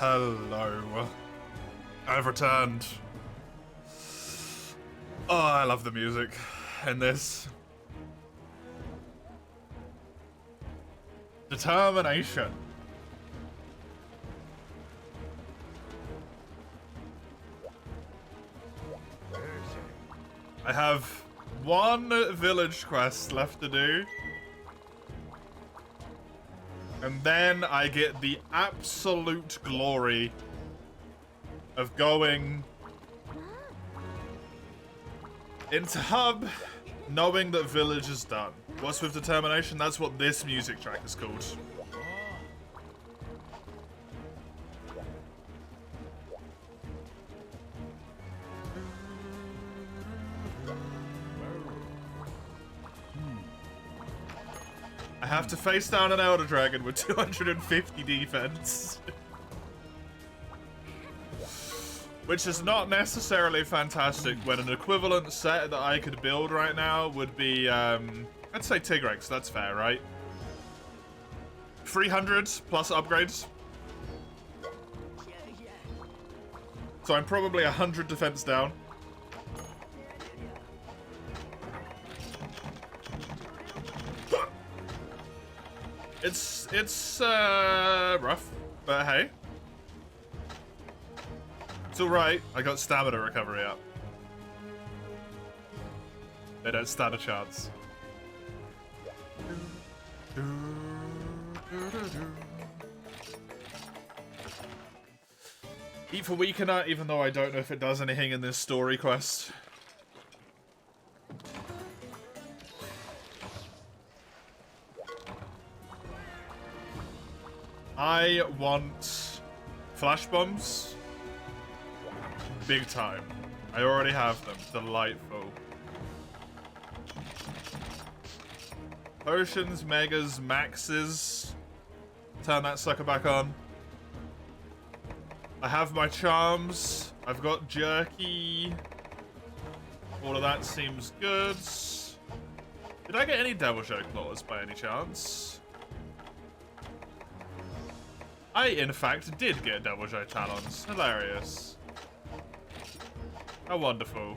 Hello. I've returned. Oh, I love the music in this. Determination. I have one village quest left to do. And then I get the absolute glory of going into hub, knowing that village is done. What's with determination? That's what this music track is called. I have to face down an Elder Dragon with 250 defense. Which is not necessarily fantastic when an equivalent set that I could build right now would be, I'd say Tigrex, that's fair, right? 300 plus upgrades. So I'm probably 100 defense down. It's rough, but hey. It's alright, I got stamina recovery up. They don't stand a chance. Eat for Weakener, even though I don't know if it does anything in this story quest. I want flash bombs. Big time. I already have them. Delightful. Potions, megas, maxes. Turn that sucker back on. I have my charms. I've got jerky. All of that seems good. Did I get any Devil Joe claws by any chance? I, in fact, did get Devil Joe talons. Hilarious. How wonderful.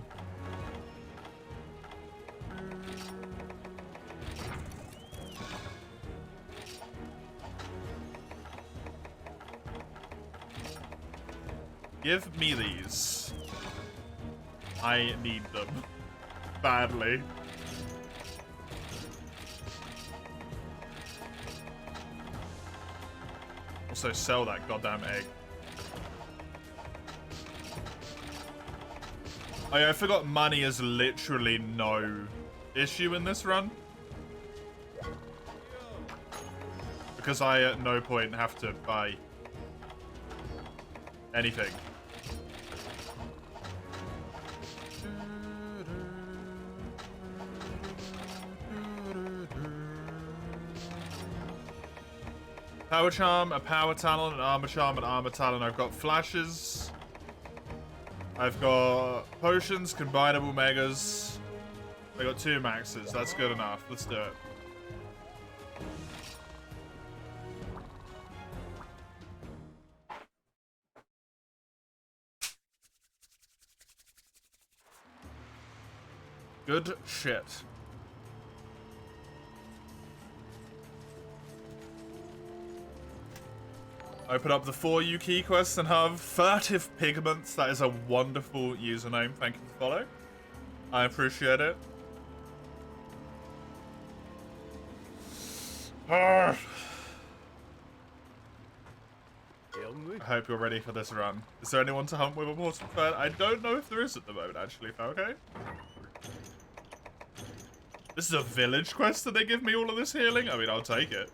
Give me these. I need them. Badly. Also sell that goddamn egg. Oh yeah, I forgot money is literally no issue in this run. Because I at no point have to buy anything. Power Charm, a Power Talon, an Armor Charm, an Armor Talon. I've got flashes. I've got potions, combinable megas. I got 2 maxes. That's good enough. Let's do it. Good shit. Open up the 4U key quest and have Furtive Pigments. That is a wonderful username. Thank you for follow. I appreciate it. I hope you're ready for this run. Is there anyone to hunt with a mortal threat? I don't know if there is at the moment, actually. Okay. This is a village quest that they give me all of this healing? I mean, I'll take it.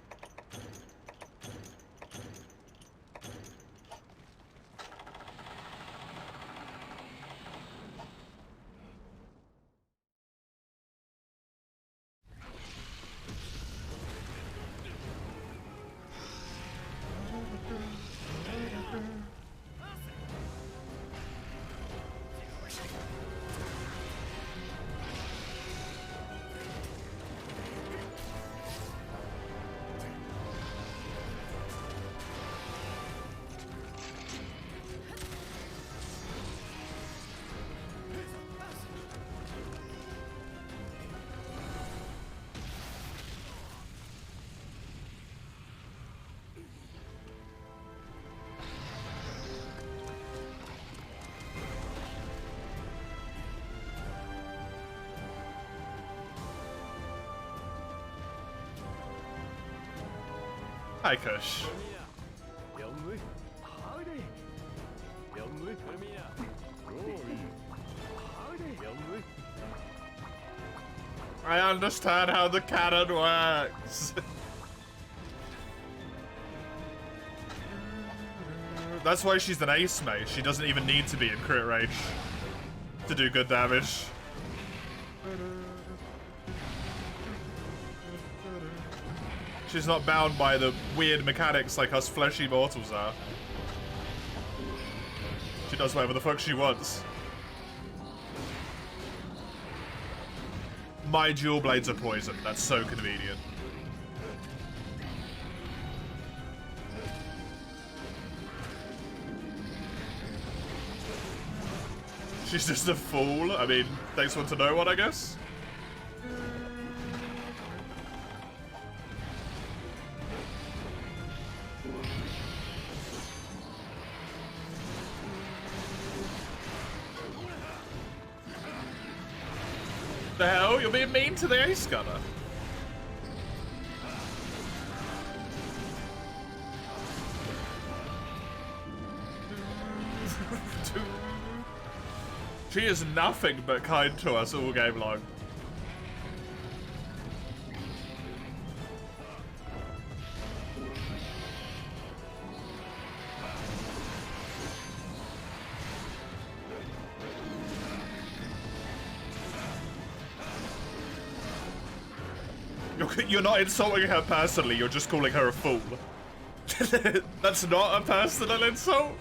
Hi, Kush. I understand how the cannon works. That's why she's an ace mate. She doesn't even need to be in crit range to do good damage. She's not bound by the weird mechanics like us fleshy mortals are. She does whatever the fuck she wants. My dual blades are poison. That's so convenient. She's just a fool. I mean, takes one to know one, I guess. The hell? You're being mean to the ace gunner. She is nothing but kind to us all game long. You're not insulting her personally, you're just calling her a fool. That's not a personal insult?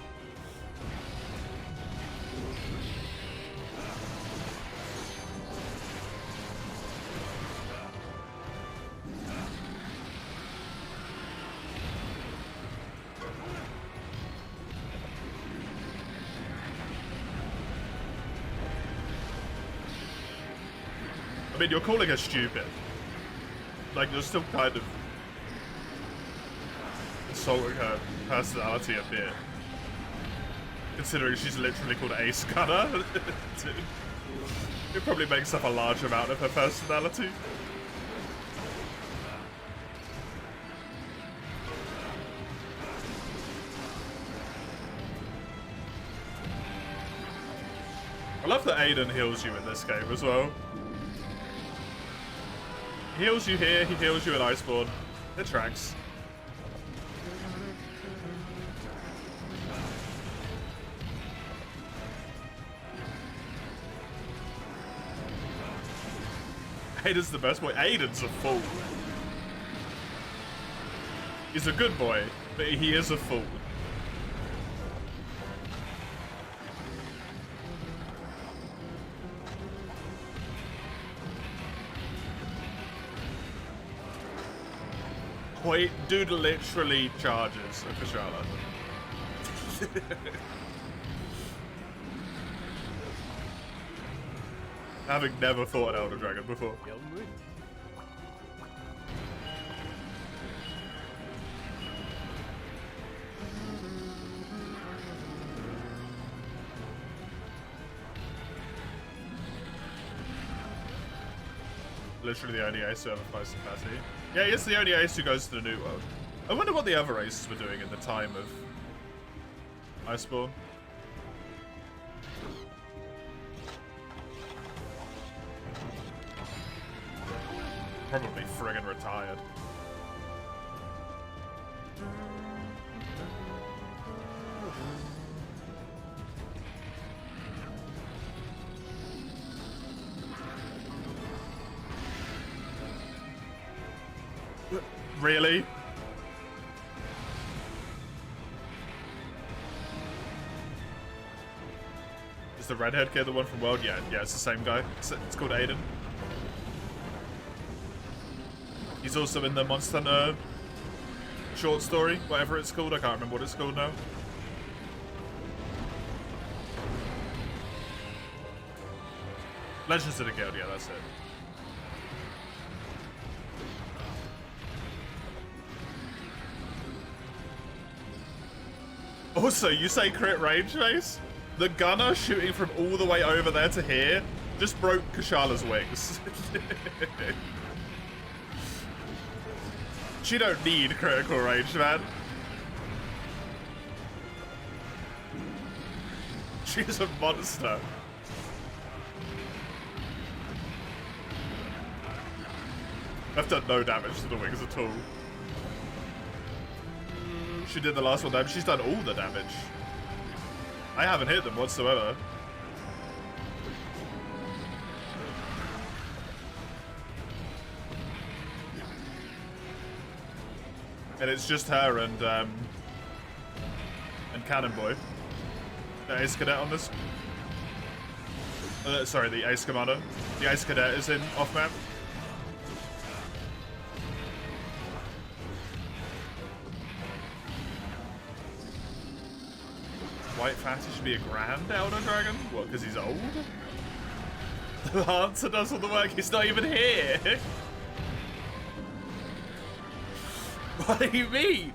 I mean, you're calling her stupid. Like, you're still kind of insulting her personality a bit. Considering she's literally called Ace Gunner. It probably makes up a large amount of her personality. I love that Aiden heals you in this game as well. He heals you here, he heals you in Iceborne. It tracks. Aiden's the best boy. Aiden's a fool. He's a good boy, but he is a fool. Wait, dude literally charges a Kushala. Having never fought an Elder Dragon before. Literally the only ace who ever fights capacity. Yeah, he's the only ace who goes to the New World. I wonder what the other aces were doing in the time of Iceborne. Probably friggin' retired. Really? Is the redhead kid the one from World? Yeah, it's the same guy. It's called Aiden. He's also in the Monster Hunter short story, whatever it's called. I can't remember what it's called now. Legends of the Guild, yeah, that's it. Also, you say crit range, Mace? The gunner shooting from all the way over there to here just broke Kushala's wings. She don't need critical range, man. She's a monster. I've done no damage to the wings at all. She did the last one damage. She's done all the damage. I haven't hit them whatsoever. And it's just her and Cannon Boy. The Ace Cadet on this. Sorry, the Ace Commander. The Ace Cadet is in off map. White Fatty should be a Grand Elder Dragon? What, because he's old? The Lancer does all the work, he's not even here! What do you mean?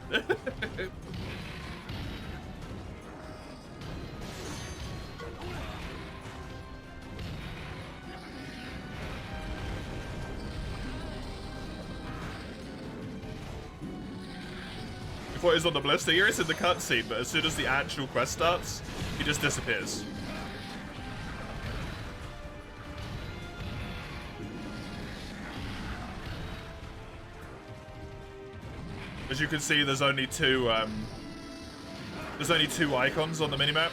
What is on the blister here is in the cutscene, but as soon as the actual quest starts, he just disappears. As you can see, there's only two icons on the minimap.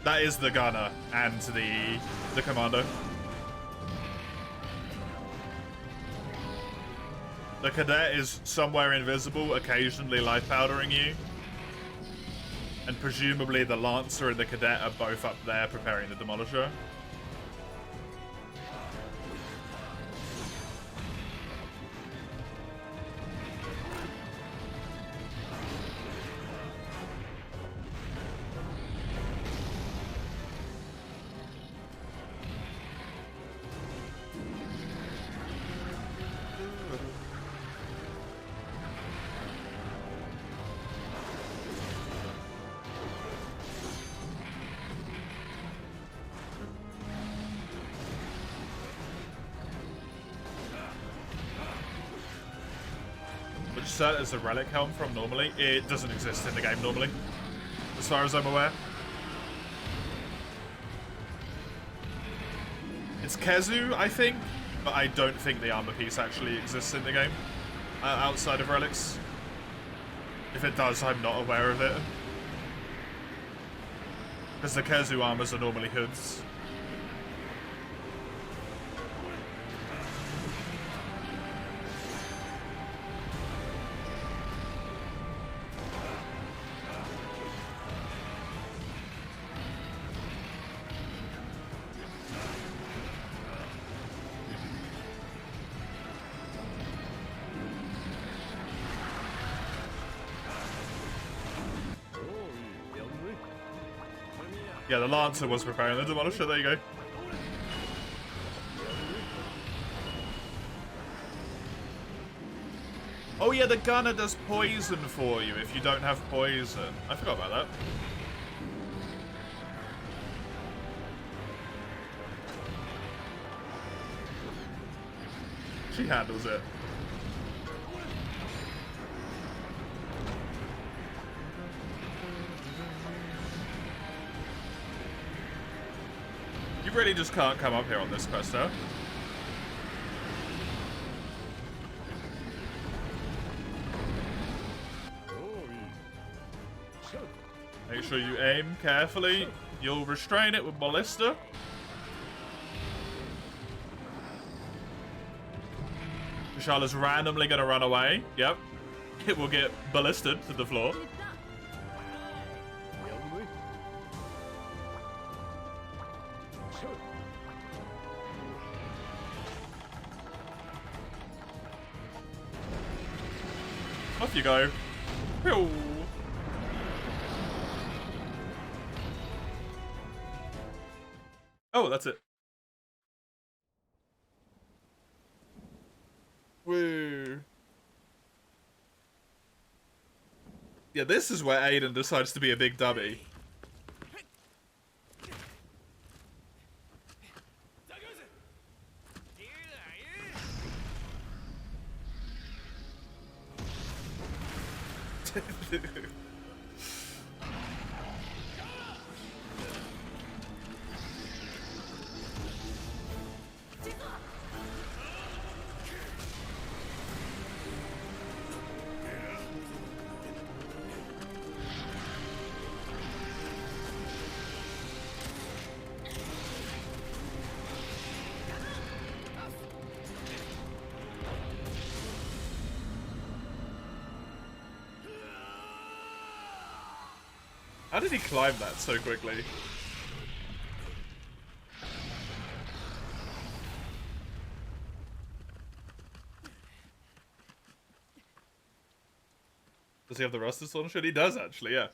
That is the gunner and the commander. The cadet is somewhere invisible, occasionally life powdering you. And presumably the Lancer and the cadet are both up there preparing the Demolisher. Set as a Relic helm from normally. It doesn't exist in the game normally, as far as I'm aware. It's Kezu, I think, but I don't think the armor piece actually exists in the game outside of Relics. If it does, I'm not aware of it. Because the Kezu armors are normally hoods. Yeah, the Lancer was preparing the Demolisher, there you go. Oh yeah, the gunner does poison for you if you don't have poison. I forgot about that. She handles it. You really just can't come up here on this quest, huh? Make sure you aim carefully. You'll restrain it with Ballista. Charlotte's randomly gonna run away. Yep. It will get ballisted to the floor. Off you go. Pew. Oh, that's it. Woo. Yeah, this is where Aiden decides to be a big dummy. How did he climb that so quickly? Does he have the rusted sword and shit? He does, actually, yeah.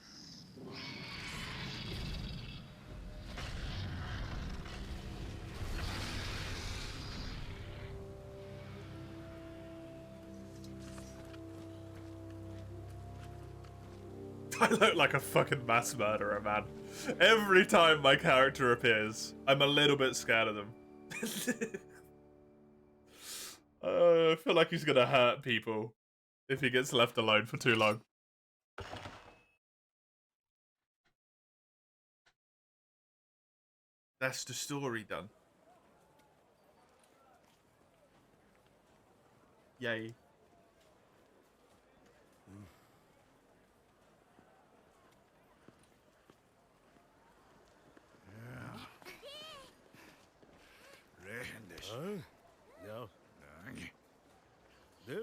I look like a fucking mass murderer, man. Every time my character appears, I'm a little bit scared of them. I feel like he's gonna hurt people if he gets left alone for too long. That's the story done. Yay.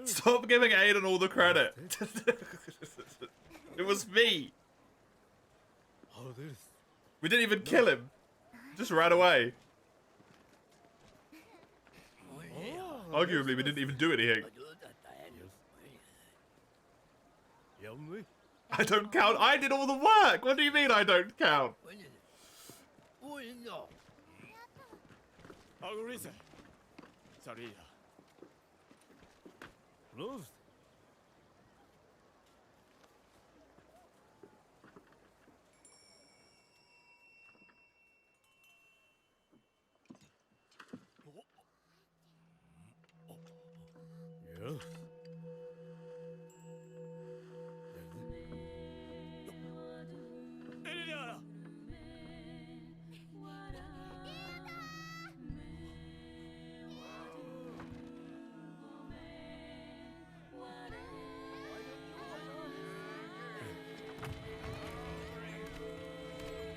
Stop giving Aiden all the credit. It was me. We didn't even kill him. Just ran away. Arguably, we didn't even do anything. I don't count. I did all the work. What do you mean I don't count?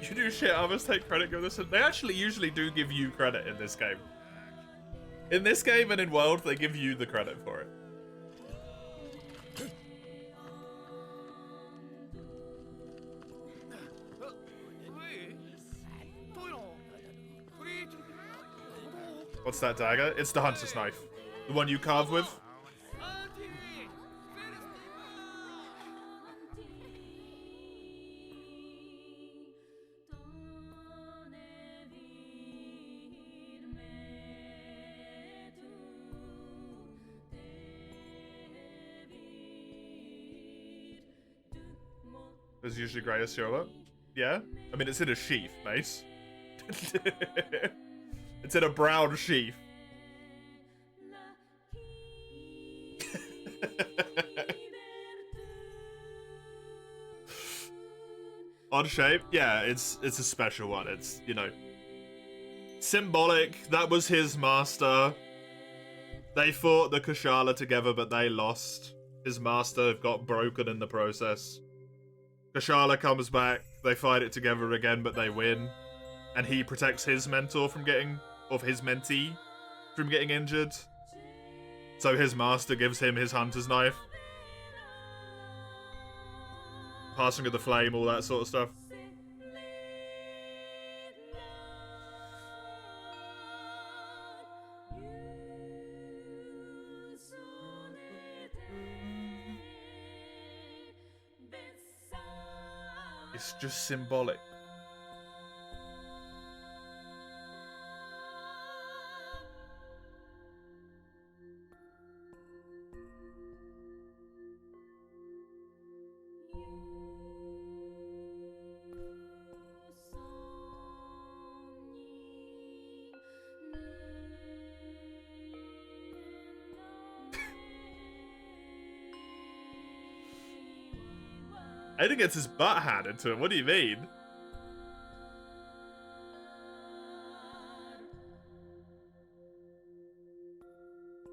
You do shit, others take credit, give this. They actually usually do give you credit in this game. In this game and in World, they give you the credit for it. What's that dagger? It's the hunter's knife. The one you carve with? It's usually greatest Yola. Yeah? I mean, it's in a sheath, mate. It's in a brown sheath. Odd shape? Yeah, it's a special one. It's, you know, symbolic. That was his master. They fought the Kushala together, but they lost. His master got broken in the process. Kushala comes back. They fight it together again, but they win. And he protects his mentor from getting, of his mentee, from getting injured. So his master gives him his hunter's knife. Passing of the flame, all that sort of stuff. It's just symbolic. Aiden gets his butt handed to him. What do you mean?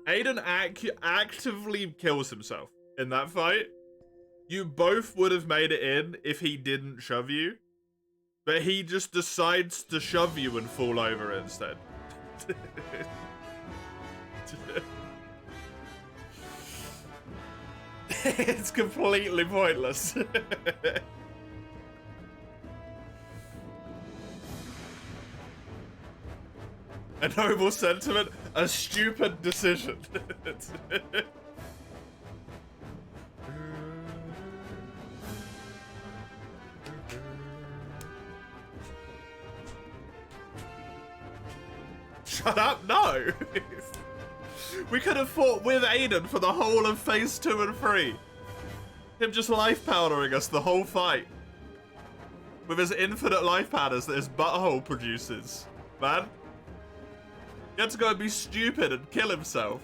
Aiden actively kills himself in that fight. You both would have made it in if he didn't shove you. But he just decides to shove you and fall over instead. It's completely pointless. A noble sentiment, a stupid decision. Shut up, no! We could have fought with Aiden for the whole of phase 2 and 3. Him just life powdering us the whole fight. With his infinite life powders that his butthole produces. Man. He had to go and be stupid and kill himself.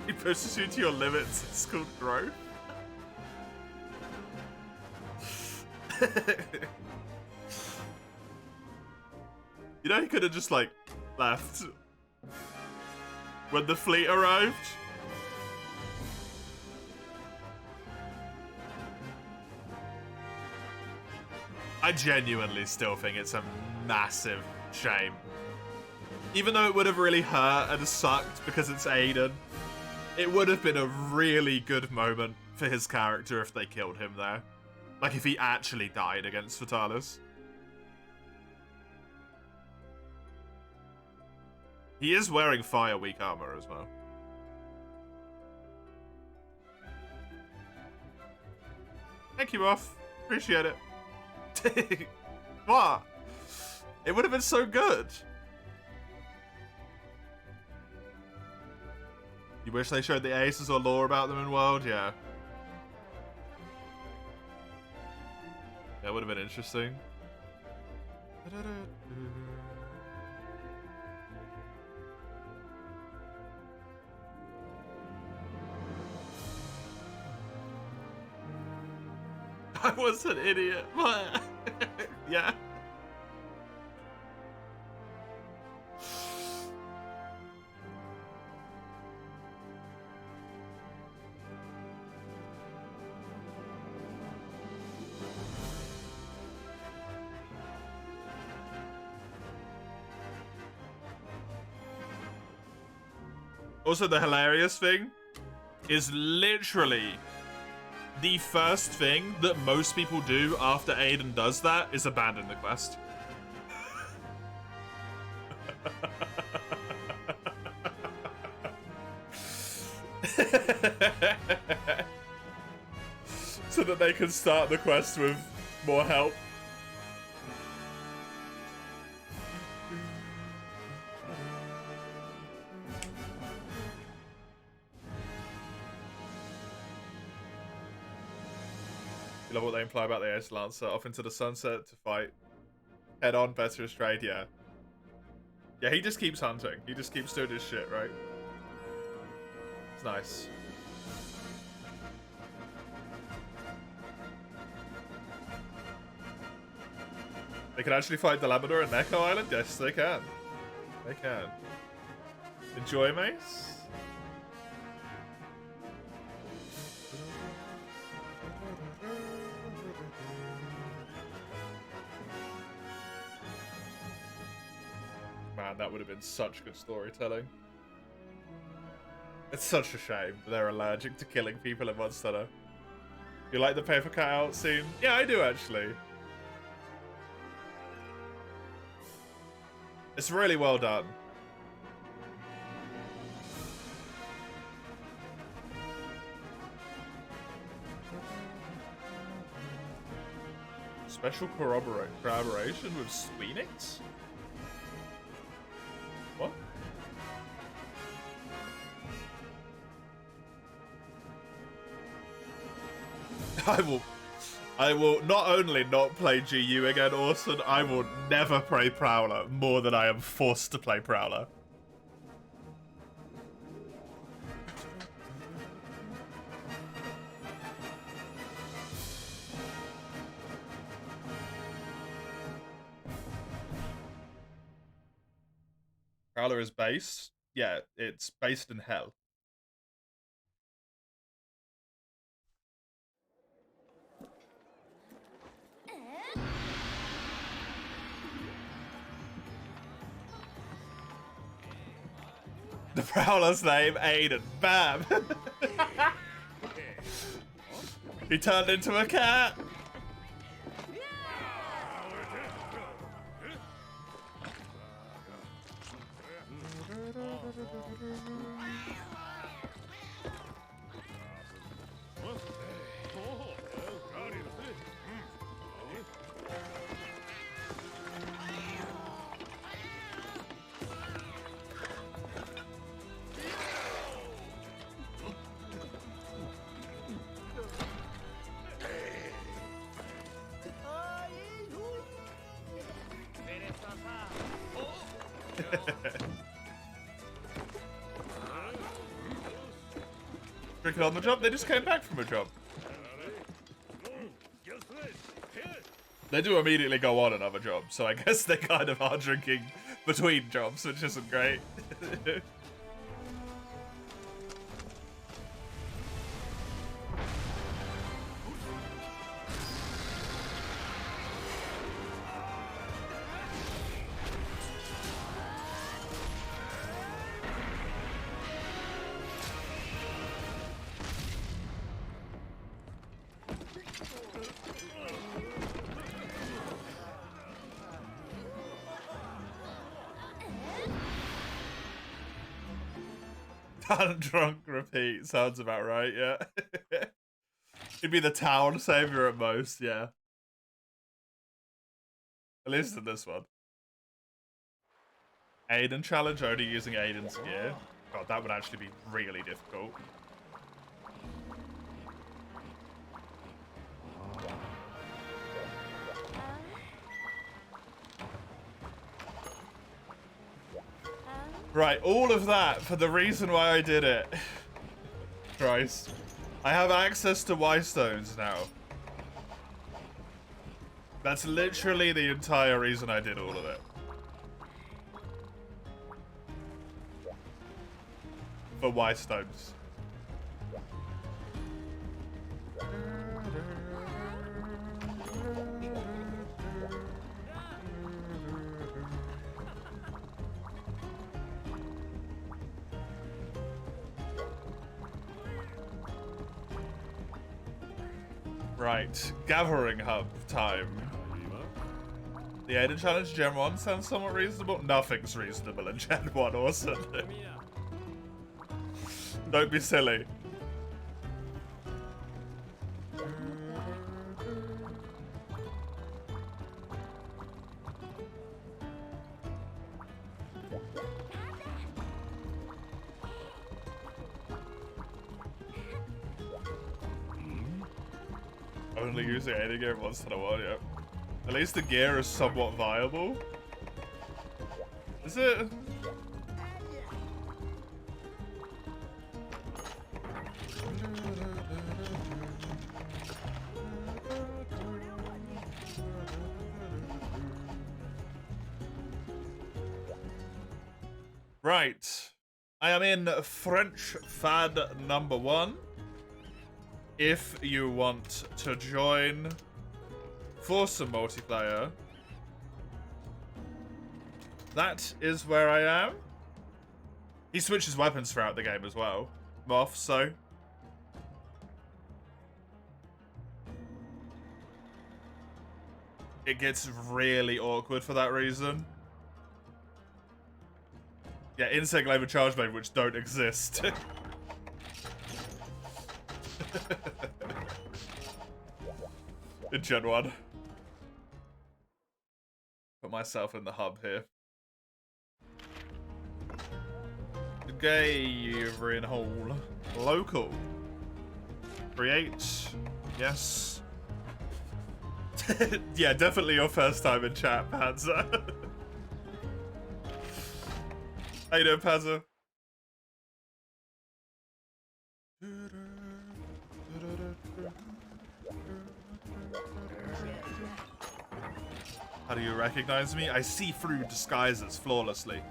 He pushes you to your limits. It's called growth. You know, he could have just, like, left when the fleet arrived. I genuinely still think it's a massive shame. Even though it would have really hurt and sucked because it's Aiden, it would have been a really good moment for his character if they killed him there. Like if he actually died against Vitalis. He is wearing Fire Weak armor as well. Thank you, Off. Appreciate it. What? It would have been so good. You wish they showed the aces or lore about them in World? Yeah. That would have been interesting. I was an idiot. What? Yeah. Also, the hilarious thing is literally the first thing that most people do after Aiden does that is abandon the quest. So that they can start the quest with more help. You love what they imply about the Ace Lancer. Off into the sunset to fight. Head on, better straight, yeah. Yeah, he just keeps hunting. He just keeps doing his shit, right? It's nice. They can actually fight Delamador and Neko Island? Yes, they can. They can. Enjoy, mates? Man, that would have been such good storytelling. It's such a shame they're allergic to killing people in Monster. You like the paper cutout scene? Yeah, I do actually. It's really well done. Special collaboration with Squeenix? What? I will not only not play GU again, Orson, I will never play Prowler more than I am forced to play Prowler. Prowler is based? Yeah, it's based in hell. The Prowler's name, Aiden. Bam! He turned into a cat! Drinking on the job? They just came back from a job. They do immediately go on another job, so I guess they kind of are drinking between jobs, which isn't great. Drunk repeat sounds about right, yeah. He'd be the town savior at most, yeah. At least in this one. Aiden challenge, only using Aiden's gear. God, that would actually be really difficult. Right, all of that for the reason why I did it. Christ. I have access to Y-stones now. That's literally the entire reason I did all of it. For Y-stones. Right, gathering hub time. The Aiden challenge Gen 1 sounds somewhat reasonable. Nothing's reasonable in Gen 1, Orson. Don't be silly. Only using any gear once in a while, yeah. At least the gear is somewhat viable. Is it? Right. I am in French Fad number 1. If you want to join for some multiplayer, that is where I am. He switches weapons throughout the game as well, Moth, so it gets really awkward for that reason. Yeah, insect labor charge mode, which don't exist. In Gen 1. Put myself in the hub here. Gathering hole. Local. Create. Yes. Yeah, definitely your first time in chat, Panzer. How you doing, Panzer? How do you recognize me? I see through disguises flawlessly.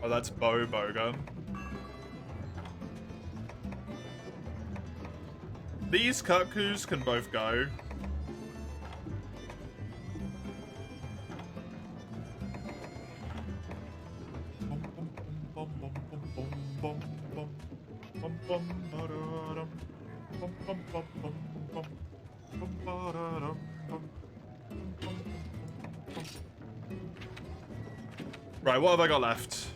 Oh, that's Bowgun. These Kutkus can both go. Right, what have I got left?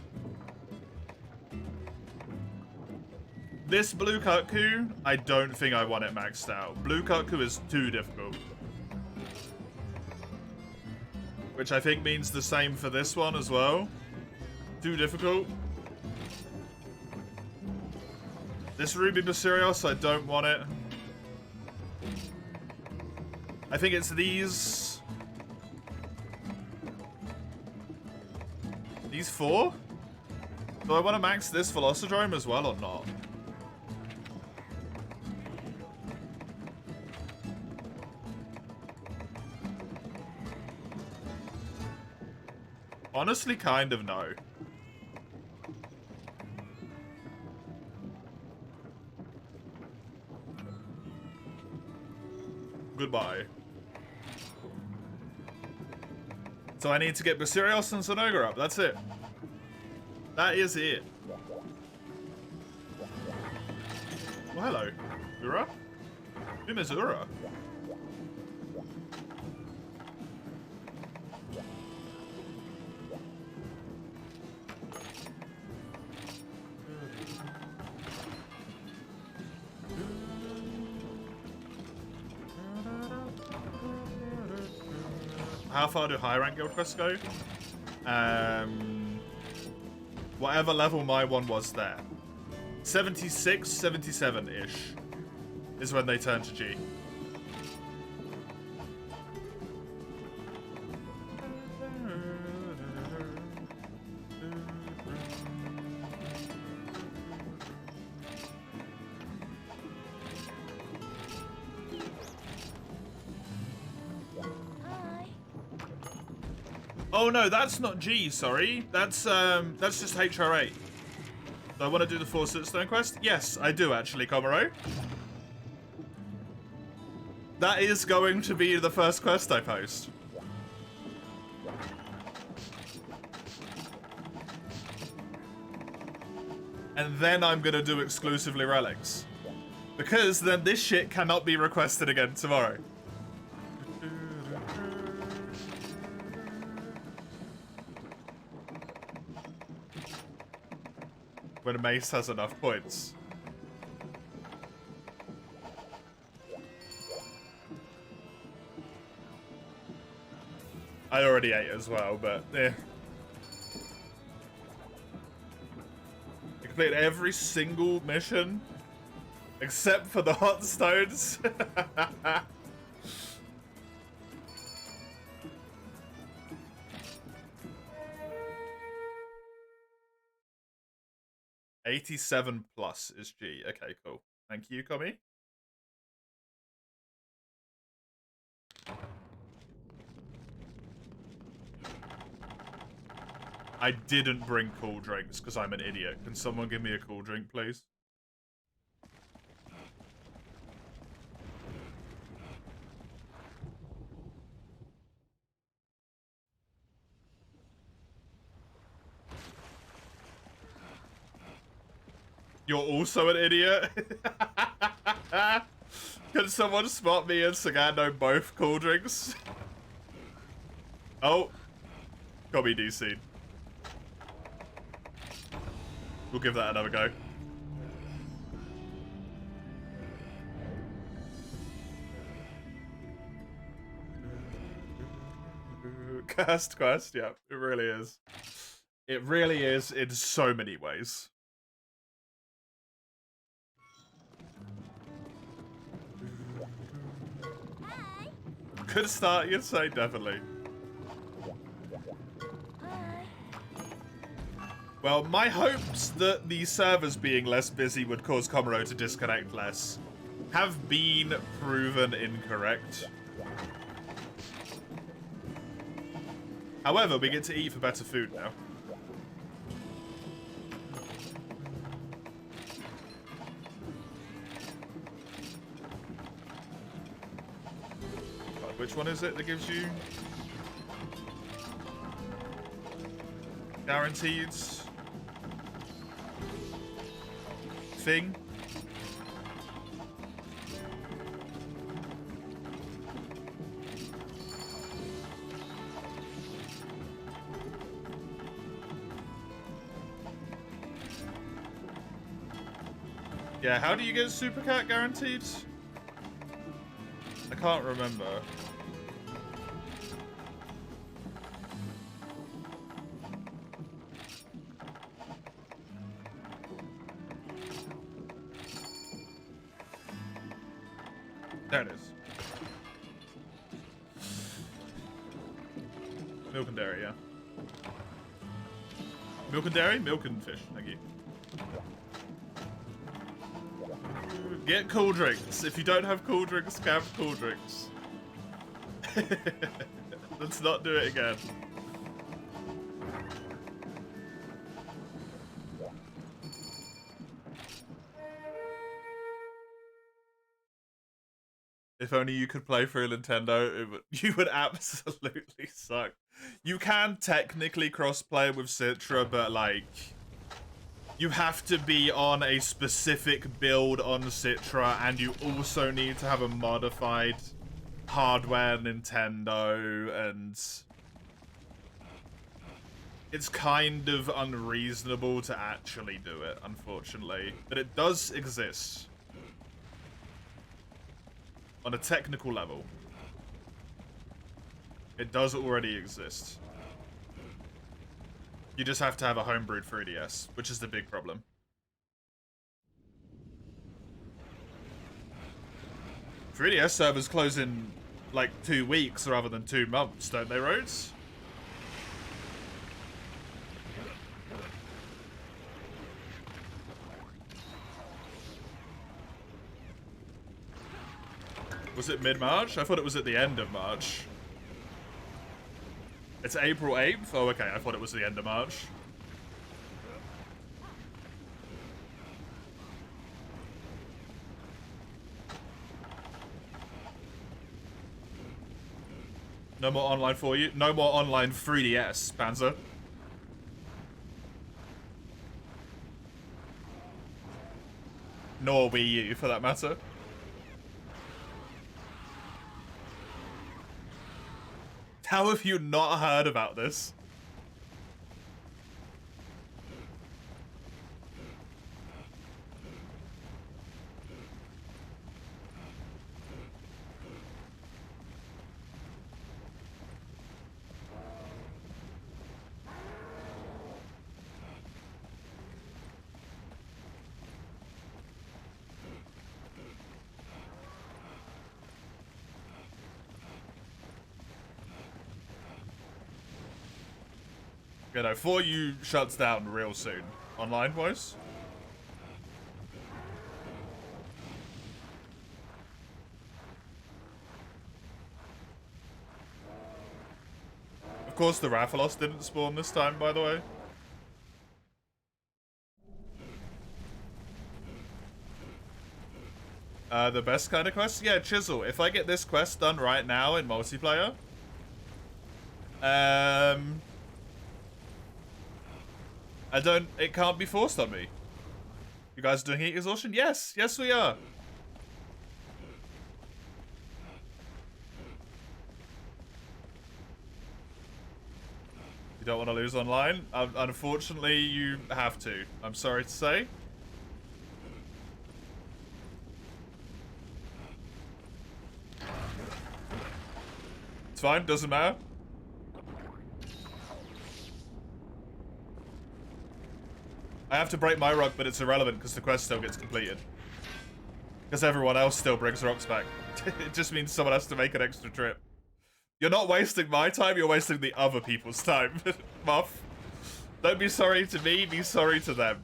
This blue Kutku, I don't think I want it maxed out. Blue Kutku is too difficult. Which I think means the same for this one as well. Too difficult. This Ruby Basirios, I don't want it. I think it's these. These four? Do I want to max this Velocidrome as well or not? Honestly, kind of no. Goodbye. So I need to get Basirios and Sonoga up. That's it. That is it. Well, hello. Ura? Who is Ura? How far do high rank guild quests go? Whatever level my one was there. 76, 77-ish is when they turn to G. Oh no, that's not G, sorry. That's just HR8. Do I want to do the 4 Sootstone quest? Yes, I do actually, Komaro. That is going to be the first quest I post. And then I'm gonna do exclusively relics. Because then this shit cannot be requested again tomorrow. When Mace has enough points. I already ate as well, but eh. I completed every single mission except for the hot stones. 87 plus is G. Okay, cool. Thank you, Commie. I didn't bring cool drinks because I'm an idiot. Can someone give me a cool drink, please? You're also an idiot? Can someone spot me and Sagando both cool drinks? Oh. Commie DC'd. We'll give that another go. Cursed quest, yeah, it really is. It really is in so many ways. Good start, you'd say, definitely. Well, my hopes that the servers being less busy would cause Komuro to disconnect less have been proven incorrect. However, we get to eat for better food now. Which one is it that gives you guaranteed thing? Yeah, how do you get Super Cat guaranteed? I can't remember. There it is. Milk and dairy, yeah. Milk and dairy? Milk and fish, thank you. Get cool drinks. If you don't have cool drinks, have cool drinks. Let's not do it again. If only you could play through Nintendo, you would absolutely suck. You can technically cross-play with Citra, but like, you have to be on a specific build on Citra, and you also need to have a modified hardware Nintendo, and it's kind of unreasonable to actually do it, unfortunately. But it does exist. On a technical level. It does already exist. You just have to have a homebrewed 3DS, which is the big problem. .3DS servers close in like 2 weeks rather than 2 months, don't they, Rhodes? Was it mid-March? I thought it was at the end of March. It's April 8th? Oh, okay. I thought it was the end of March. No more online for you. No more online 3DS, Panzer. Nor Wii U, for that matter. How have you not heard about this? You know, 4U shuts down real soon. Online-wise. Of course, the Rathalos didn't spawn this time, by the way. The best kind of quest? Yeah, Chisel. If I get this quest done right now in multiplayer... it can't be forced on me. You guys doing heat exhaustion? Yes, yes we are. You don't want to lose online? Unfortunately, you have to. I'm sorry to say. It's fine, doesn't matter. I have to break my rock, but it's irrelevant because the quest still gets completed. Because everyone else still brings rocks back. It just means someone has to make an extra trip. You're not wasting my time, you're wasting the other people's time, Muff. Don't be sorry to me, be sorry to them.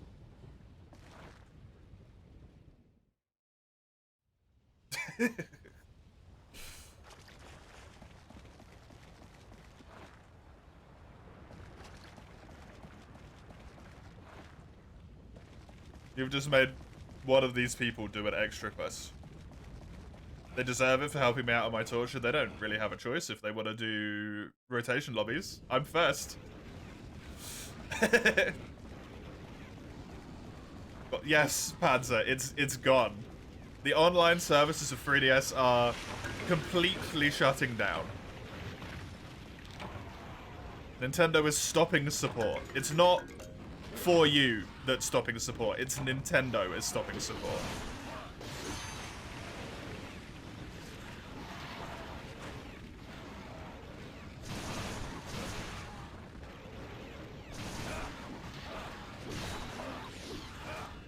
You've just made one of these people do an extra quest. They deserve it for helping me out on my torture. They don't really have a choice if they want to do rotation lobbies. I'm first. But yes, Panzer, it's gone. The online services of 3DS are completely shutting down. Nintendo is stopping support. It's not 4U that's stopping support. It's Nintendo is stopping support.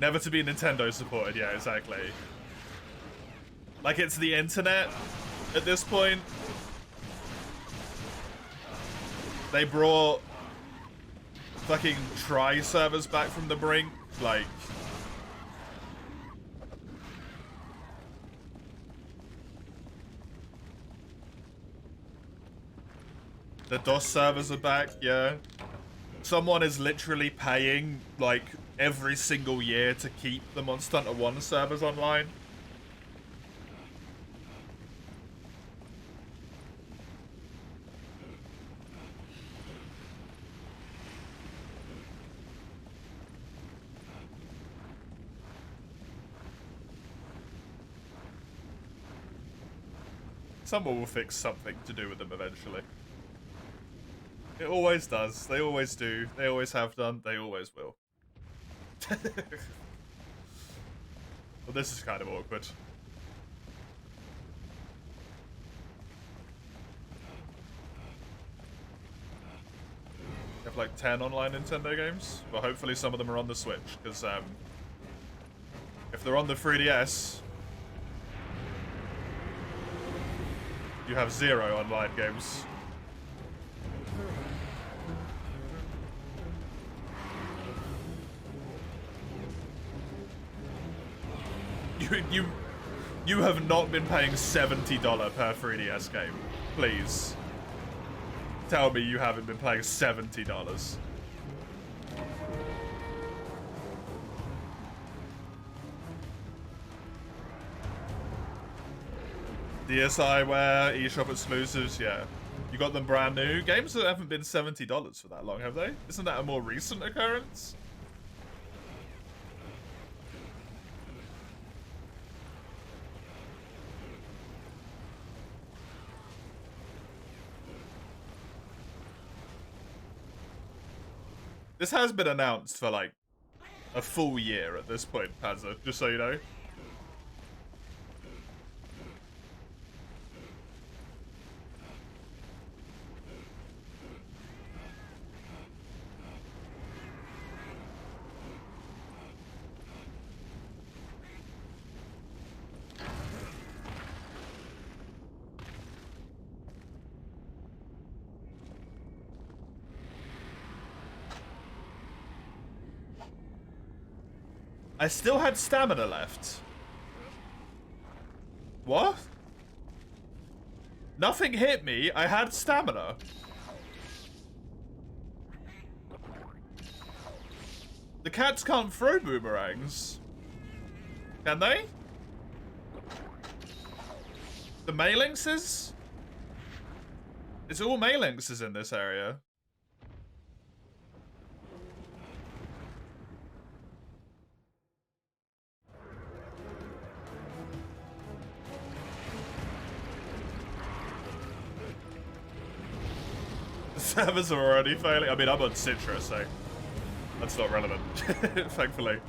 Never to be Nintendo supported, yeah, exactly. Like, it's the internet at this point. They brought fucking try servers back from the brink, like... The DOS servers are back, yeah. Someone is literally paying, like, every single year to keep the Monster Hunter 1 servers online. Someone will fix something to do with them eventually. It always does. They always do. They always have done. They always will. Well, this is kind of awkward. We have like 10 online Nintendo games, but hopefully some of them are on the Switch, because if they're on the 3DS, you have 0 online games. You have not been paying $70 per 3DS game. Please. Tell me you haven't been paying $70. DSiWare, eShop exclusives, yeah. You got them brand new. Games that haven't been $70 for that long, have they? Isn't that a more recent occurrence? This has been announced for like a full year at this point, Panzer, just so you know. I still had stamina left. What? Nothing hit me. I had stamina. The cats can't throw boomerangs. Can they? The Malinxes? It's all Malinxes in this area. Servers are already failing. I mean, I'm on Citra, so that's not relevant, thankfully.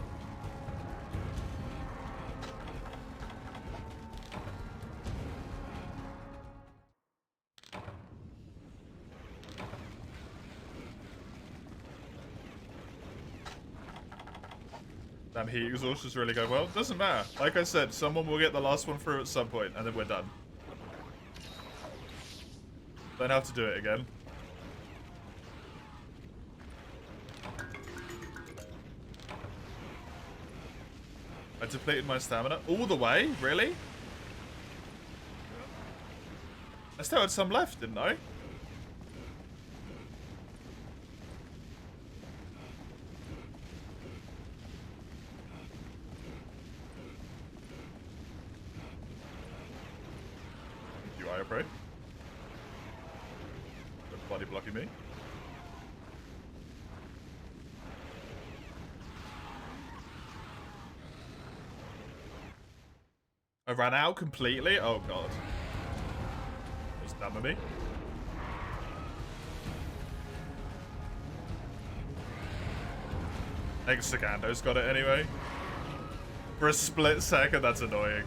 Damn, heat exhaust is really going well. Doesn't matter. Like I said, someone will get the last one through at some point, and then we're done. Don't have to do it again. I depleted my stamina all the way? Really? I still had some left, didn't I? You are afraid? Don't bloody blocking me. I ran out completely? Oh god. Just damn me. Hexagando's got it anyway. For a split second, that's annoying.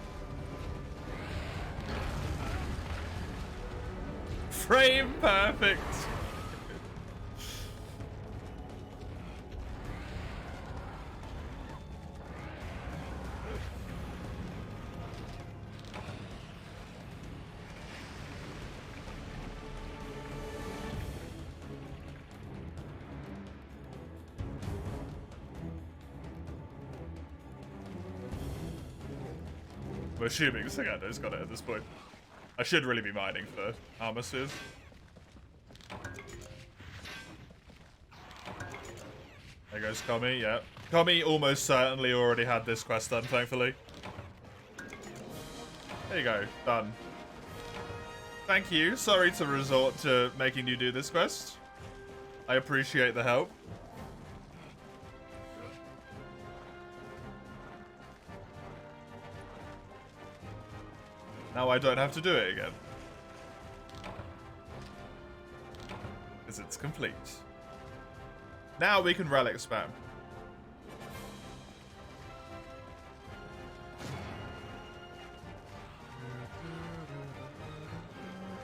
Frame perfect. I'm assuming Sagando's got it at this point. I should really be mining for armor spheres. There goes Kami, yeah. Kami almost certainly already had this quest done, thankfully. There you go, done. Thank you. Sorry to resort to making you do this quest. I appreciate the help. Now I don't have to do it again. Because it's complete. Now we can relic spam.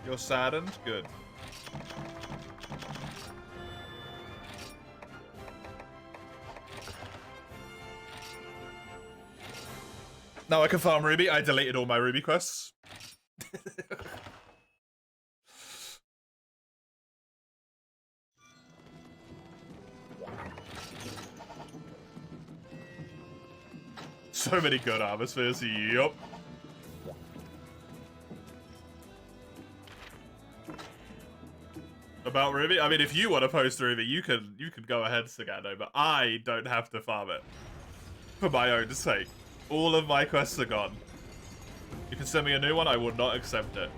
You're saddened? Good. Now I can farm Ruby. I deleted all my Ruby quests. So many good armor spheres. Yup. About Ruby? I mean, if you want to post Ruby, you can go ahead, Sagano, but I don't have to farm it. For my own sake. All of my quests are gone. You can send me a new one, I would not accept it.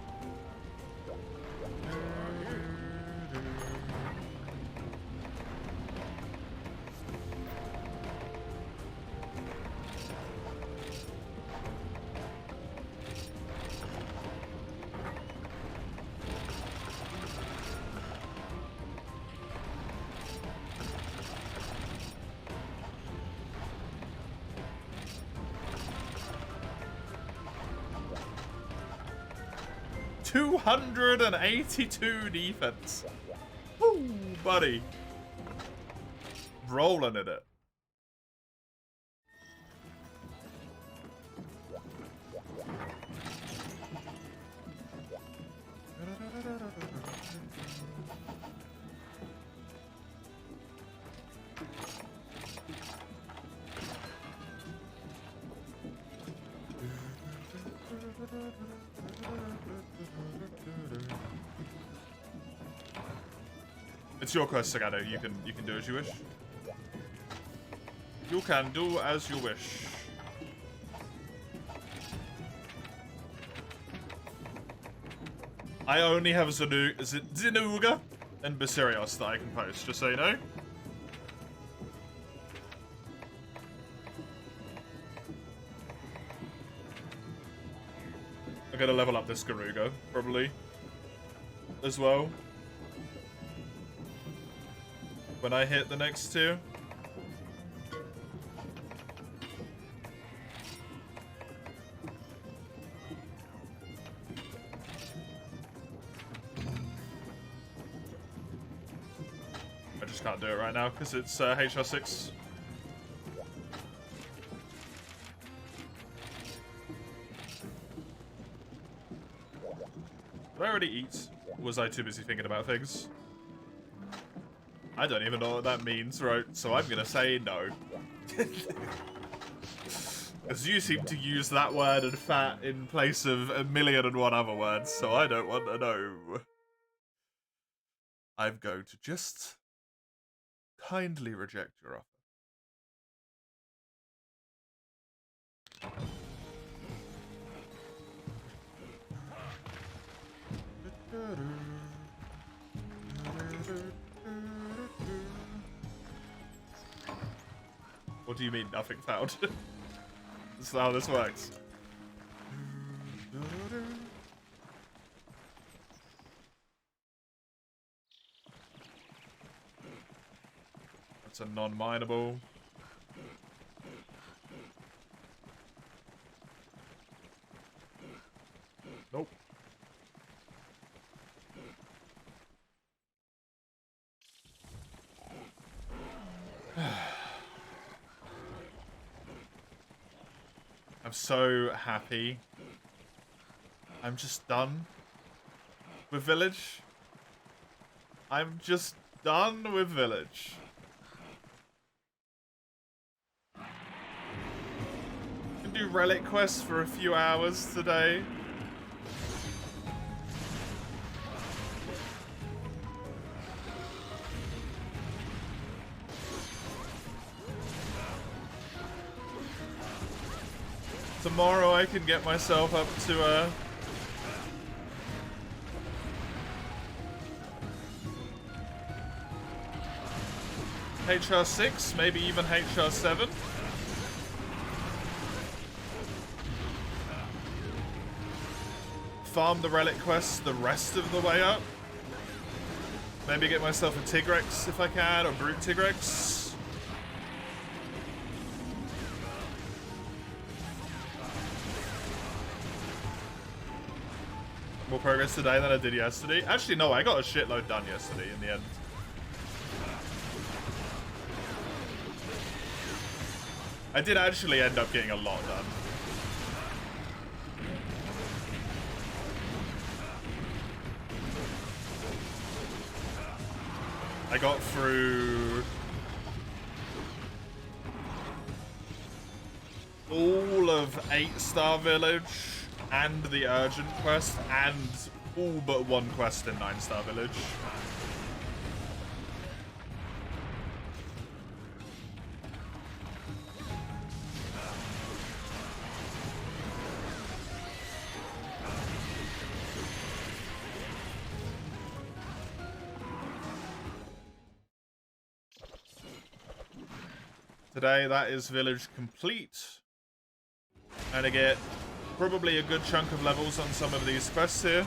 $282 defense. Woo, buddy. Rolling in it. It's your quest, Sagano. You can do as you wish. You can do as you wish. I only have Zinuga and Basirios that I can post, just so you know. I'm gonna level up this Garuga, probably, as well. when I hit the next two. I just can't do it right now because it's HR6. Did I already eat? Or was I too busy thinking about things? I don't even know what that means, right? So I'm gonna say no. Because you seem to use that word and fat in place of 1,000,001 other words, so I don't want to know. I'm going to just kindly reject your offer. What do you mean, nothing found? That's not how this works. That's a non-mineable. Nope. I'm so happy. I'm just done with Village. I'm just done with Village. Can do Relic quests for a few hours today. Tomorrow I can get myself up to HR6, maybe even HR7. Farm the Relic quests the rest of the way up. Maybe get myself a Tigrex if I can, or Brute Tigrex. More progress today than I did yesterday. Actually, no, I got a shitload done yesterday in the end. I did actually end up getting a lot done. I got through all of 8-star Village and the urgent quest and all but one quest in 9-star Village. Today, that is Village complete. And I get probably a good chunk of levels on some of these quests here.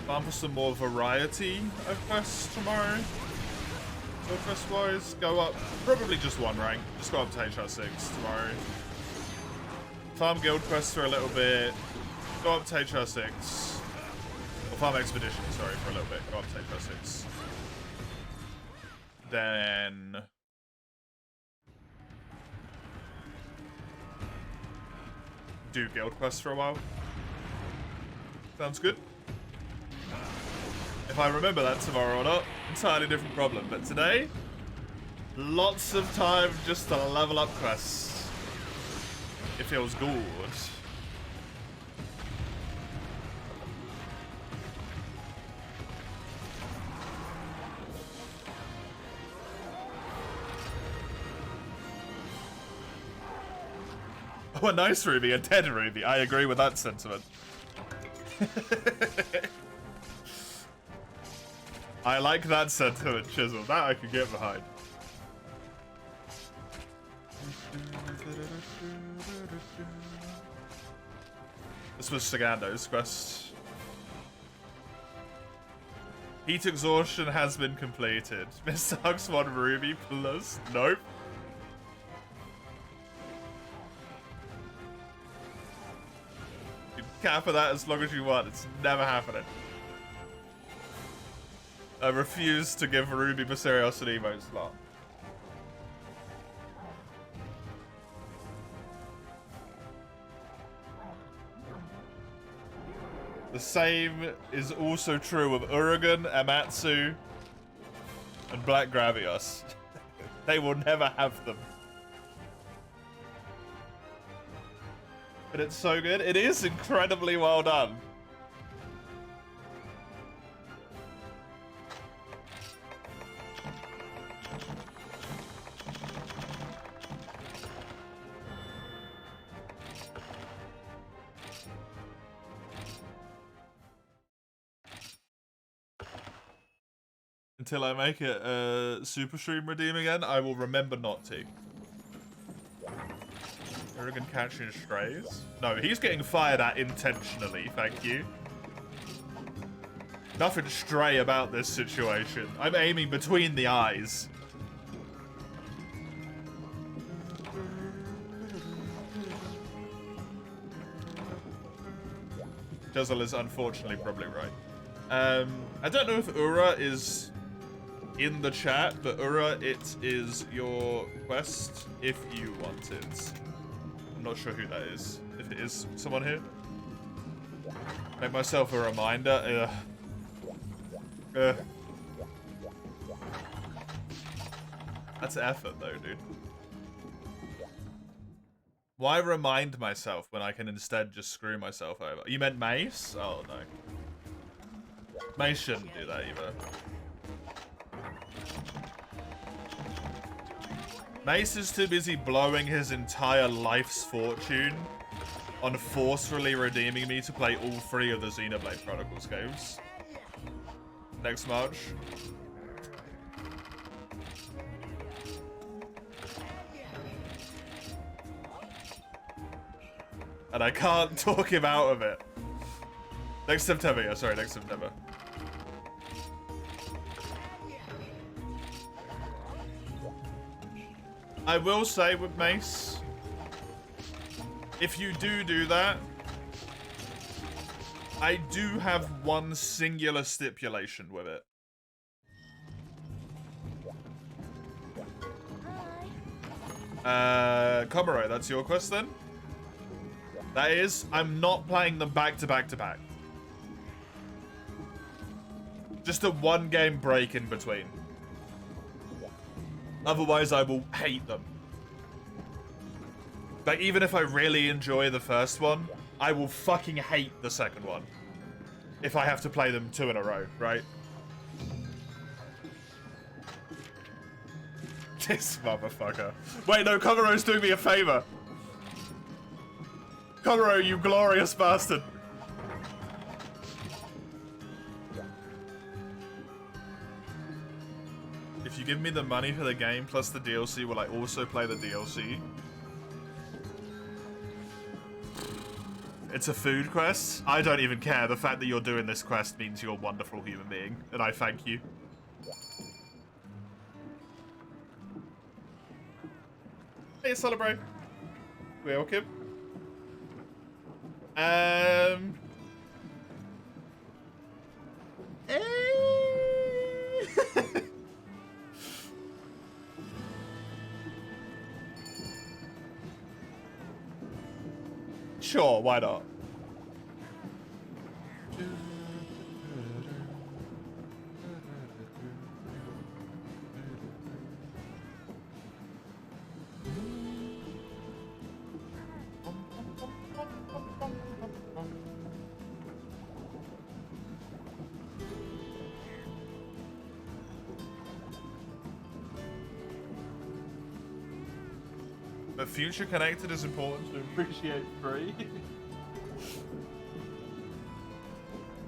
Farm for some more variety of quests tomorrow. So quest-wise, go up, probably just one rank. Just go up to HR6 tomorrow. Farm guild quests for a little bit. Go up to HR6. Or farm expedition, sorry, for a little bit. Go up to HR6. Then do guild quests for a while. Sounds good. If I remember that tomorrow or not, entirely different problem. But today, lots of time just to level up quests. It feels good. Oh, a nice Ruby, a dead Ruby. I agree with that sentiment. I like that sentiment, Chisel. That I could get behind. This was Sagando's quest. Heat exhaustion has been completed. Mr. Hugs 1 Ruby plus. Nope. You can cap for that as long as you want. It's never happening. I refuse to give Ruby Mysterios an emote slot. The same is also true of Uragan, Amatsu, and Black Gravios. They will never have them. But it's so good. It is incredibly well done. Until I make it super stream redeem again, I will remember not to. Uragan catching strays? No, he's getting fired at intentionally, thank you. Nothing stray about this situation. I'm aiming between the eyes. Juzzle is unfortunately probably right. I don't know if Ura is in the chat, but Ura, it is your quest if you want it. I'm not sure who that is. If it is someone here. Make myself a reminder. That's effort though, dude. Why remind myself when I can instead just screw myself over? You meant Mace? Oh no. Mace shouldn't do that either. Mace is too busy blowing his entire life's fortune on forcefully redeeming me to play all 3 of the Xenoblade Chronicles games. Next March. And I can't talk him out of it. Next September, yeah, sorry, next September. I will say with Mace, if you do that, I do have one singular stipulation with it. Komuro, that's your quest then? That is, I'm not playing them back to back to back. Just a 1-game break in between. Otherwise, I will hate them. Like, even if I really enjoy the first one, I will fucking hate the second one. If I have to play them 2 in a row, right? This motherfucker. Wait, no, Komaro's doing me a favor. Komuro, you glorious bastard. If you give me the money for the game plus the DLC, will I also play the DLC? It's a food quest? I don't even care. The fact that you're doing this quest means you're a wonderful human being, and I thank you. Hey, celebrate. Welcome. Sure, why not? But future connected is important to appreciate free.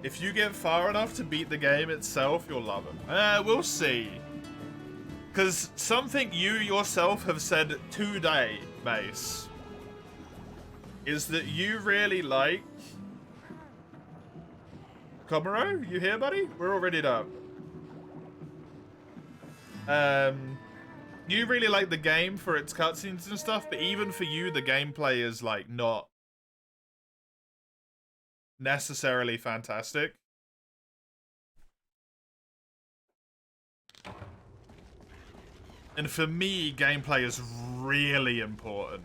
If you get far enough to beat the game itself, you'll love it. We'll see. Because something you yourself have said today, Mace, is that you really like... Komuro, you here, buddy? We're already done. You really like the game for its cutscenes and stuff, but even for you, the gameplay is, like, not necessarily fantastic. And for me, gameplay is really important.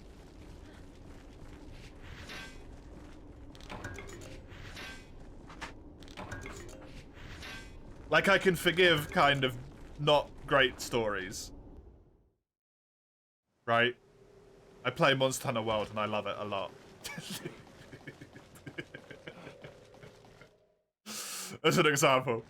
Like, I can forgive kind of not great stories. Right? I play Monster Hunter World and I love it a lot. As an example.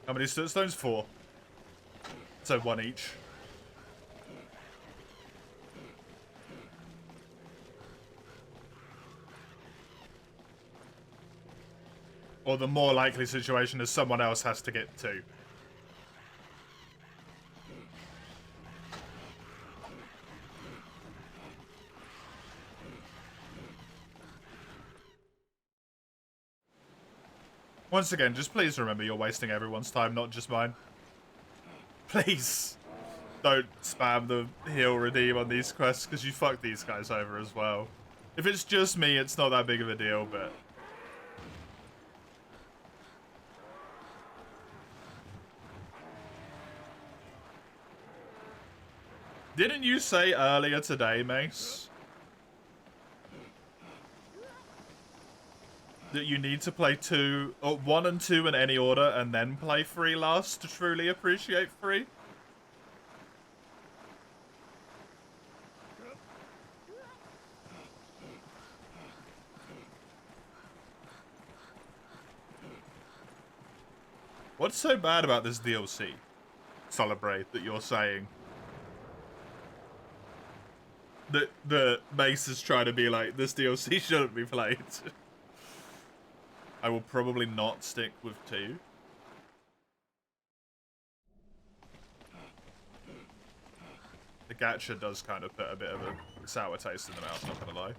How many stones? 4. So 1 each. Or the more likely situation is someone else has to get 2. Once again, just please remember you're wasting everyone's time, not just mine. Please don't spam the heal redeem on these quests, because you fuck these guys over as well. If it's just me, it's not that big of a deal, but... Didn't you say earlier today, Mace, that you need to play 1 and 2 in any order and then play 3 last to truly appreciate 3? What's so bad about this DLC, Celebrate, that you're saying that Mace is trying to be like, this DLC shouldn't be played? I will probably not stick with 2. The gacha does kind of put a bit of a sour taste in the mouth, not gonna lie.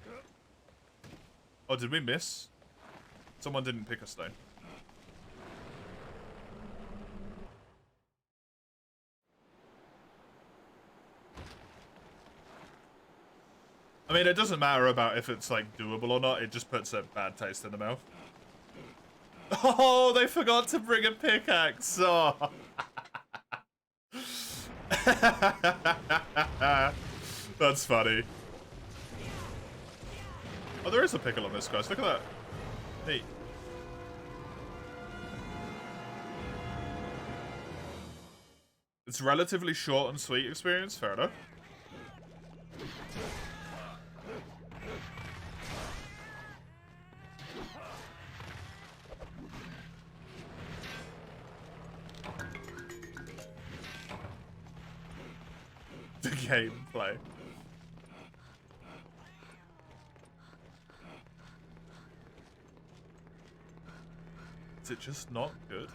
Oh, did we miss? Someone didn't pick a stone. I mean, it doesn't matter about if it's, like, doable or not. It just puts a bad taste in the mouth. Oh, they forgot to bring a pickaxe. Oh. That's funny. Oh, there is a pickle on this quest. Look at that. Neat. It's relatively short and sweet experience. Fair enough. The gameplay. Is it just not good?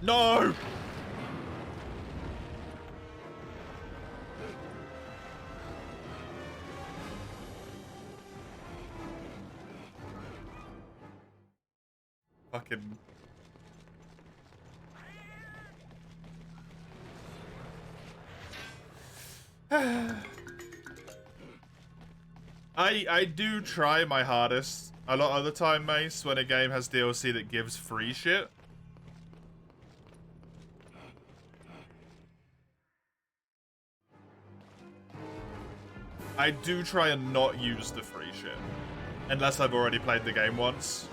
No! Fucking... I do try my hardest. A lot of the time, Mace, when a game has DLC that gives free shit, I do try and not use the free shit. Unless I've already played the game once.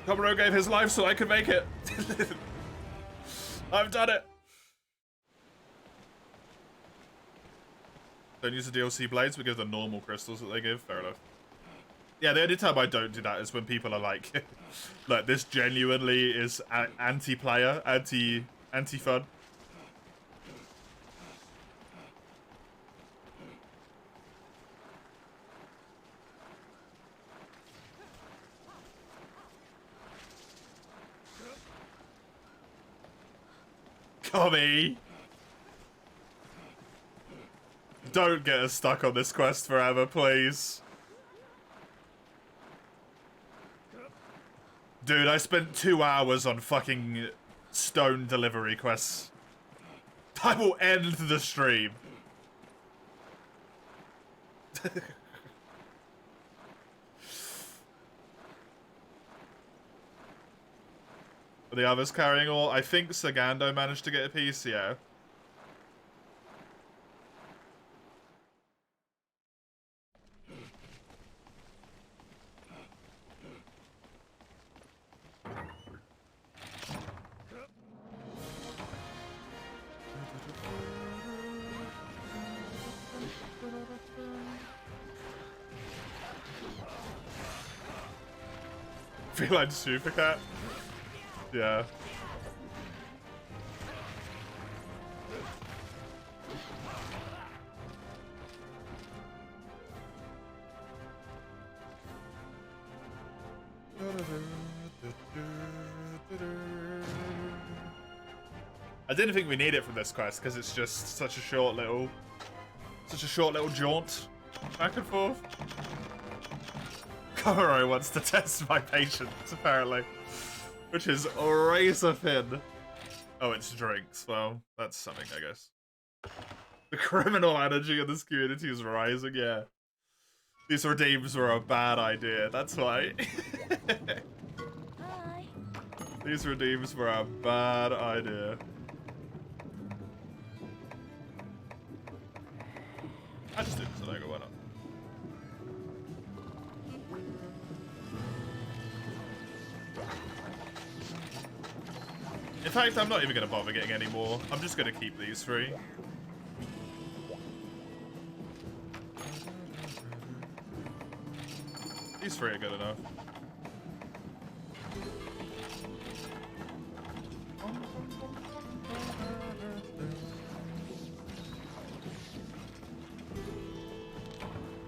Comro gave his life so I could make it. I've done it. Don't use the DLC blades, but give the normal crystals that they give. Fair enough. Yeah, the only time I don't do that is when people are like, look, this genuinely is anti-player, anti-fun. Tommy! Don't get us stuck on this quest forever, please. Dude, I spent 2 hours on fucking stone delivery quests. I will end the stream. Are the others carrying all? I think Sagando managed to get a piece, yeah. Feline Supercat? Yeah. I didn't think we need it from this quest because it's just such a short little jaunt back and forth. Komuro wants to test my patience, apparently. Which is razor thin. Oh, it's drinks. Well, that's something, I guess. The criminal energy in this community is rising, yeah. These redeems were a bad idea, that's why. Hi. These redeems were a bad idea. I just did this logo, why not? In fact, I'm not even going to bother getting any more. I'm just going to keep these 3. These 3 are good enough.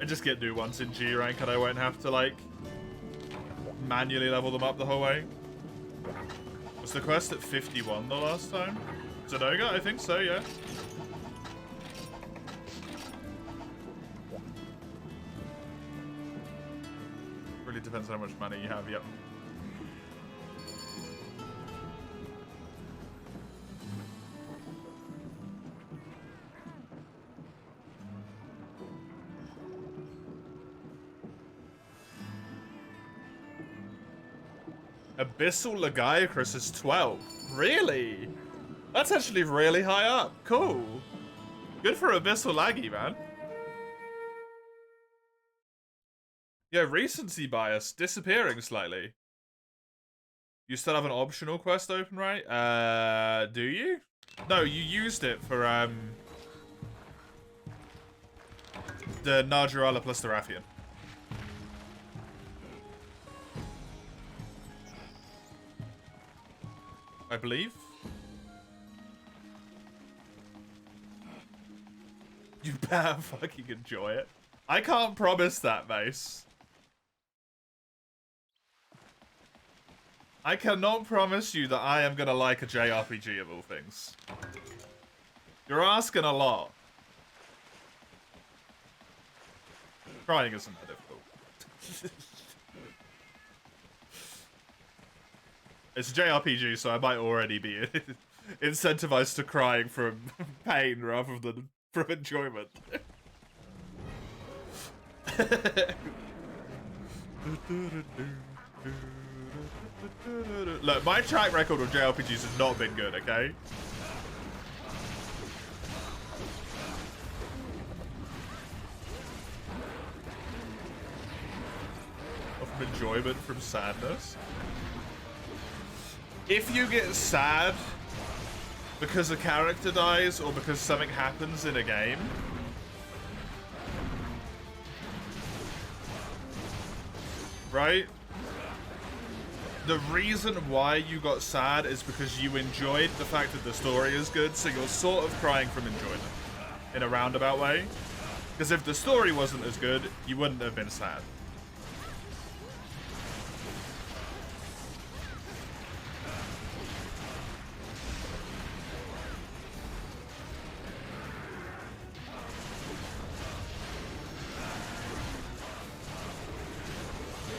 And just get new ones in G rank and I won't have to, like, manually level them up the whole way. Was the quest at 51 the last time? Zenoga? I think so, yeah. Really depends on how much money you have, yep. Abyssal Lagiacrus is 12. Really? That's actually really high up. Cool. Good for Abyssal Laggy, man. Yeah, recency bias disappearing slightly. You still have an optional quest open, right? Do you? No, you used it for, the Najarala plus the Rathian. I believe. You better fucking enjoy it. I can't promise that, Mace. I cannot promise you that I am gonna like a JRPG of all things. You're asking a lot. Crying isn't that difficult. It's a JRPG, so I might already be incentivized to crying from pain rather than from enjoyment. Look, my track record with JRPGs has not been good, okay? Of enjoyment from sadness. If you get sad because a character dies or because something happens in a game, right? The reason why you got sad is because you enjoyed the fact that the story is good, so you're sort of crying from enjoyment in a roundabout way. Because if the story wasn't as good, you wouldn't have been sad.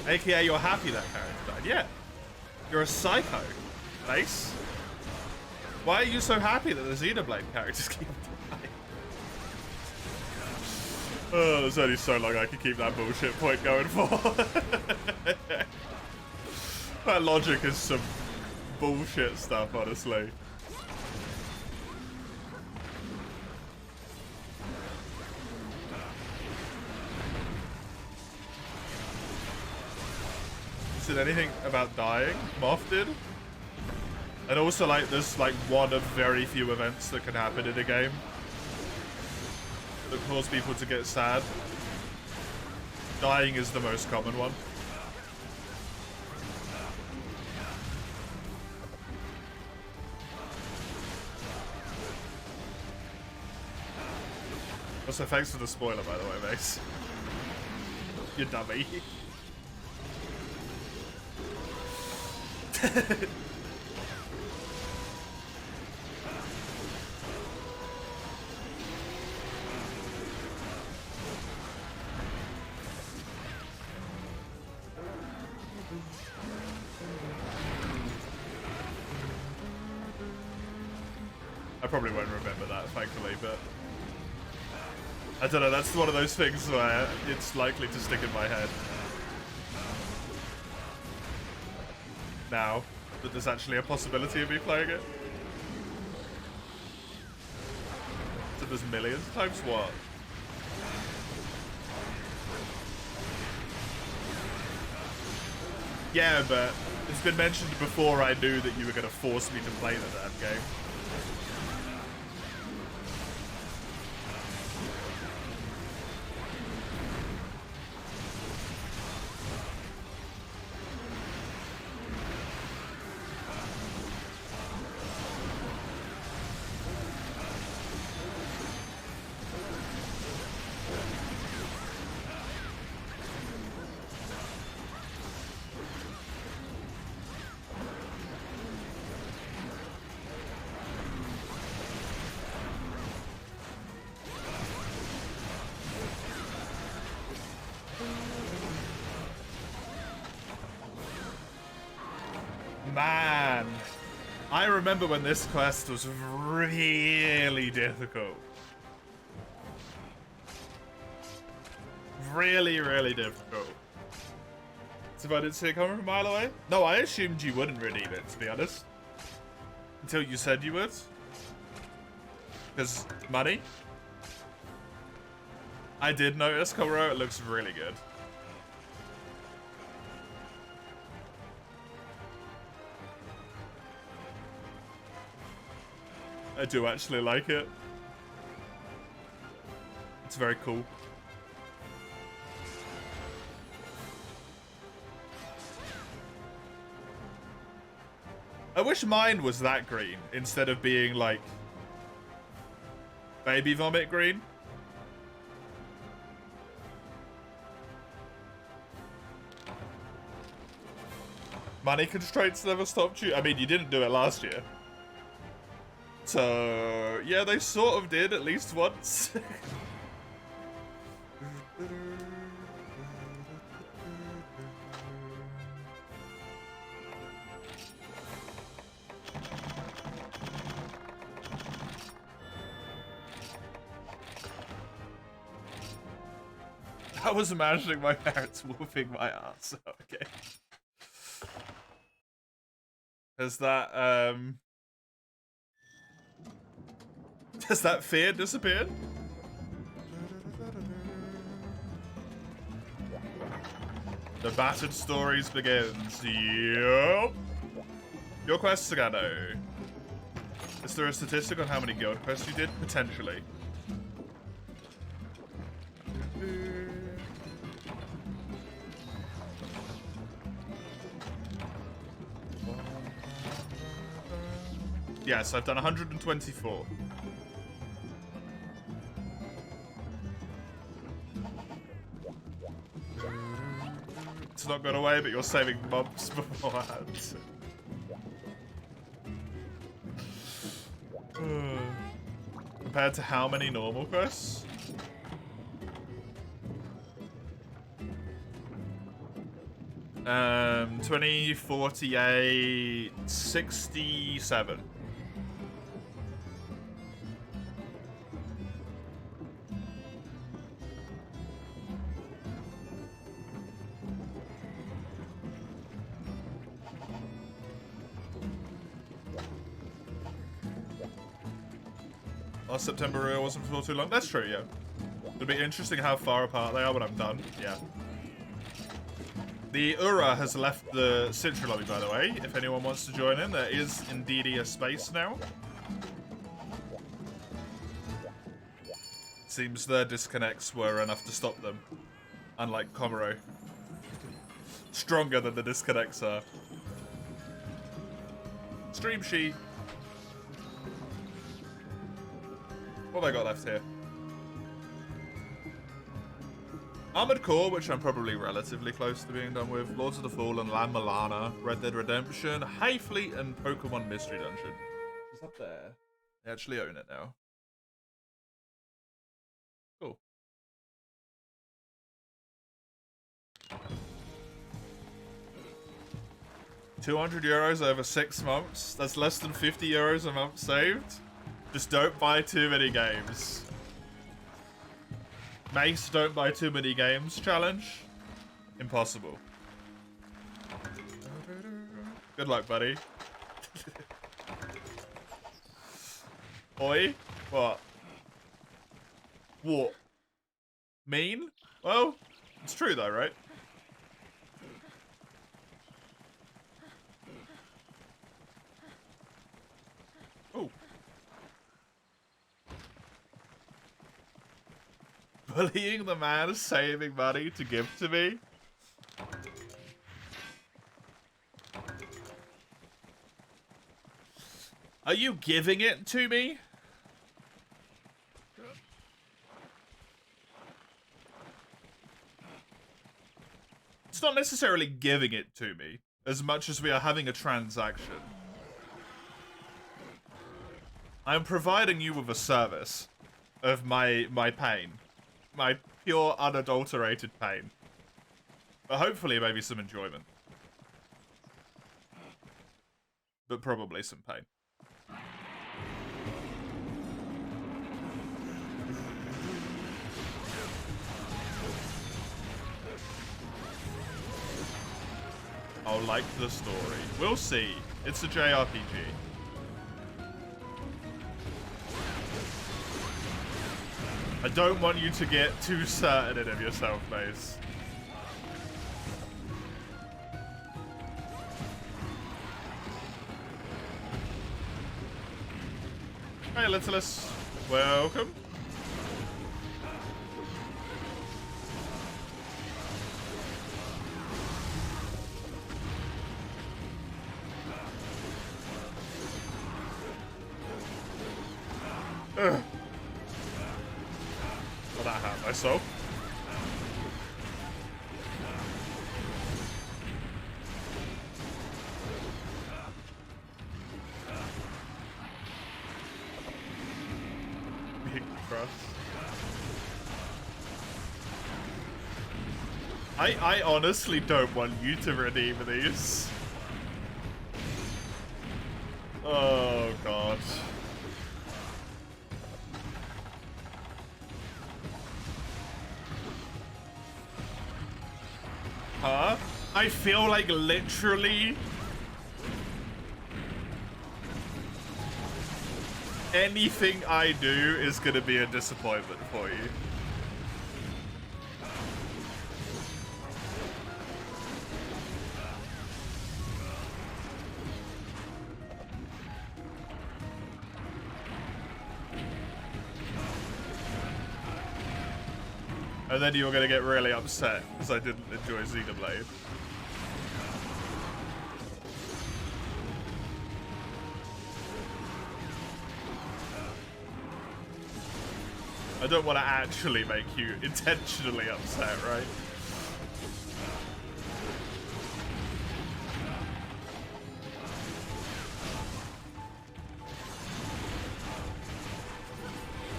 AKA, you're happy that character died. Yeah. You're a psycho. Nice. Why are you so happy that the Xenoblade characters keep dying? Oh, there's only so long I can keep that bullshit point going for. That logic is some bullshit stuff, honestly. Said anything about dying? Moth did. And also, like, there's like one of very few events that can happen in a game that cause people to get sad. Dying is the most common one. Also, thanks for the spoiler, by the way, Mace. You dummy. I probably won't remember that, thankfully, but I don't know, that's one of those things where it's likely to stick in my head. Now that there's actually a possibility of me playing it. So there's millions times what? Yeah, but it's been mentioned before I knew that you were going to force me to play the damn game. Man, I remember when this quest was really difficult. Really, really difficult. So if I didn't see it coming from a mile away? No, I assumed you wouldn't redeem it, to be honest. Until you said you would. Because money? I did notice, Komuro, it looks really good. I do actually like it. It's very cool. I wish mine was that green instead of being like baby vomit green. Money constraints never stopped you. I mean, you didn't do it last year. So, yeah, they sort of did at least once. I was imagining my parents whooping my ass. Okay. Has that fear disappeared? The battered stories begins. Yup. Your quest, Sagano. Is there a statistic on how many guild quests you did? Potentially. Yes, I've done 124. It's not gone away, but you're saving months beforehand. Compared to how many normal quests? Um, 20, 48, 67. Last September it wasn't for too long. That's true, yeah. It'll be interesting how far apart they are when I'm done. Yeah. The Ura has left the Citra lobby, by the way. If anyone wants to join in, there is indeed a space now. Seems their disconnects were enough to stop them. Unlike Komuro. Stronger than the disconnects are. Stream sheet. What have I got left here? Armored Core, which I'm probably relatively close to being done with. Lords of the Fallen, Land Milana, Red Dead Redemption, Hayfleet, and Pokemon Mystery Dungeon. It's up there. I actually own it now. Cool. €200 over 6 months. That's less than €50 a month saved. Just don't buy too many games. Mace, don't buy too many games challenge. Impossible. Good luck, buddy. Oi? What? What? Mean? Well, it's true though, right? Oh. Bullying the man saving money to give to me? Are you giving it to me? It's not necessarily giving it to me, as much as we are having a transaction. I'm providing you with a service of my pain. My pure, unadulterated pain. But hopefully maybe some enjoyment. But probably some pain. I'll like the story. We'll see. It's a JRPG. I don't want you to get too certain of yourself, Mace. Hey, Littlus. Welcome. Ugh. Well, that hurt myself. Big trust. I honestly don't want you to redeem these. Oh, God. Huh? I feel like literally anything I do is gonna be a disappointment for you. And then you're gonna get really upset because I didn't enjoy Xenoblade. I don't want to actually make you intentionally upset, right?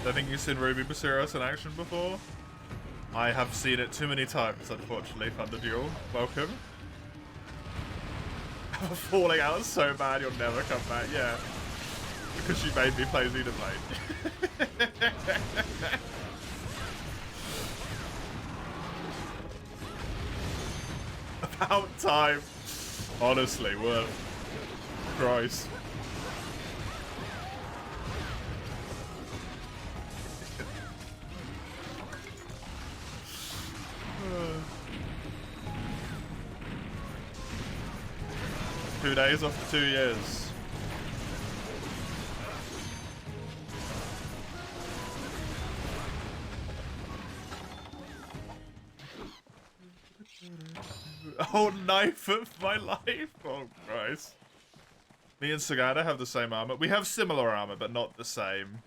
I think you've seen Ruby Basirios in action before. I have seen it too many times, unfortunately. Thunder Duel, welcome. Falling out so bad you'll never come back, yeah. Because you made me play Xenoblade. About time. Honestly, worth. Christ. Two days after 2 years. Oh, knife of my life. Oh, Christ. Me and Sagada have the same armor. We have similar armor, but not the same.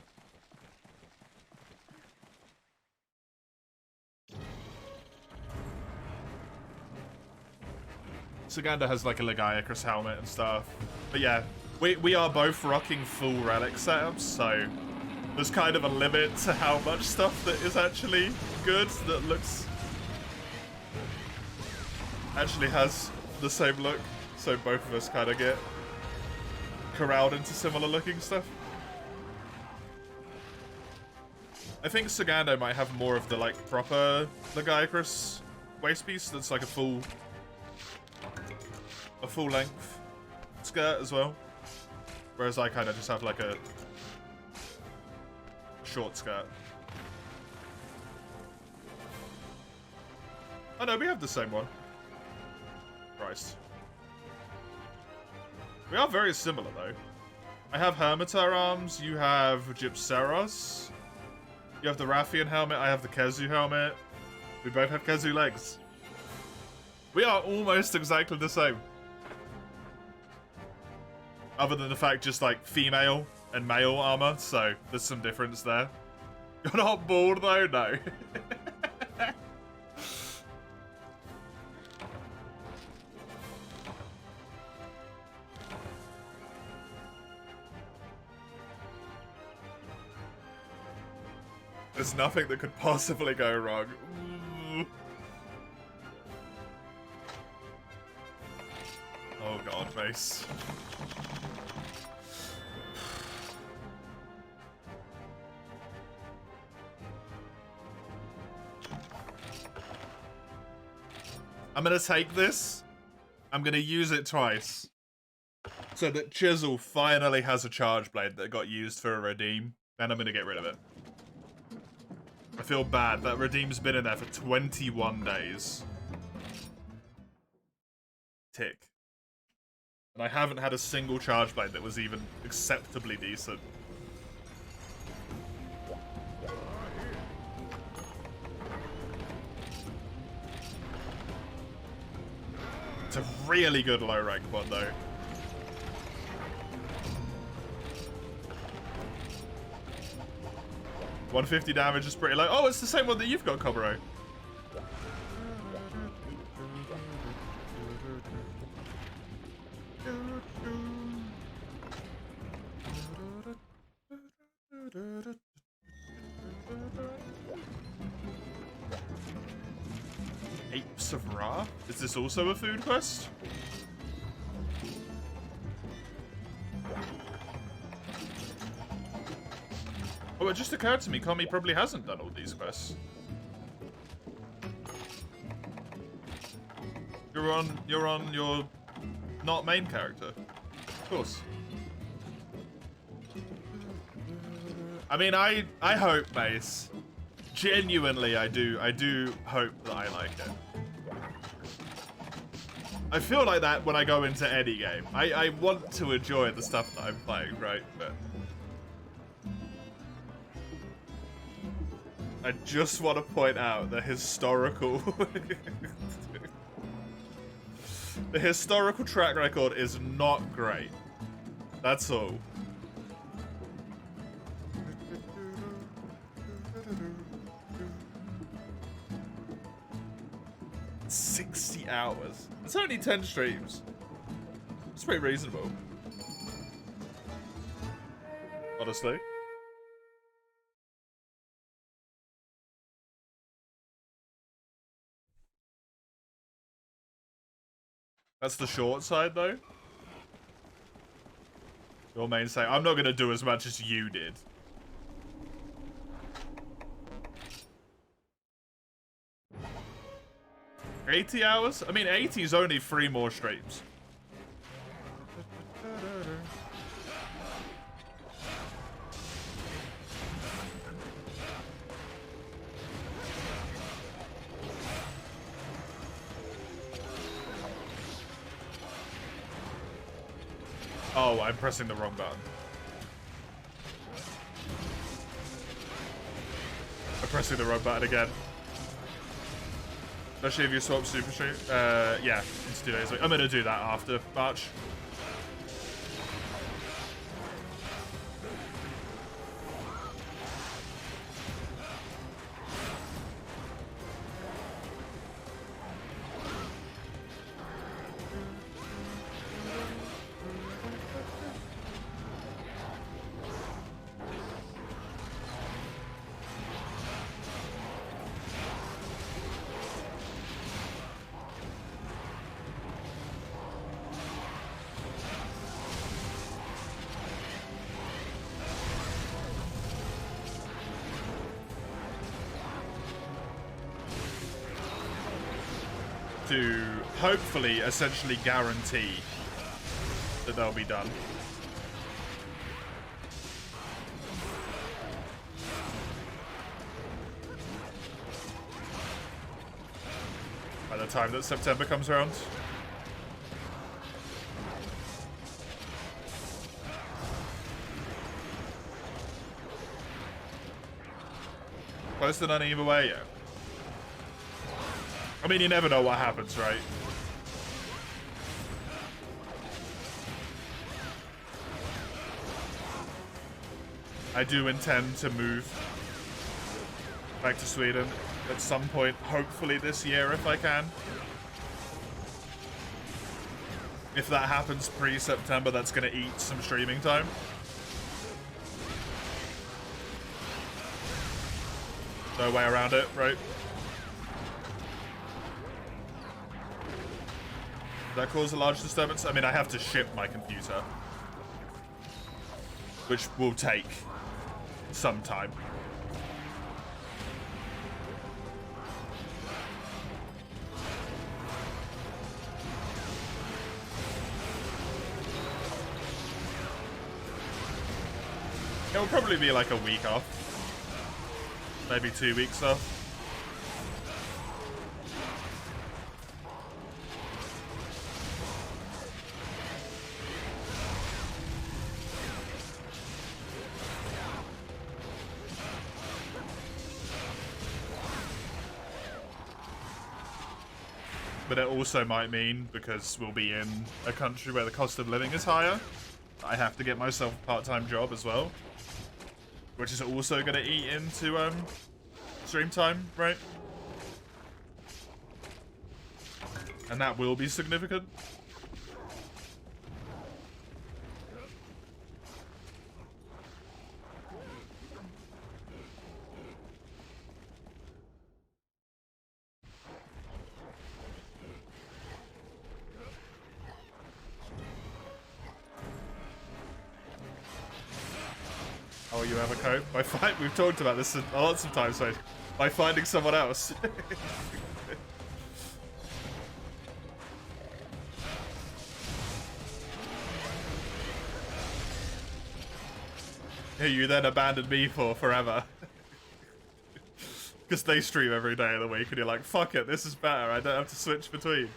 Saganda has like a Legiacris helmet and stuff. But yeah, we are both rocking full Relic setups, so there's kind of a limit to how much stuff that is actually good, that looks... actually has the same look, so both of us kind of get corralled into similar looking stuff. I think Sagando might have more of the like proper Legiacris waist piece that's like a full length skirt as well, whereas I kind of just have like a short skirt. Oh no, we have the same one. Christ. We are very similar though. I have Hermitar arms, you have Gypseros. You have the Rathian helmet, I have the Kezu helmet. We both have Kezu legs. We are almost exactly the same. Other than the fact just like female and male armor, so there's some difference there. You're not bald though? No. There's nothing that could possibly go wrong. Ooh. Oh god, Mace. I'm gonna take this. I'm gonna use it twice. So that Chisel finally has a charge blade that got used for a redeem. Then I'm gonna get rid of it. I feel bad. That redeem's been in there for 21 days. Tick. And I haven't had a single charge blade that was even acceptably decent. It's a really good low rank one though. $150 damage is pretty low. Oh, it's the same one that you've got, Koburo. Apes of Ra? Is this also a food quest? Oh, it just occurred to me, Kami probably hasn't done all these quests. You're on your not main character. Of course. I mean, I hope, Mace. Genuinely, I do hope that I like it. I feel like that when I go into any game. I want to enjoy the stuff that I'm playing, right? But I just want to point out the historical the historical track record is not great. That's all. 60 hours. It's only 10 streams. It's pretty reasonable. Honestly. That's the short side, though. Your main say, I'm not going to do as much as you did. $80 hours? I mean, 80 is only 3 more streams. Oh, I'm pressing the wrong button. I'm pressing the wrong button again. Especially if you swap Super Stream. Yeah, it's 2 days. I'm gonna do that after March. To hopefully essentially guarantee that they'll be done. By the time that September comes around. Close to none either way, yeah. I mean, you never know what happens, right? I do intend to move back to Sweden at some point, hopefully this year if I can. If that happens pre-September, that's going to eat some streaming time. No way around it, right? That cause a large disturbance? I mean, I have to ship my computer, which will take some time. It'll probably be like a week off, maybe 2 weeks off. But it also might mean, because we'll be in a country where the cost of living is higher, I have to get myself a part-time job as well. Which is also going to eat into stream time, right? And that will be significant. Oh, you have a cope? We've talked about this lots of times, so by finding someone else. who you then abandoned me for forever. Because they stream every day of the week and you're like, fuck it, this is better, I don't have to switch between.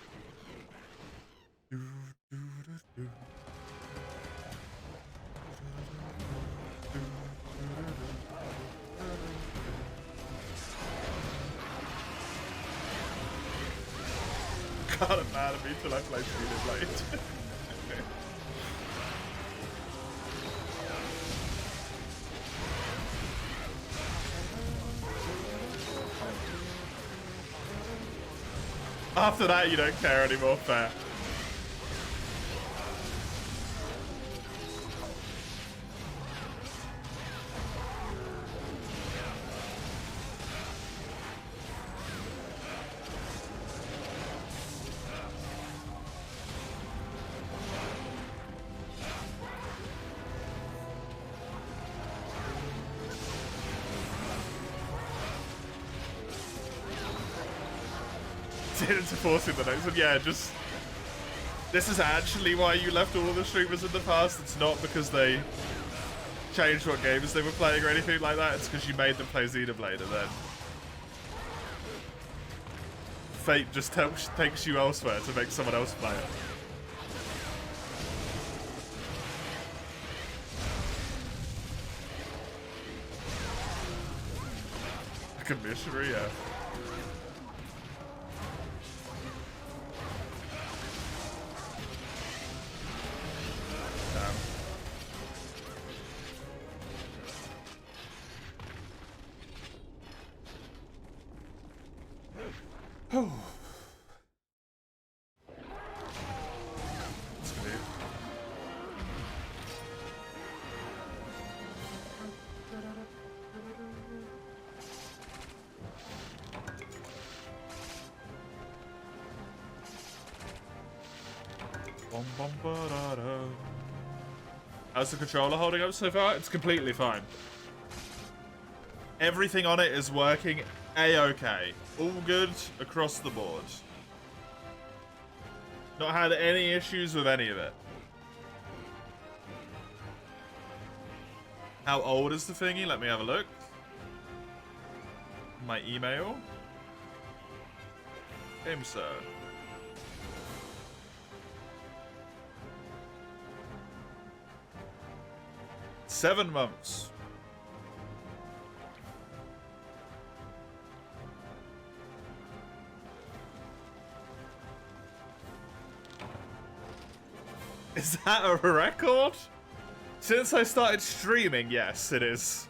God, I'm mad at me till I play Relic late. After that, you don't care anymore, fair. Into forcing the next one. Yeah, just... This is actually why you left all the streamers in the past. It's not because they changed what games they were playing or anything like that. It's because you made them play Xenoblade and then fate just takes you elsewhere to make someone else play it. Like a missionary, yeah. How's the controller holding up so far? It's completely fine. Everything on it is working A-okay. All good across the board. Not had any issues with any of it. How old is the thingy? Let me have a look. My email. Game-so. 7 months. Is that a record? Since I started streaming, yes, it is.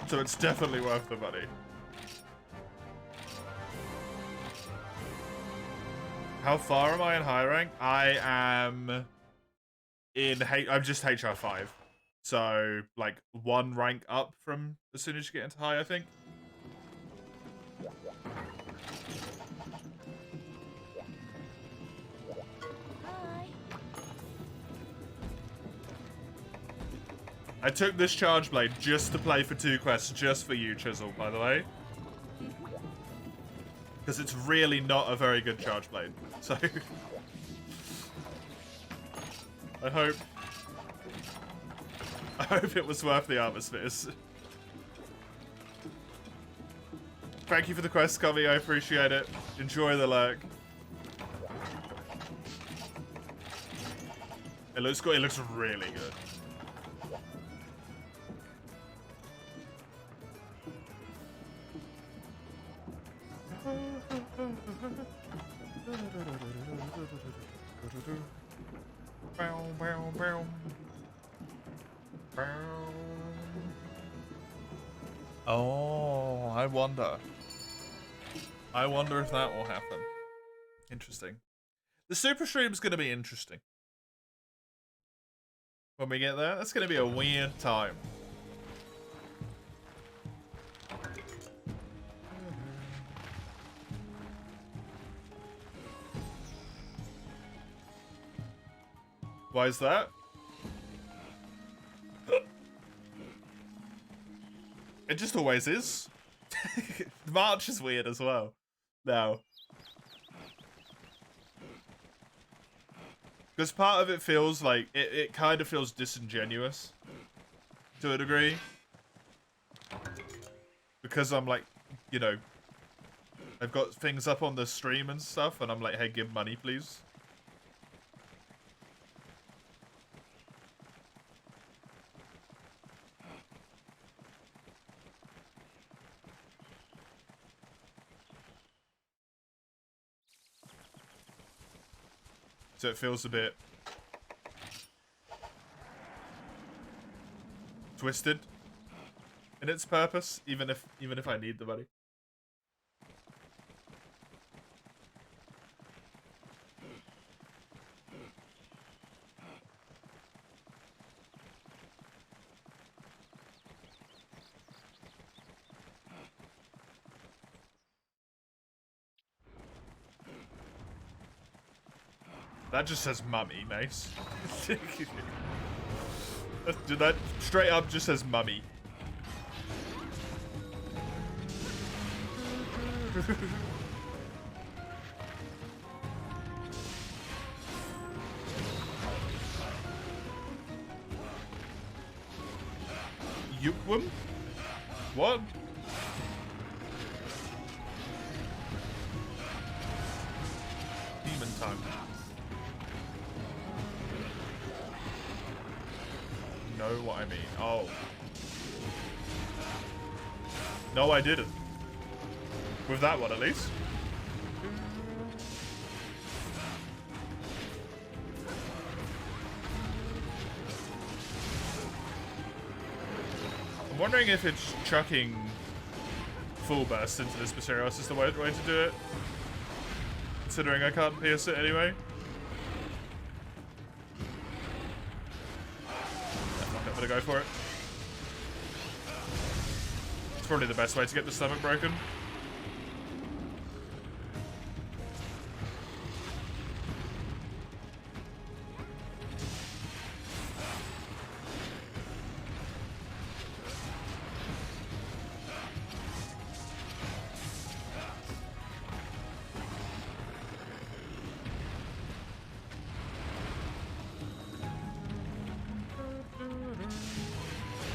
So it's definitely worth the money. How far am I in high rank? I am in I'm just HR5. So like 1 rank up from as soon as you get into high, I think. I took this charge blade just to play for 2 quests, just for you, Chisel, by the way. Because it's really not a very good charge blade. So I hope it was worth the armistice. Thank you for the quest, Covey. I appreciate it. Enjoy the lurk. It looks good. It looks really good. Oh, I wonder. I wonder if that will happen. Interesting. The super stream's gonna be interesting. When we get there, that's gonna be a weird time. Why is that? It just always is. March is weird as well. Now. Because part of it feels like, it kind of feels disingenuous. To a degree. Because I'm like, you know, I've got things up on the stream and stuff, and I'm like, hey, give money, please. So it feels a bit twisted in its purpose, even if I need the money. That just says mummy, nice. That straight up just says mummy. Yukwim? What? Demon tongue. Know what I mean? Oh. No, I didn't. With that one, at least. I'm wondering if it's chucking full burst into this Mysterios is the way to do it. Considering I can't pierce it anyway. I'm gonna go for it. It's probably the best way to get the stomach broken.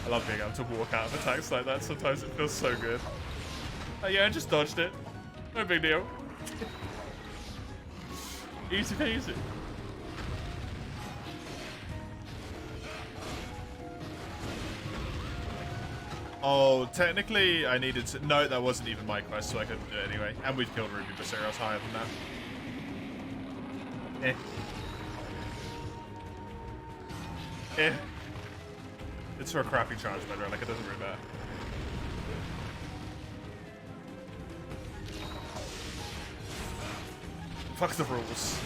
I love being able to walk out of attacks like that. Sometimes it feels so good. Yeah, I just dodged it. No big deal. Easy peasy. Oh, technically I needed to... No, that wasn't even my quest, so I couldn't do it anyway. And we've killed Ruby Baseros higher than that. It's for a crappy charge mode, Relic. It doesn't really matter. Fuck the rules.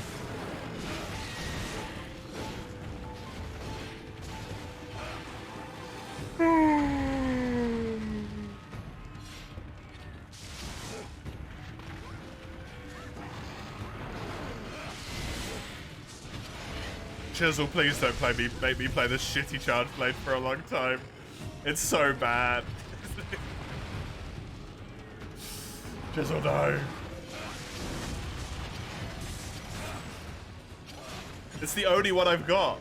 Chisel, please don't make me play this shitty charge blade for a long time. It's so bad. Chisel, no. It's the only one I've got.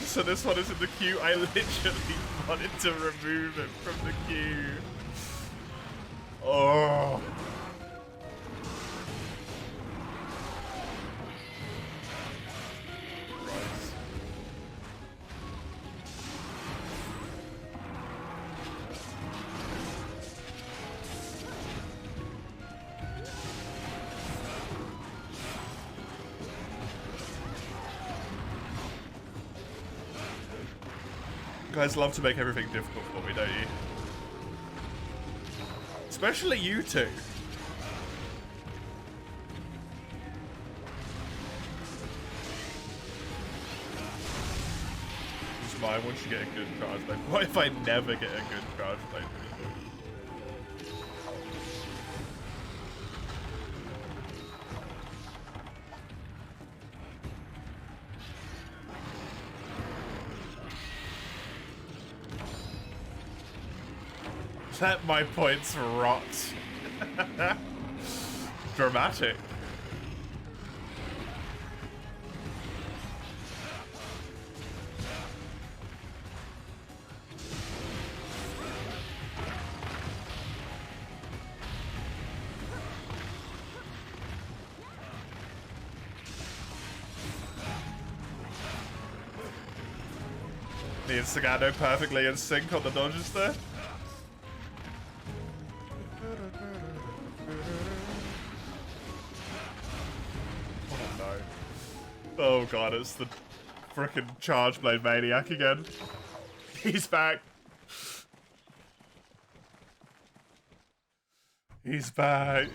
So this one is in the queue. I literally wanted to remove it from the queue. Oh. You guys love to make everything difficult for me, don't you? Especially you two. It's mine once you get a good charge blade. What if I never get a good charge blade? Let my points rot. Dramatic. Me and Sagado perfectly in sync on the dodges there. Oh no. Oh god, it's the frickin' Charge Blade Maniac again. He's back. He's back.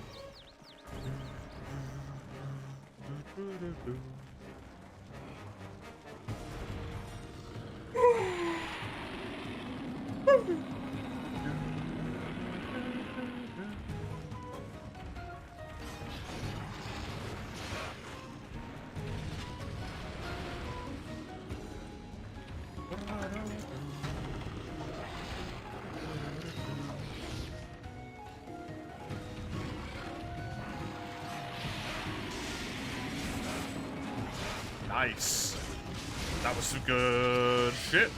Nice. That was some good shit.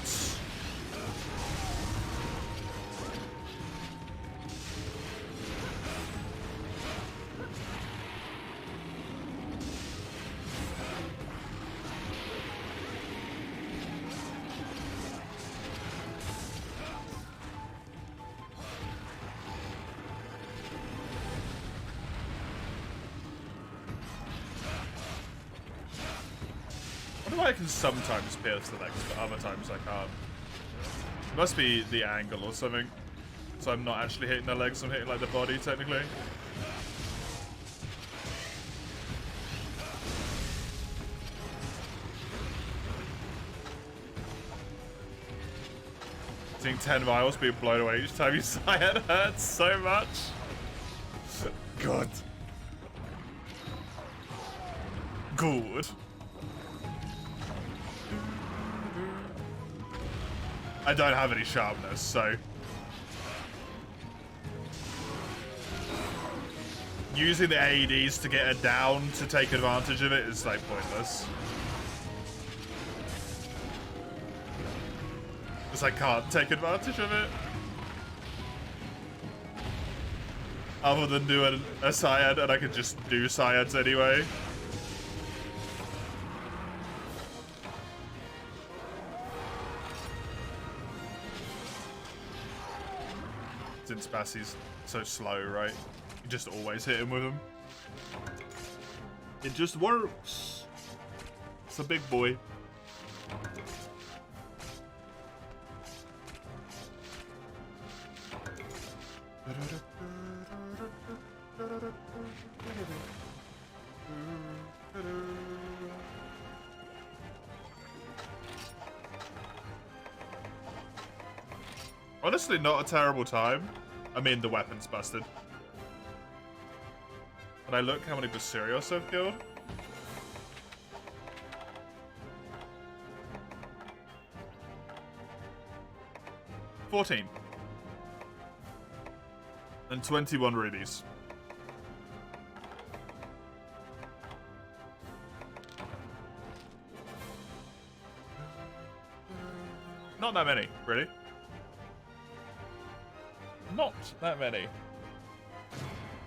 I can sometimes pierce the legs, but other times I can't. It must be the angle or something. So I'm not actually hitting the legs, I'm hitting like the body technically. Seeing 10 miles being blown away each time you sigh, it hurts so much. God. Good. I don't have any sharpness, so using the AEDs to get her down to take advantage of it is like pointless. Because I can't take advantage of it. Other than do a Syad, and I can just do Syads anyway. Since Bassie's so slow, right? You just always hit him with him. It just works. It's a big boy. Honestly, not a terrible time. I mean, the weapon's busted. When I look how many Basurios I've killed. $14. And 21 rubies. Not that many, really. Not that many.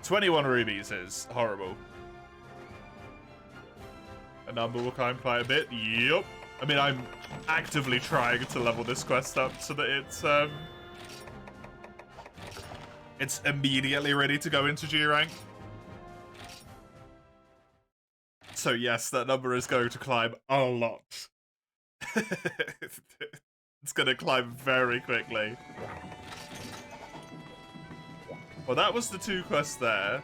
21 rubies is horrible. A number will climb quite a bit. Yup. I mean, I'm actively trying to level this quest up so that it's immediately ready to go into G rank. So yes, that number is going to climb a lot. It's going to climb very quickly. Well, that was the 2 quests there.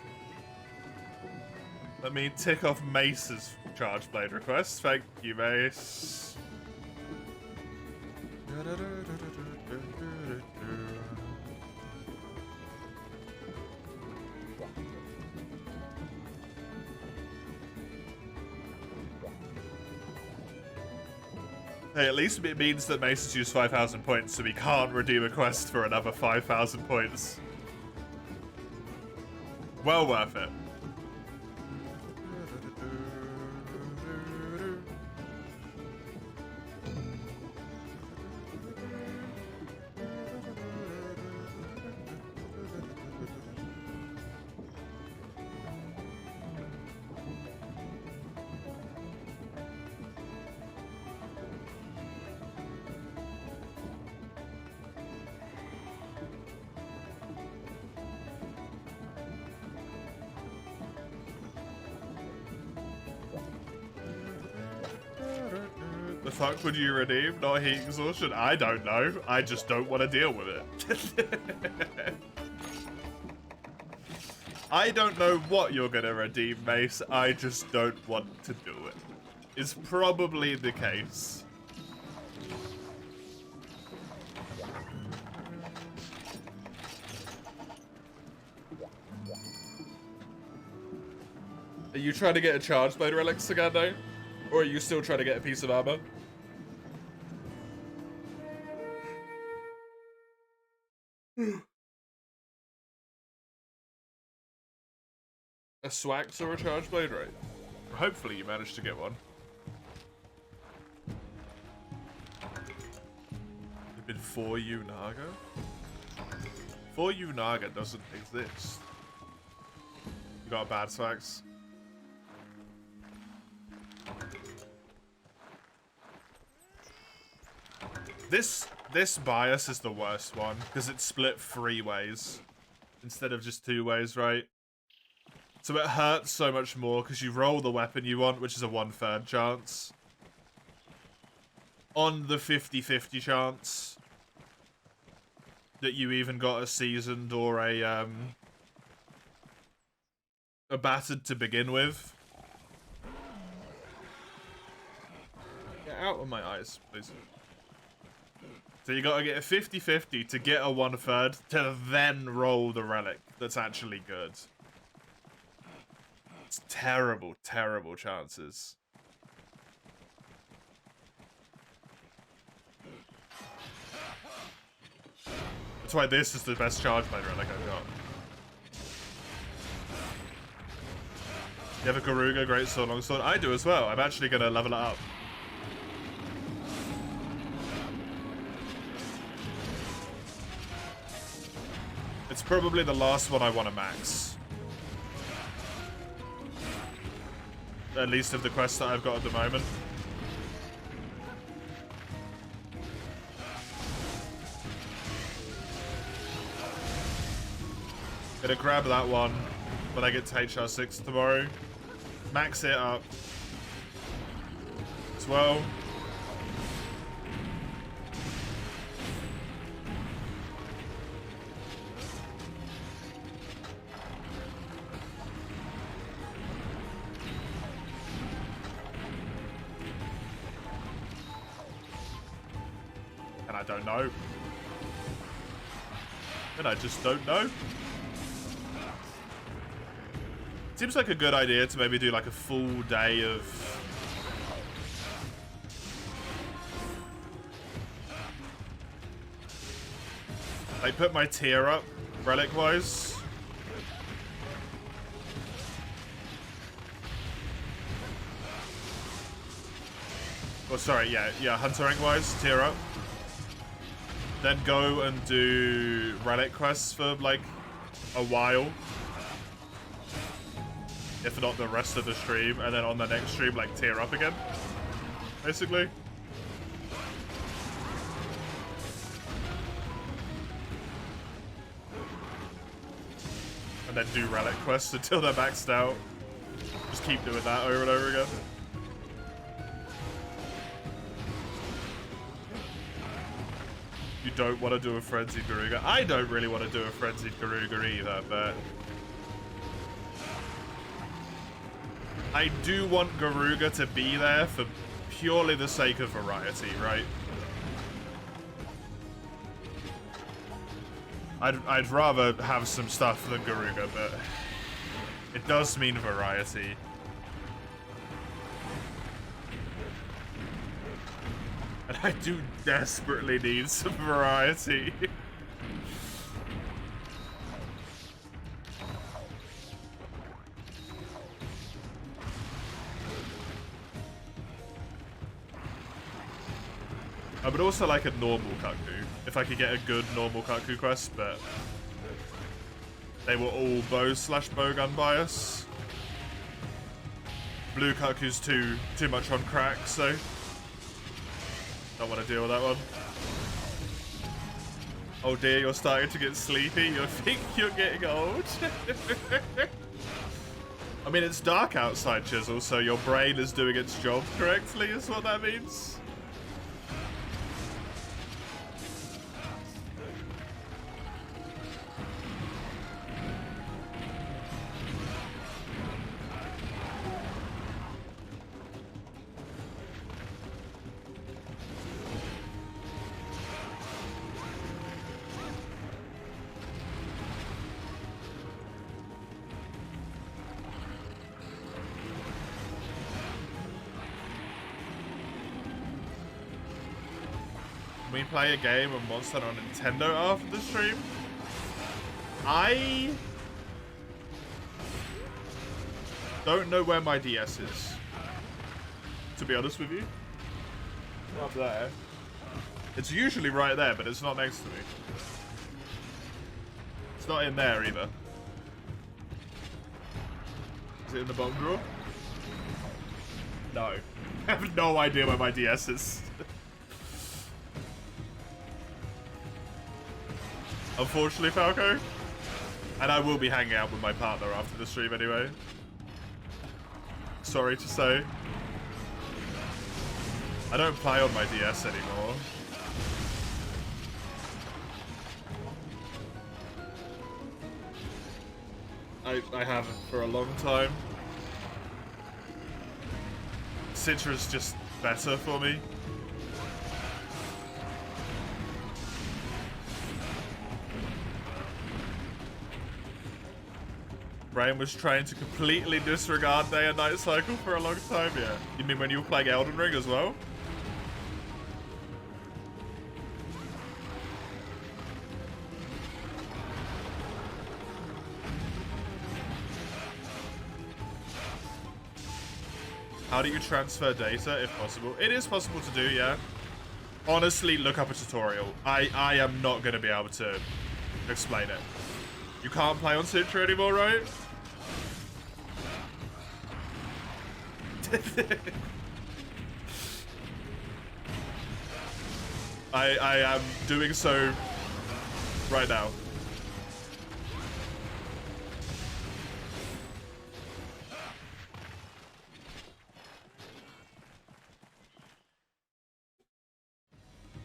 Let me tick off Mace's Charge Blade request. Thank you, Mace. Hey, at least it means that Mace has used 5,000 points, so we can't redeem a quest for another 5,000 points. Well worth it. The fuck would you redeem? Not heat exhaustion? I don't know. I just don't want to deal with it. I don't know what you're gonna redeem, Mace. I just don't want to do it. Is probably the case. Are you trying to get a charge blade relic, Sagando? Or are you still trying to get a piece of armor? A Swax or a charge blade, right? Hopefully you managed to get one. It's been 4U Naga? 4U Naga doesn't exist. You got a bad Swax? This bias is the worst one, because it's split 3 ways instead of just 2 ways, right? So it hurts so much more, because you roll the weapon you want, which is a 1/3 chance. On the 50-50 chance that you even got a seasoned or a battered to begin with. Get out of my eyes, please. So you gotta get a 50-50 to get a 1/3 to then roll the relic that's actually good. It's terrible, terrible chances. That's why this is the best charge blade relic I've got. You have a Garuga, great sword, longsword? I do as well. I'm actually gonna level it up. It's probably the last one I want to max. At least of the quests that I've got at the moment. Gonna grab that one when I get to HR6 tomorrow. Max it up as well. And I don't know. And I just don't know. Seems like a good idea to maybe do like a full day of... I put my tier up, relic-wise. Oh, sorry, yeah, hunter rank-wise, tier up. Then go and do relic quests for like a while. If not the rest of the stream, and then on the next stream, like, tier up again. Basically. And then do relic quests until they're maxed out. Just keep doing that over and over again. You don't want to do a Frenzied Garuga? I don't really want to do a Frenzied Garuga either, but... I do want Garuga to be there for purely the sake of variety, right? I'd rather have some stuff than Garuga, but it does mean variety. And I do desperately need some variety. I would also like a normal Kaku, if I could get a good normal Kaku quest, but they were all bow/bowgun bias. Blue Kaku's too much on crack, so don't want to deal with that one. Oh dear, you're starting to get sleepy. You think you're getting old? I mean, it's dark outside, Chisel, so your brain is doing its job correctly, is what that means. We play a game of Monster on Nintendo after the stream. I don't know where my DS is, to be honest with you. Up there. It's usually right there, but it's not next to me. It's not in there either. Is it in the bottom drawer? No. I have no idea where my DS is. Unfortunately, Falco. And I will be hanging out with my partner after the stream anyway. Sorry to say. I don't play on my DS anymore. I haven't for a long time. Citra's just better for me. Brain was trying to completely disregard day and night cycle for a long time, yeah. You mean when you were playing Elden Ring as well? How do you transfer data, if possible? It is possible to do, yeah. Honestly, look up a tutorial. I am not going to be able to explain it. You can't play on Citra anymore, right? I am doing so right now.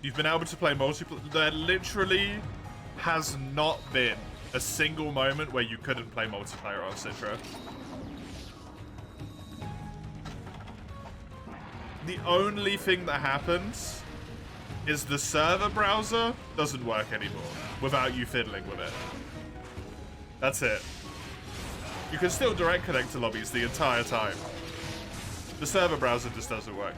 You've been able to play multiplayer. There literally has not been a single moment where you couldn't play multiplayer on Citra. The only thing that happens is the server browser doesn't work anymore without you fiddling with it. That's it. You can still direct connect to lobbies the entire time. The server browser just doesn't work.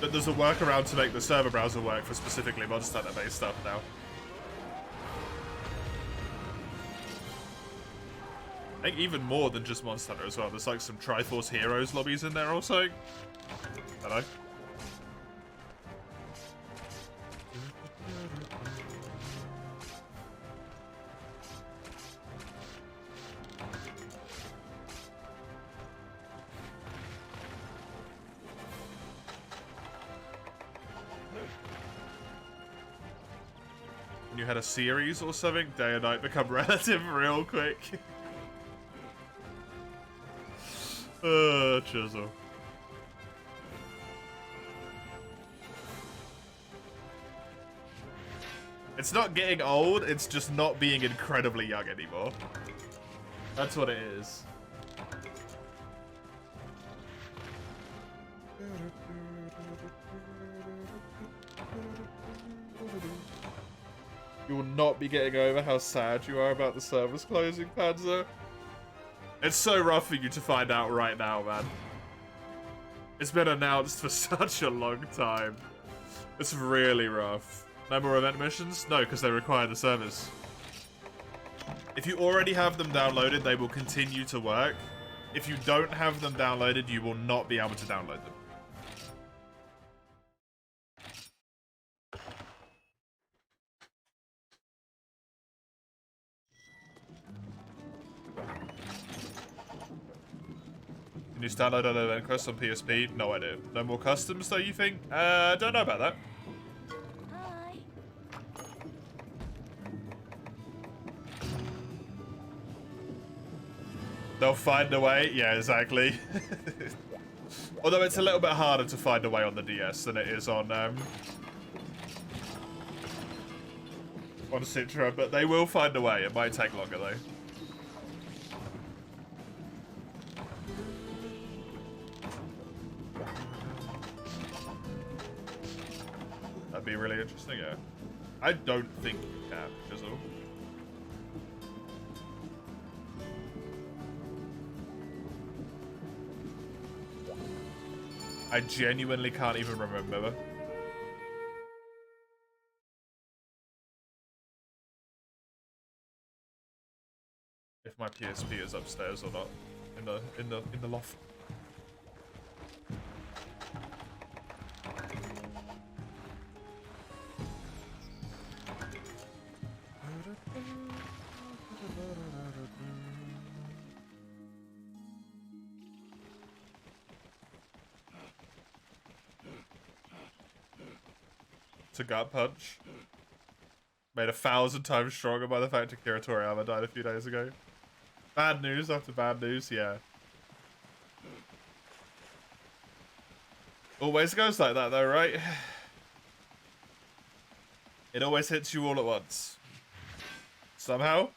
But there's a workaround to make the server browser work for specifically Monster Hunter-based stuff now. I think even more than just Monster Hunter as well. There's like some Triforce Heroes lobbies in there also. Hello. You had a series or something, day and night become relative real quick. Chisel. It's not getting old, it's just not being incredibly young anymore. That's what it is. You will not be getting over how sad you are about the servers closing, Panzer. It's so rough for you to find out right now, man. It's been announced for such a long time. It's really rough. No more event missions? No, because they require the servers. If you already have them downloaded, they will continue to work. If you don't have them downloaded, you will not be able to download them. Can you download an event quest on PSP? No idea. No more customs, though, you think? Don't know about that. Hi. They'll find a way. Yeah, exactly. Although it's a little bit harder to find a way on the DS than it is on Citra, but they will find a way. It might take longer, though. That'd be really interesting, yeah. I don't think you can, Fizzle. I genuinely can't even remember. If my PSP is upstairs or not in the loft. It's a gut punch. Made 1,000 times stronger by the fact Akira Toriyama died a few days ago. Bad news after bad news, yeah. Always goes like that though, right? It always hits you all at once. Somehow.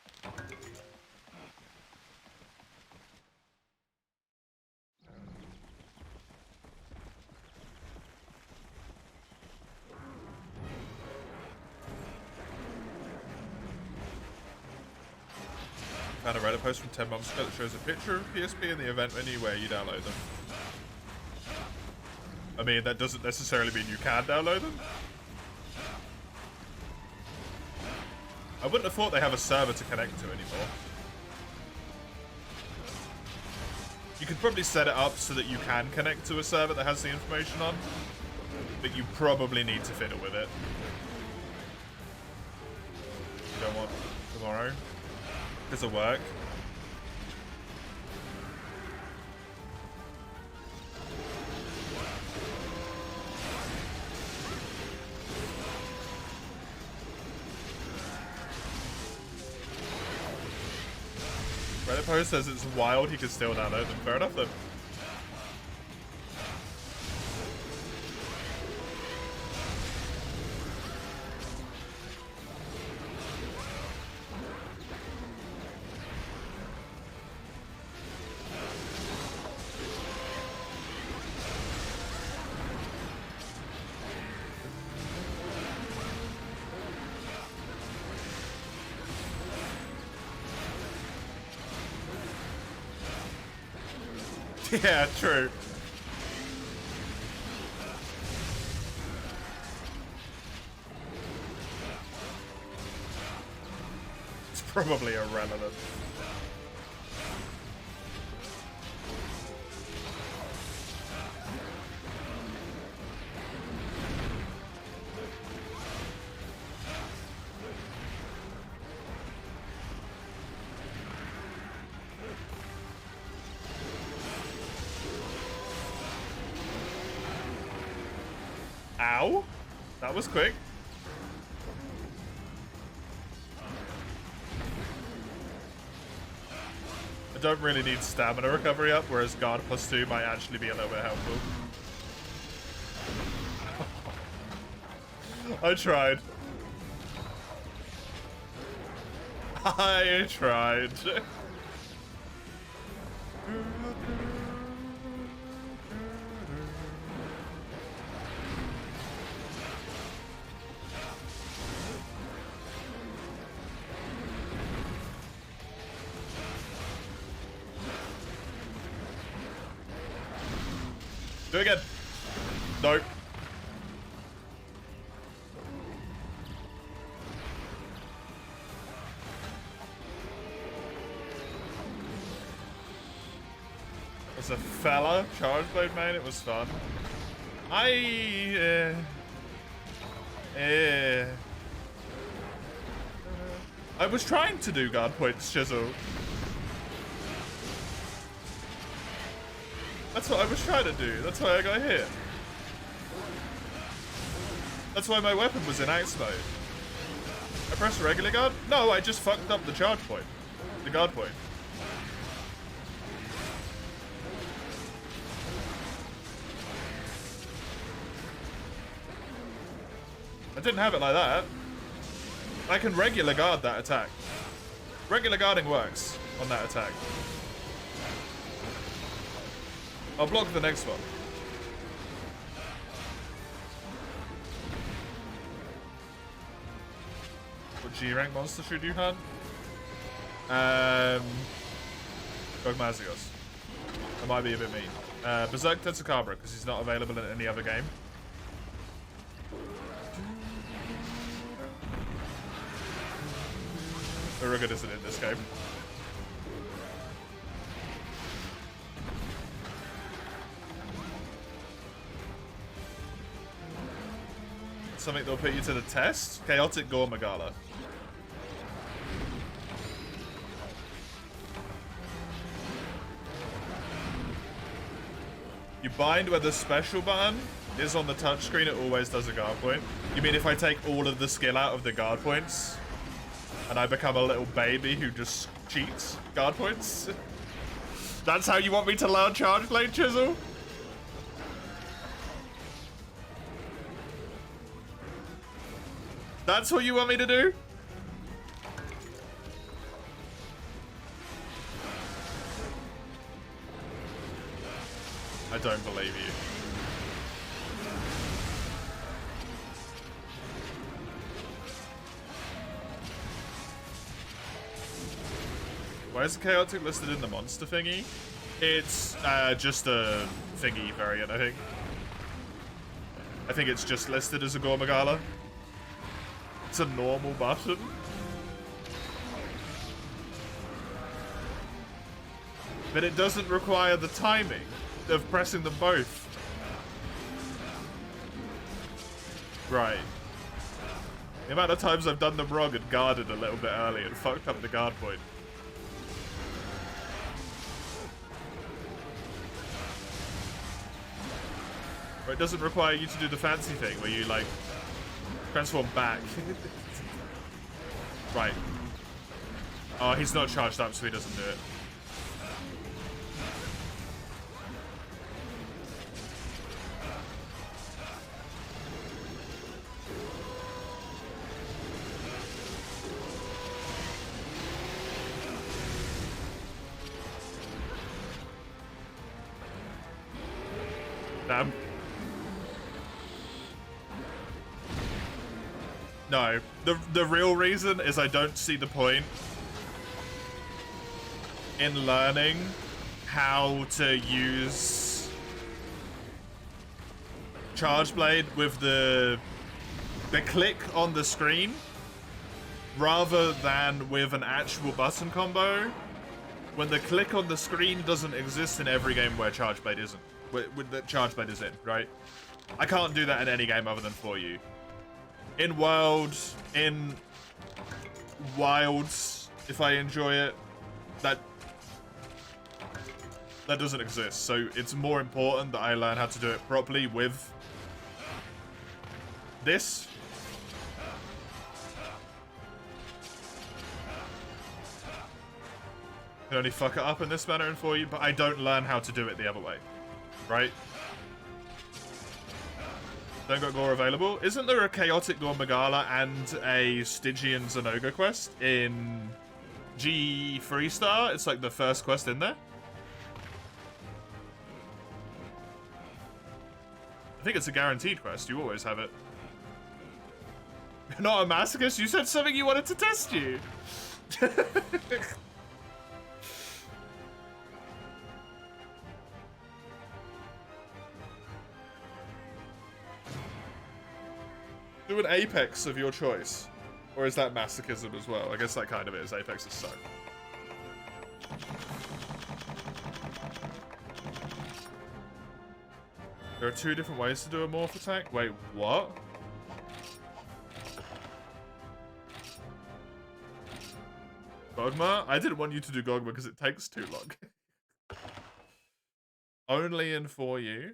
Found a Reddit post from 10 months ago that shows a picture of PSP in the event menu where you download them. I mean, that doesn't necessarily mean you can download them. I wouldn't have thought they have a server to connect to anymore. You could probably set it up so that you can connect to a server that has the information on, but you probably need to fiddle with it. You don't want tomorrow? Because of work. Reddit post says it's wild he can still download them. Fair enough then. Yeah, true. It's probably irrelevant. Ow! That was quick. I don't really need stamina recovery up, whereas guard +2 might actually be a little bit helpful. I tried. I tried. Do it again. Nope. As a fella charge blade main, it was fun. I was trying to do guard points, Chisel. That's what I was trying to do. That's why I got hit. That's why my weapon was in axe mode. I pressed regular guard? No, I just fucked up the charge point. The guard point. I didn't have it like that. I can regular guard that attack. Regular guarding works on that attack. I'll block the next one. What G-rank monster should you hunt? Dogmazios. That might be a bit mean. Berserk Tetsukabra, because he's not available in any other game. Urugad isn't in this game. Something that'll put you to the test? Chaotic Gore Magala. You bind where the special button is on the touchscreen, it always does a guard point. You mean if I take all of the skill out of the guard points and I become a little baby who just cheats guard points? That's how you want me to learn Charge Blade, Chisel? That's what you want me to do? I don't believe you. Why is the Chaotic listed in the monster thingy? It's just a thingy variant, I think. I think it's just listed as a Gormagala. It's a normal button. But it doesn't require the timing of pressing them both. Right. The amount of times I've done them wrong and guarded a little bit early and fucked up the guard point. Or it doesn't require you to do the fancy thing where you, like, transform back. Right. Oh, he's not charged up, so he doesn't do it. Damn. No, the real reason is I don't see the point in learning how to use Charge Blade with the click on the screen rather than with an actual button combo when the click on the screen doesn't exist in every game where Charge Blade isn't. With the Charge Blade is in, right? I can't do that in any game other than 4U. In World, in Wilds, if I enjoy it, that doesn't exist. So it's more important that I learn how to do it properly with this. I can only fuck it up in this manner in 4U, but I don't learn how to do it the other way, right? Don't got Gore available. Isn't there a Chaotic Gore Magala and a Stygian Zenoga quest in G Freestar? It's like the first quest in there. I think it's a guaranteed quest. You always have it. You're not a masochist? You said something you wanted to test you. Do an Apex of your choice. Or is that masochism as well? I guess that kind of is. Apex is suck. There are 2 different ways to do a morph attack? Wait, what? Gogma? I didn't want you to do Gogma because it takes too long. Only in 4U?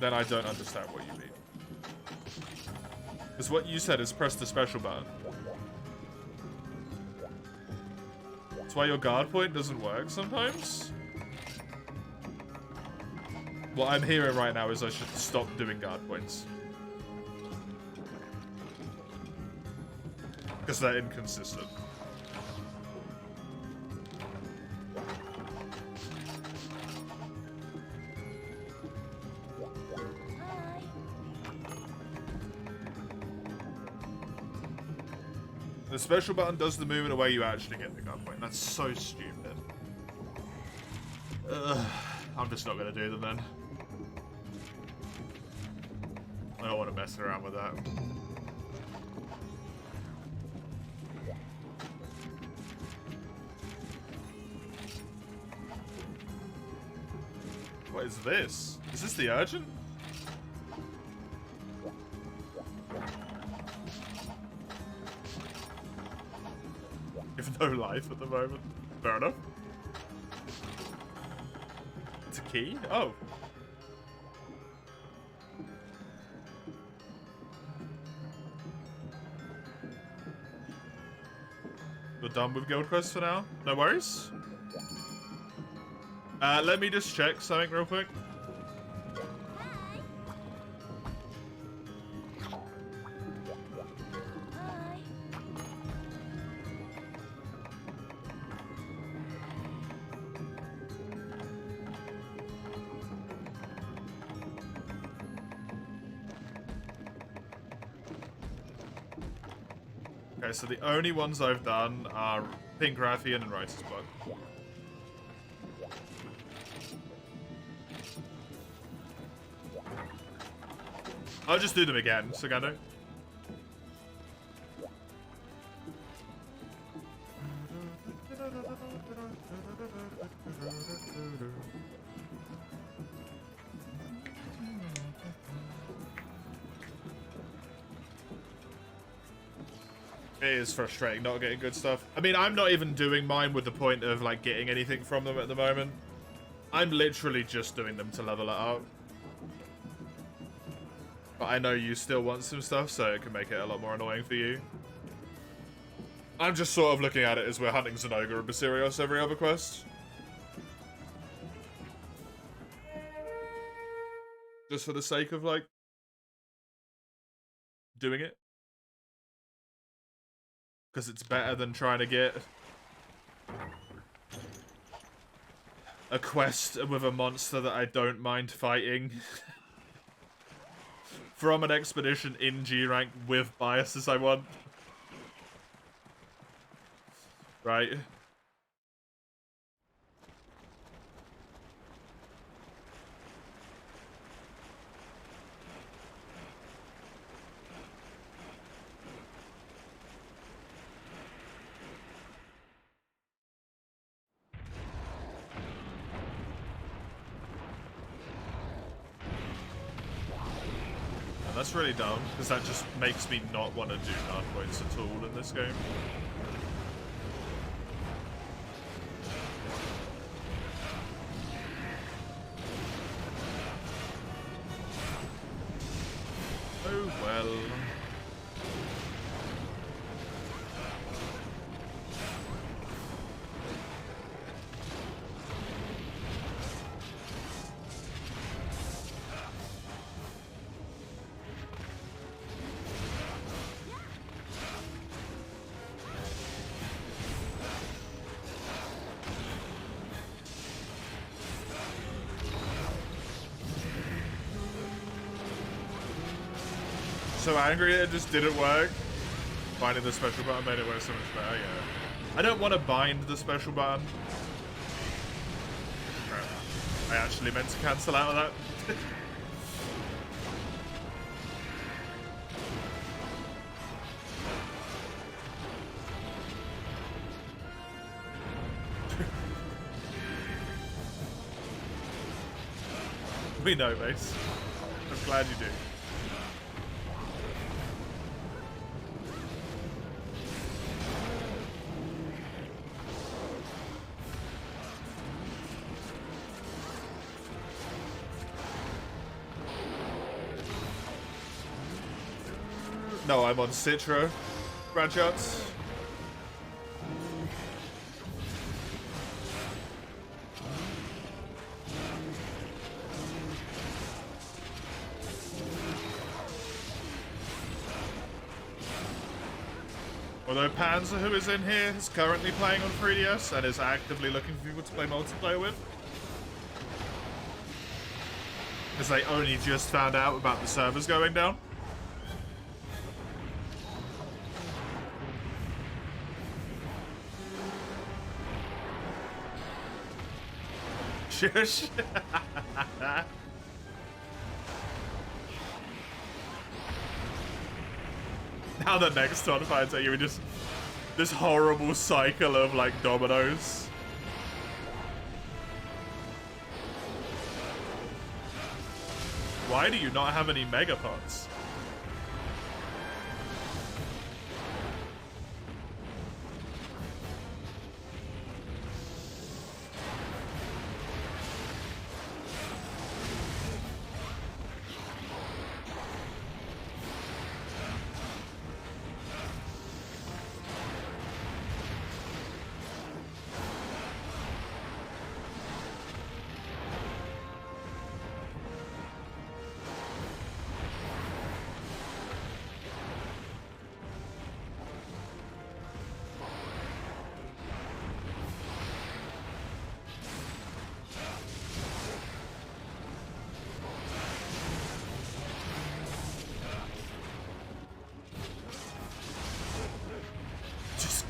Then I don't understand what you mean. Because what you said is press the special button. That's why your guard point doesn't work sometimes? What I'm hearing right now is I should stop doing guard points. Because they're inconsistent. The special button does the movement away you actually get the gun point. That's so stupid. I'm just not going to do them then. I don't want to mess around with that. What is this? Is this the urgent? You have no life at the moment. Fair enough. It's a key? Oh. We're done with guild quests for now. No worries. Let me just check something real quick. Okay, so the only ones I've done are Pink Rathian and Writer's Block. I'll just do them again, Sagando. It is frustrating not getting good stuff. I mean, I'm not even doing mine with the point of, like, getting anything from them at the moment. I'm literally just doing them to level it up. But I know you still want some stuff, so it can make it a lot more annoying for you. I'm just sort of looking at it as we're hunting Zenogre and Basirios every other quest. Just for the sake of, like, doing it. Because it's better than trying to get a quest with a monster that I don't mind fighting from an expedition in G rank with biases I want. Right? That's really dumb, because that just makes me not want to do guard points at all in this game. Oh well. So angry it just didn't work. Binding the special button made it work so much better, yeah. I don't want to bind the special button. I actually meant to cancel out of that. me know, Mace. I'm glad you do. No, I'm on Citra. Branchouts. Although Panzer, who is in here, is currently playing on 3DS and is actively looking for people to play multiplayer with. Because they only just found out about the servers going down. Shush. Now the next one finds out you're just this horrible cycle of like dominoes. Why do you not have any megapods?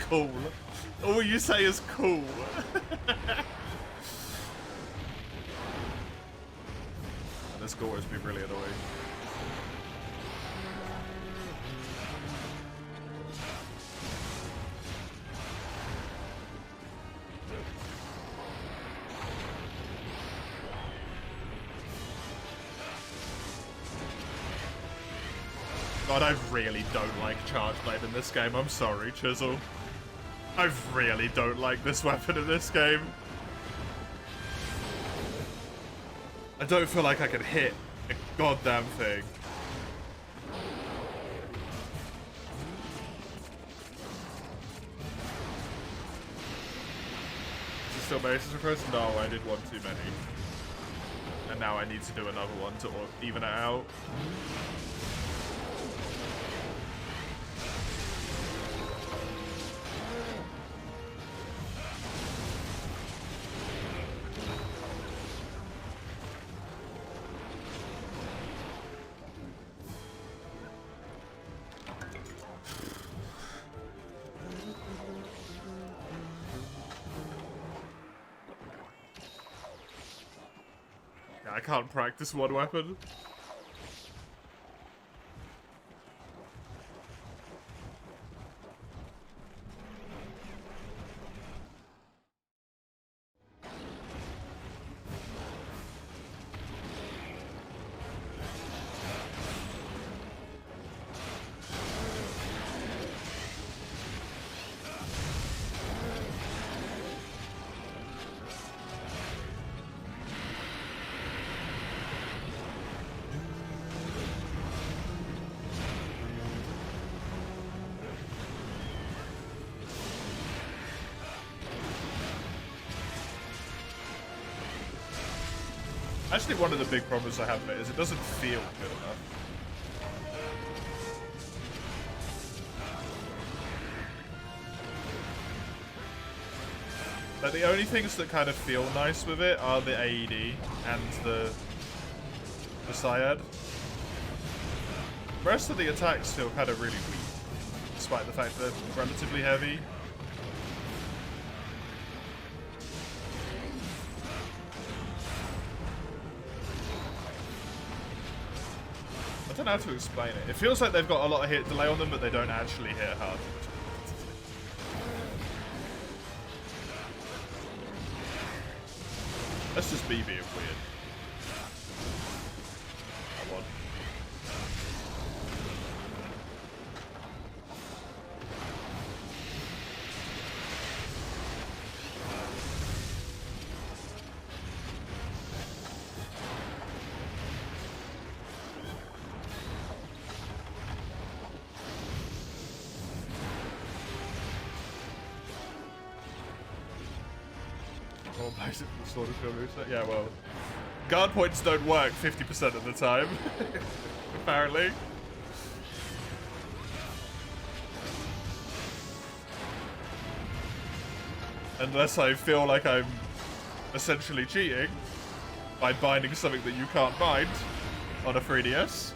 Cool. All you say is cool. This could always be really annoying. God, I really don't like Charge Blade in this game. I'm sorry, Chisel. I really don't like this weapon in this game. I don't feel like I can hit a goddamn thing. Is it still basis request? No, I did one too many. And now I need to do another one to even it out. I can't practice one weapon. Actually, one of the big problems I have with it is it doesn't feel good enough. Like, the only things that kind of feel nice with it are the AED and the Syad. The rest of the attacks feel kind of really weak, despite the fact that they're relatively heavy. I don't know how to explain it. It feels like they've got a lot of hit delay on them, but they don't actually hit hard. That's just me being weird. Someone plays it for the sword of shield moveset. Yeah, well, guard points don't work 50% of the time, apparently. Unless I feel like I'm essentially cheating by binding something that you can't bind on a 3DS.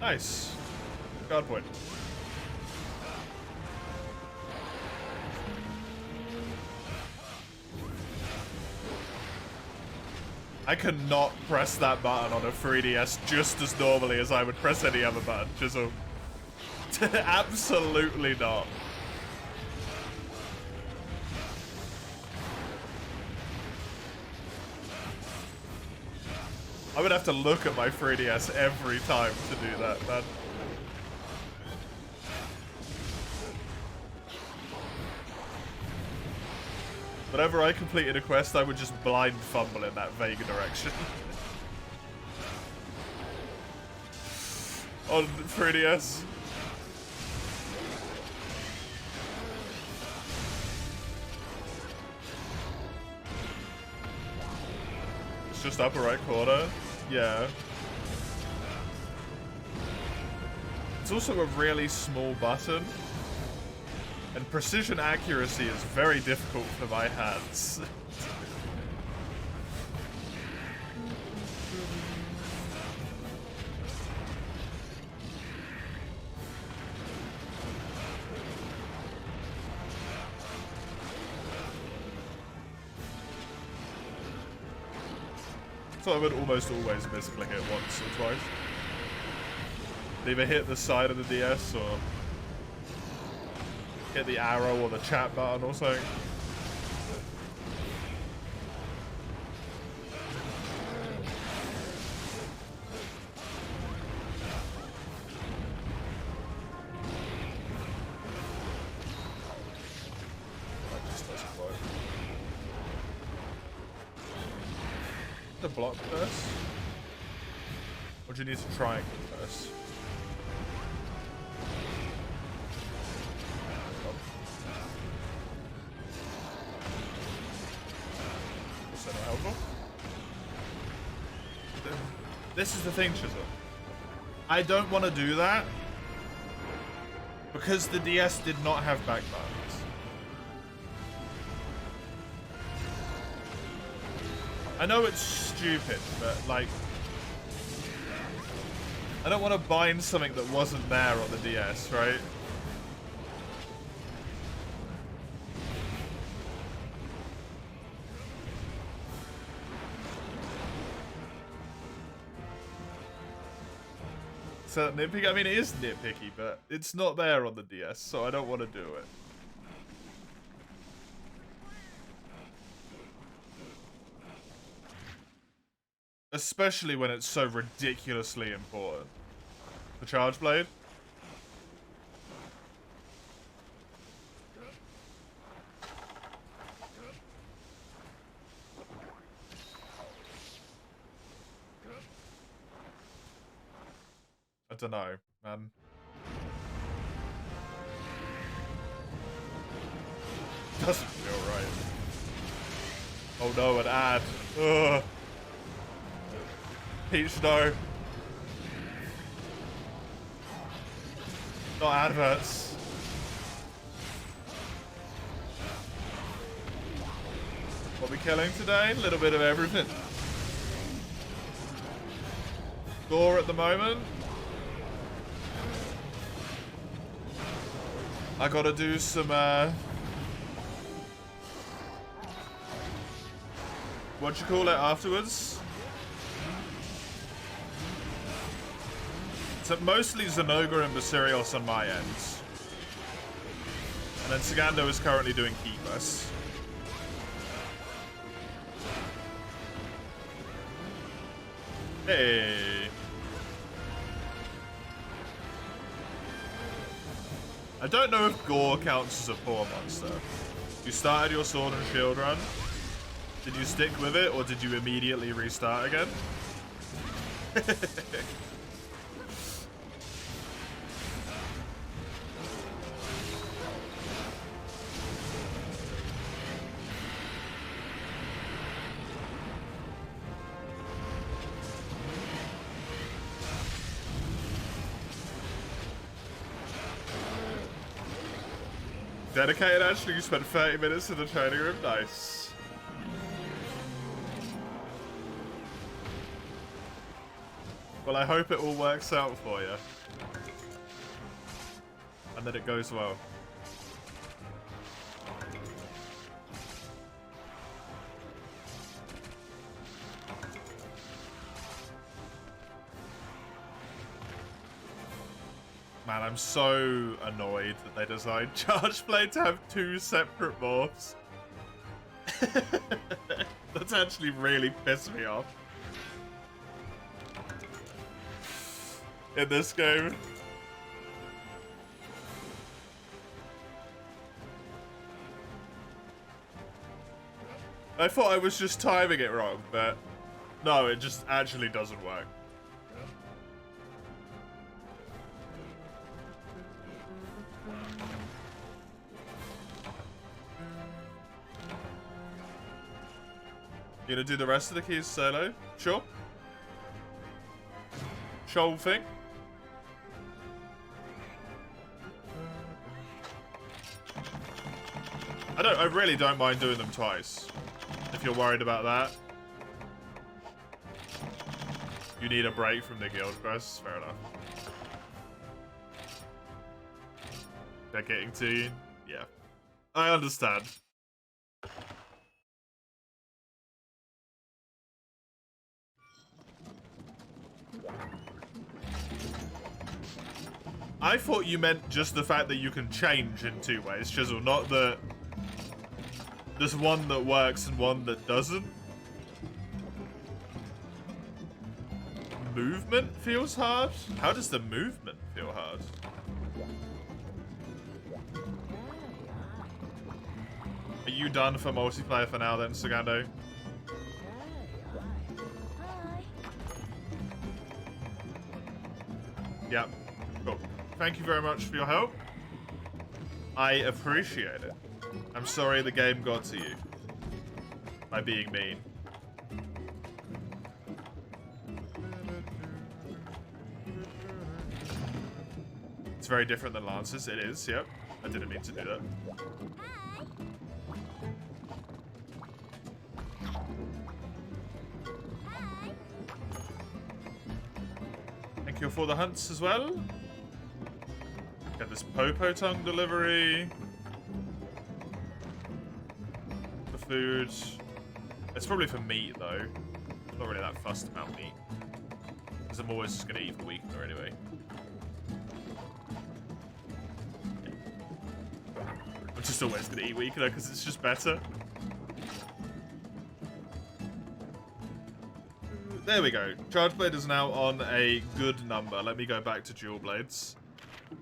Nice. Guard point. I cannot press that button on a 3DS just as normally as I would press any other button, Chisel. Absolutely not. I would have to look at my 3DS every time to do that, man. Whenever I completed a quest, I would just blind fumble in that vague direction. On 3DS. It's just upper right corner. Yeah. It's also a really small button. And precision accuracy is very difficult for my hands. So I would almost always misclick it once or twice. Either hit the side of the DS or hit the arrow or the chat button or something. That just doesn't work. The block first? Or do you need to triangle first? This is the thing, Chisel. I don't want to do that because the DS did not have back buttons. I know it's stupid, but like, I don't want to bind something that wasn't there on the DS, right? So nitpicky? I mean, it is nitpicky, but it's not there on the DS, so I don't want to do it. Especially when it's so ridiculously important. The Charge Blade? I don't know, man. Doesn't feel right. Oh no, an ad. Ugh. Peach, no. Not adverts. What are we killing today? A little bit of everything. Gore at the moment. I gotta do some, what'd you call it afterwards? So mostly Zenogre and Basirios on my end. And then Sagando is currently doing key quests. Hey. I don't know if Gore counts as a poor monster. You started your sword and shield run. Did you stick with it, or did you immediately restart again? Dedicated, actually. You spent 30 minutes in the training room. Nice. Well, I hope it all works out for you. And that it goes well. Man, I'm so annoyed that they designed Charge Blade to have 2 separate morphs. That's actually really pissed me off. In this game. I thought I was just timing it wrong, but no, it just actually doesn't work. You gonna do the rest of the keys solo? Sure. Shoal thing. I really don't mind doing them twice. If you're worried about that. You need a break from the guild quests, fair enough. They're getting to you? Yeah. I understand. I thought you meant just the fact that you can change in 2 ways, Chisel, not that there's one that works and one that doesn't. Movement feels hard? How does the movement feel hard? Are you done for multiplayer for now then, Sagando? Hi. Yep. Cool. Thank you very much for your help. I appreciate it. I'm sorry the game got to you. By being mean. It's very different than Lance's. It is, yep. I didn't mean to do that. Thank you for the hunts as well. Get this Popo Tongue delivery. For food. It's probably for meat though. I'm not really that fussed about meat. Because I'm always just going to eat for weakener anyway. I'm just always going to eat weakener because it's just better. There we go. Charge Blade is now on a good number. Let me go back to Dual Blades.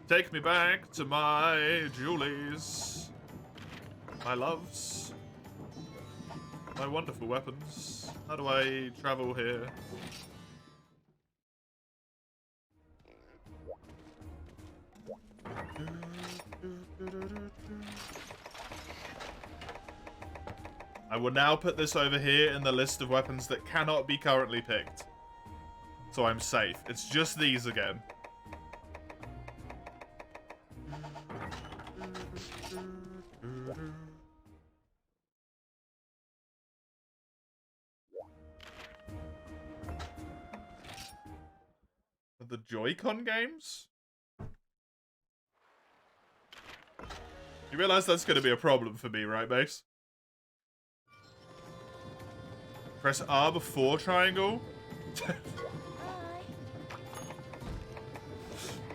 Take me back to my Julies. My loves. My wonderful weapons. How do I travel here? I will now put this over here in the list of weapons that cannot be currently picked. So I'm safe. It's just these again. The Joy-Con games? You realize that's going to be a problem for me, right, Mace? Press R before triangle?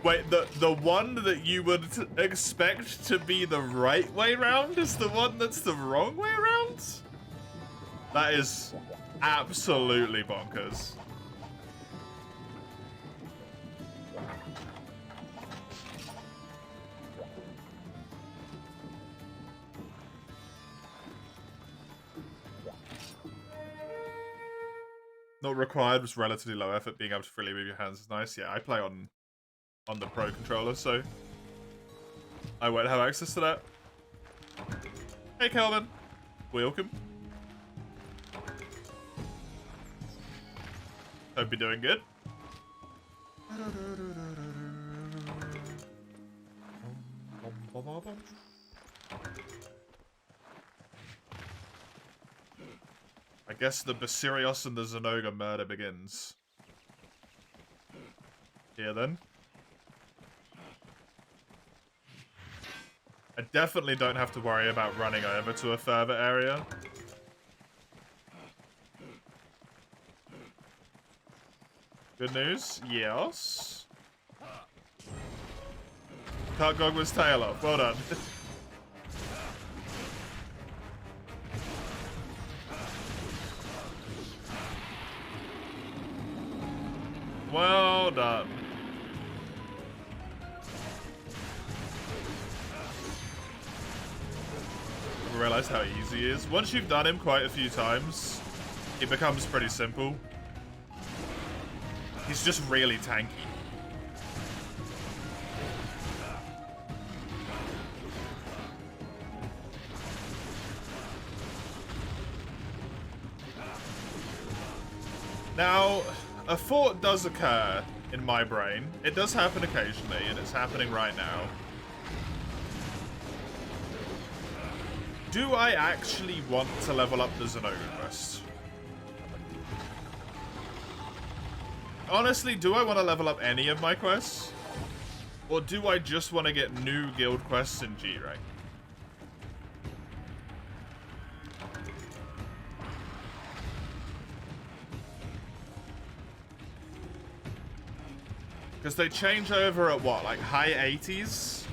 Wait, the one that you would expect to be the right way round is the one that's the wrong way round? That is absolutely bonkers. Not required was relatively low effort. Being able to freely move your hands is nice. Yeah, I play on the Pro controller, so I won't have access to that. Hey, Kelvin. Welcome. Hope you're doing good. I guess the Basirios and the Zenoga murder begins. Here then. I definitely don't have to worry about running over to a further area. Good news? Yes. Cut Gogma's tail off. Well done. Well done. I realize how easy he is. Once you've done him quite a few times, it becomes pretty simple. He's just really tanky. Now, a thought does occur in my brain. It does happen occasionally, and it's happening right now. Do I actually want to level up the Zenoga quest? Honestly, do I want to level up any of my quests? Or do I just want to get new guild quests in G rank? Because they change over at what, like high 80s?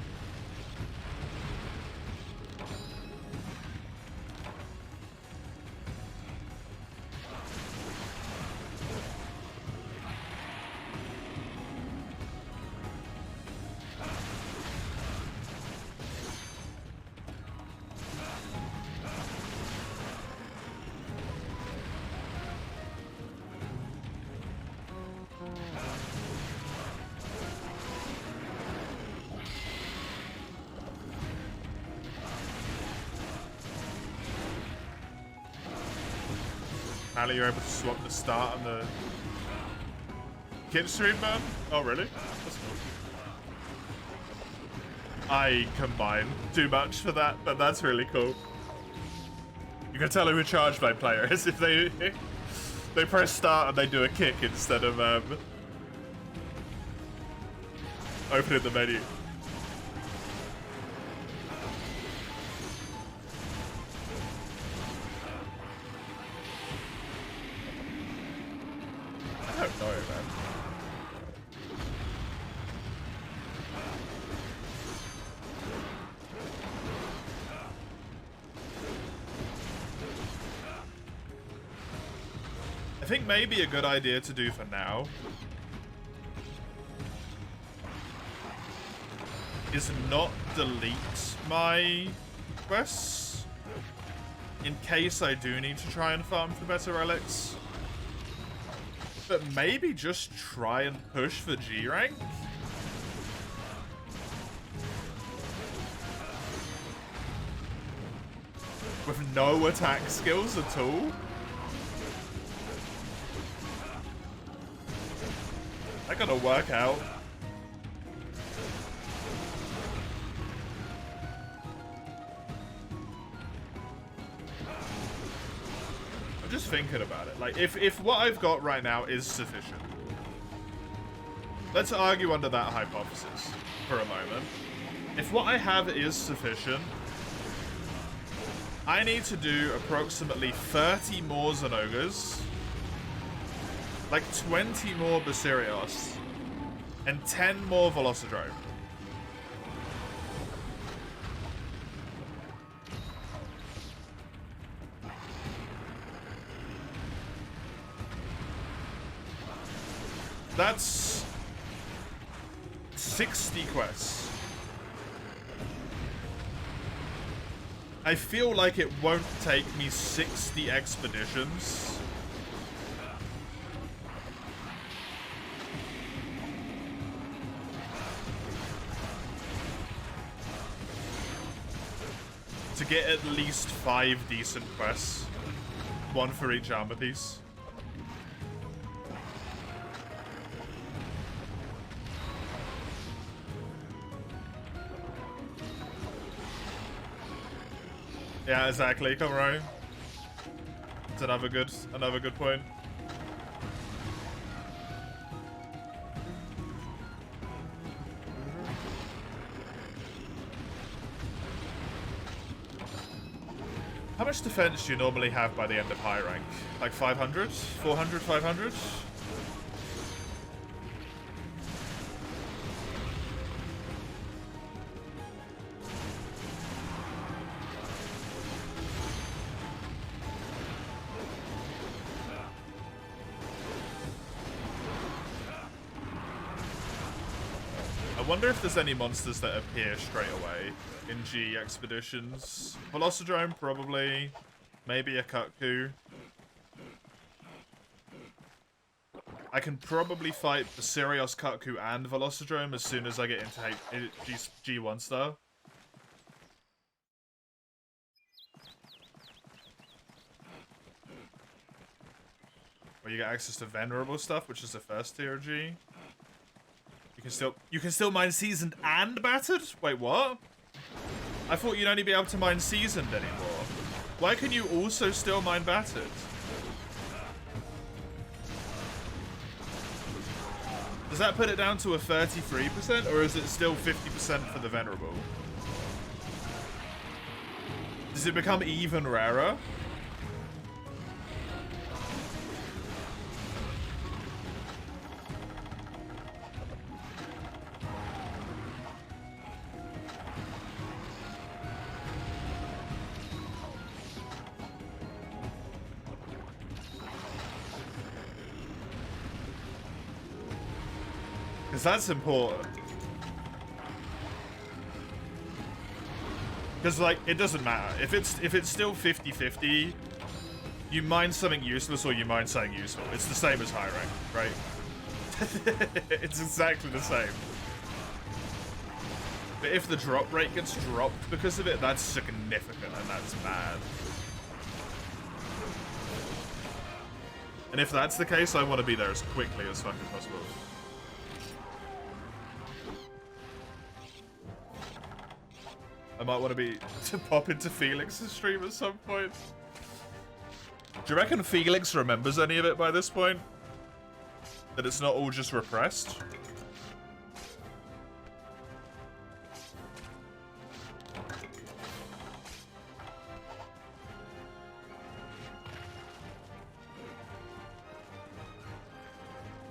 Apparently you're able to swap the start and the kid stream man? Oh really? That's cool. I combine too much for that, but that's really cool. You can tell who a charge blade player is if they press start and they do a kick instead of opening the menu. I don't know, man. I think maybe a good idea to do for now is not delete my quests in case I do need to try and farm for better relics. But maybe just try and push for G rank? With no attack skills at all? That gonna work out. I'm just thinking about it. Like, if what I've got right now is sufficient. Let's argue under that hypothesis for a moment. If what I have is sufficient, I need to do approximately 30 more Zenogas, like 20 more Basirios, and 10 more Velocidrome. That's 60 quests. I feel like it won't take me 60 expeditions get at least 5 decent quests. 1 for each armor piece. Yeah, exactly. Come on. It's another good point. How much defense do you normally have by the end of high rank? Like 500? 400? 500? I wonder if there's any monsters that appear straight away in G expeditions. Velocidrome, probably. Maybe a Kutku. I can probably fight the Sirius, Kutku, and Velocidrome as soon as I get into G1 star. Where you get access to Venerable stuff, which is the first tier G. You can still mine Seasoned and Battered? Wait, what? I thought you'd only be able to mine Seasoned anymore. Why can you also still mine Battered? Does that put it down to a 33%, or is it still 50% for the Venerable? Does it become even rarer? Because that's important. Because, like, it doesn't matter. If it's still 50-50, you mine something useless or you mine something useful. It's the same as high rank, right? It's exactly the same. But if the drop rate gets dropped because of it, that's significant and that's bad. And if that's the case, I want to be there as quickly as fucking possible. I might want to pop into Felix's stream at some point. Do you reckon Felix remembers any of it by this point? That it's not all just repressed?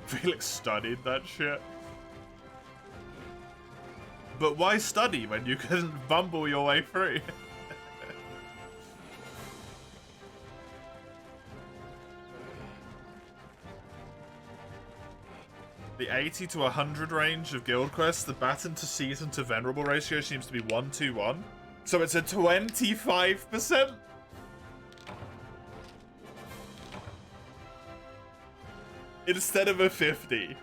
Felix studied that shit. But why study when you can bumble your way through? The 80 to 100 range of guild quests, the baton to season to venerable ratio seems to be 1-to-1. So it's a 25%? Instead of a 50.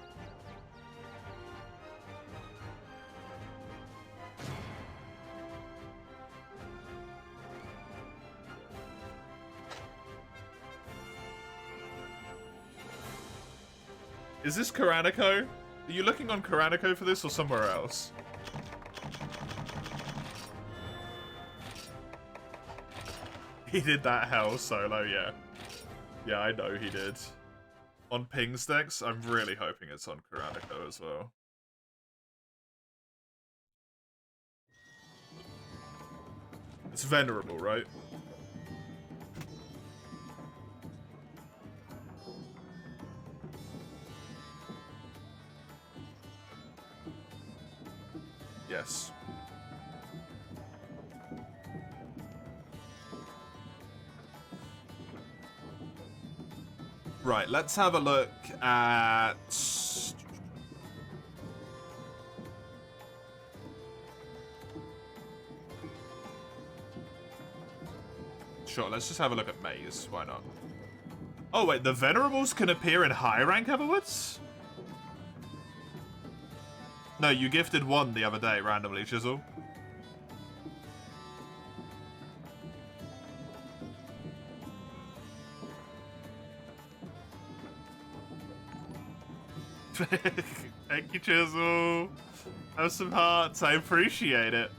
Is this Karanico? Are you looking on Karanico for this or somewhere else? He did that hell solo, yeah. Yeah, I know he did. On ping stacks, I'm really hoping it's on Karanico as well. It's venerable, right? Yes. Right, let's have a look at... Sure, let's just have a look at Maze. Why not? Oh, wait, the Venerables can appear in high rank Everwoods? No, you gifted one the other day randomly, Chisel. Thank you, Chisel. Have some hearts. I appreciate it.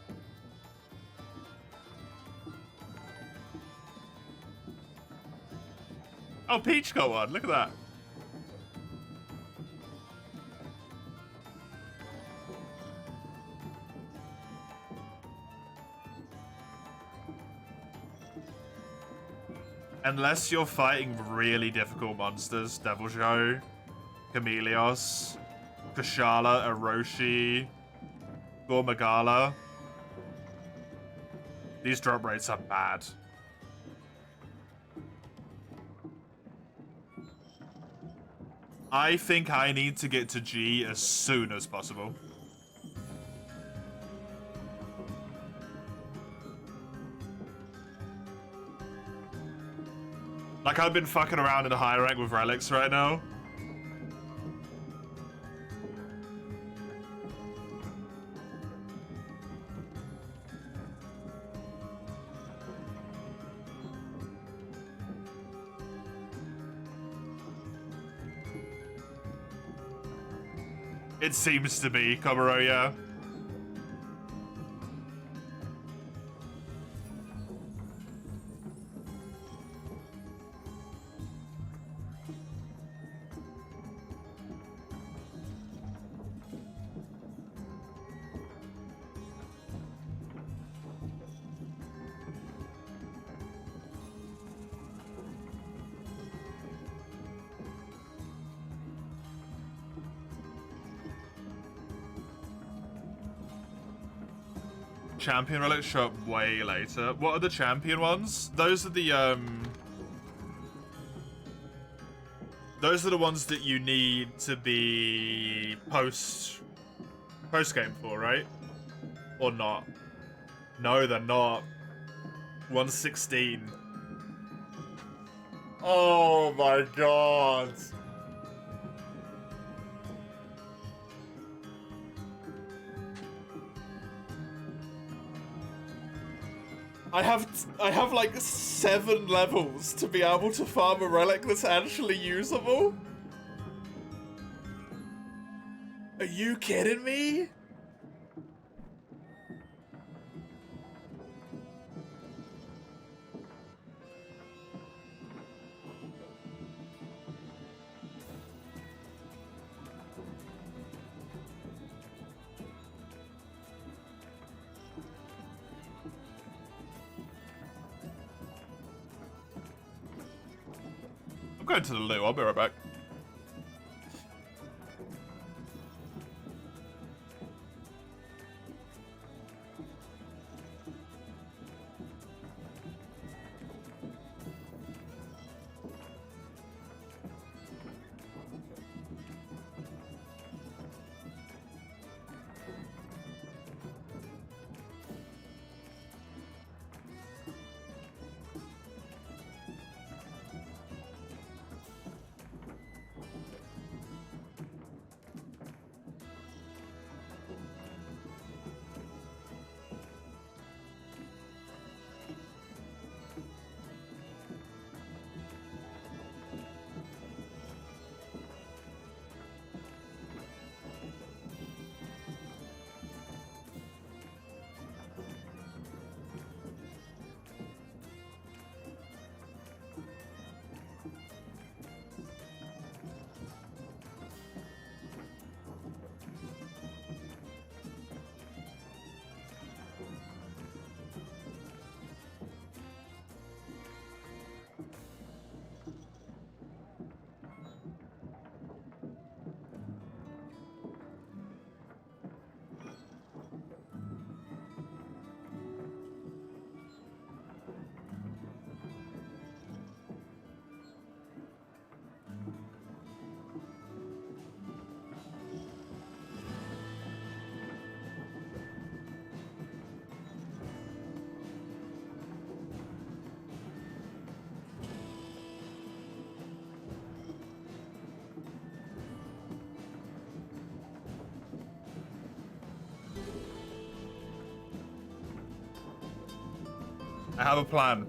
Oh, Peach got one. Look at that. Unless you're fighting really difficult monsters, Devil Joe, Chameleos, Kushala, Orochi, Gormagala. These drop rates are bad. I think I need to get to G as soon as possible. Like, I've been fucking around in the high rank with relics right now. It seems to be, Komuro, yeah. Champion relics show up way later. What are the champion ones? Those are the those are the ones that you need to be post game for, right? Or not? No, they're not. 116. Oh my god. I have like 7 levels to be able to farm a relic that's actually usable? Are you kidding me? I'm going to the loo, I'll be right back. I have a plan.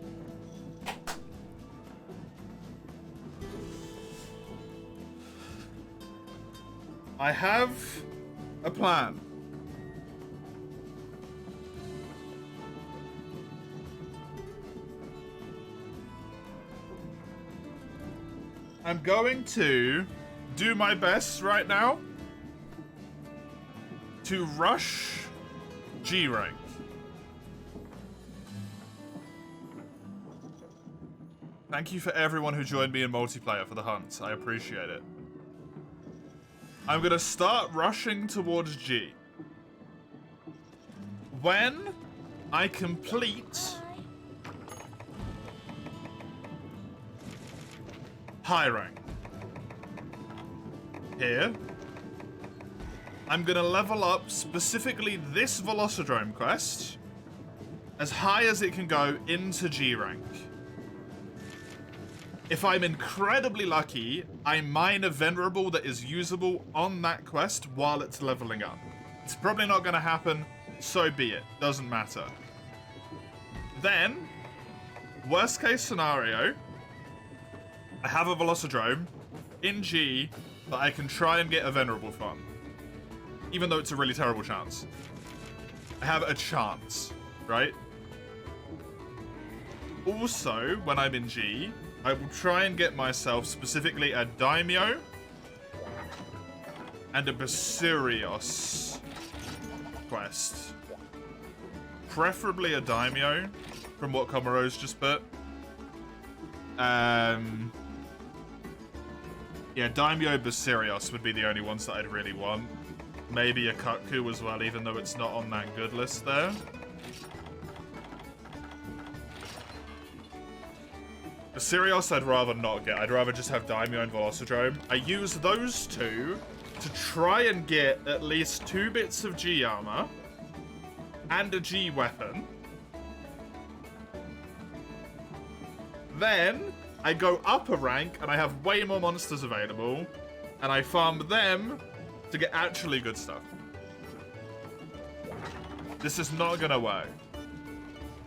I have a plan. I'm going to do my best right now to rush G rank. Thank you for everyone who joined me in multiplayer for the hunt. I appreciate it. I'm gonna start rushing towards G. When I complete high rank here, I'm gonna level up specifically this Velocidrome quest as high as it can go into G rank. If I'm incredibly lucky, I mine a Venerable that is usable on that quest while it's leveling up. It's probably not gonna happen, so be it. Doesn't matter. Then, worst case scenario, I have a Velocidrome in G that I can try and get a Venerable from. Even though it's a really terrible chance. I have a chance, right? Also, when I'm in G, I will try and get myself specifically a Daimyo and a Basirios quest. Preferably a Daimyo, from what Komaro's just put. Yeah, Daimyo, Basirios would be the only ones that I'd really want. Maybe a Kutku as well, even though it's not on that good list there. Basirios I'd rather not get. I'd rather just have Daimyo and Velocidrome. I use those two to try and get at least 2 bits of G armor and a G weapon. Then I go up a rank and I have way more monsters available and I farm them to get actually good stuff. This is not gonna work,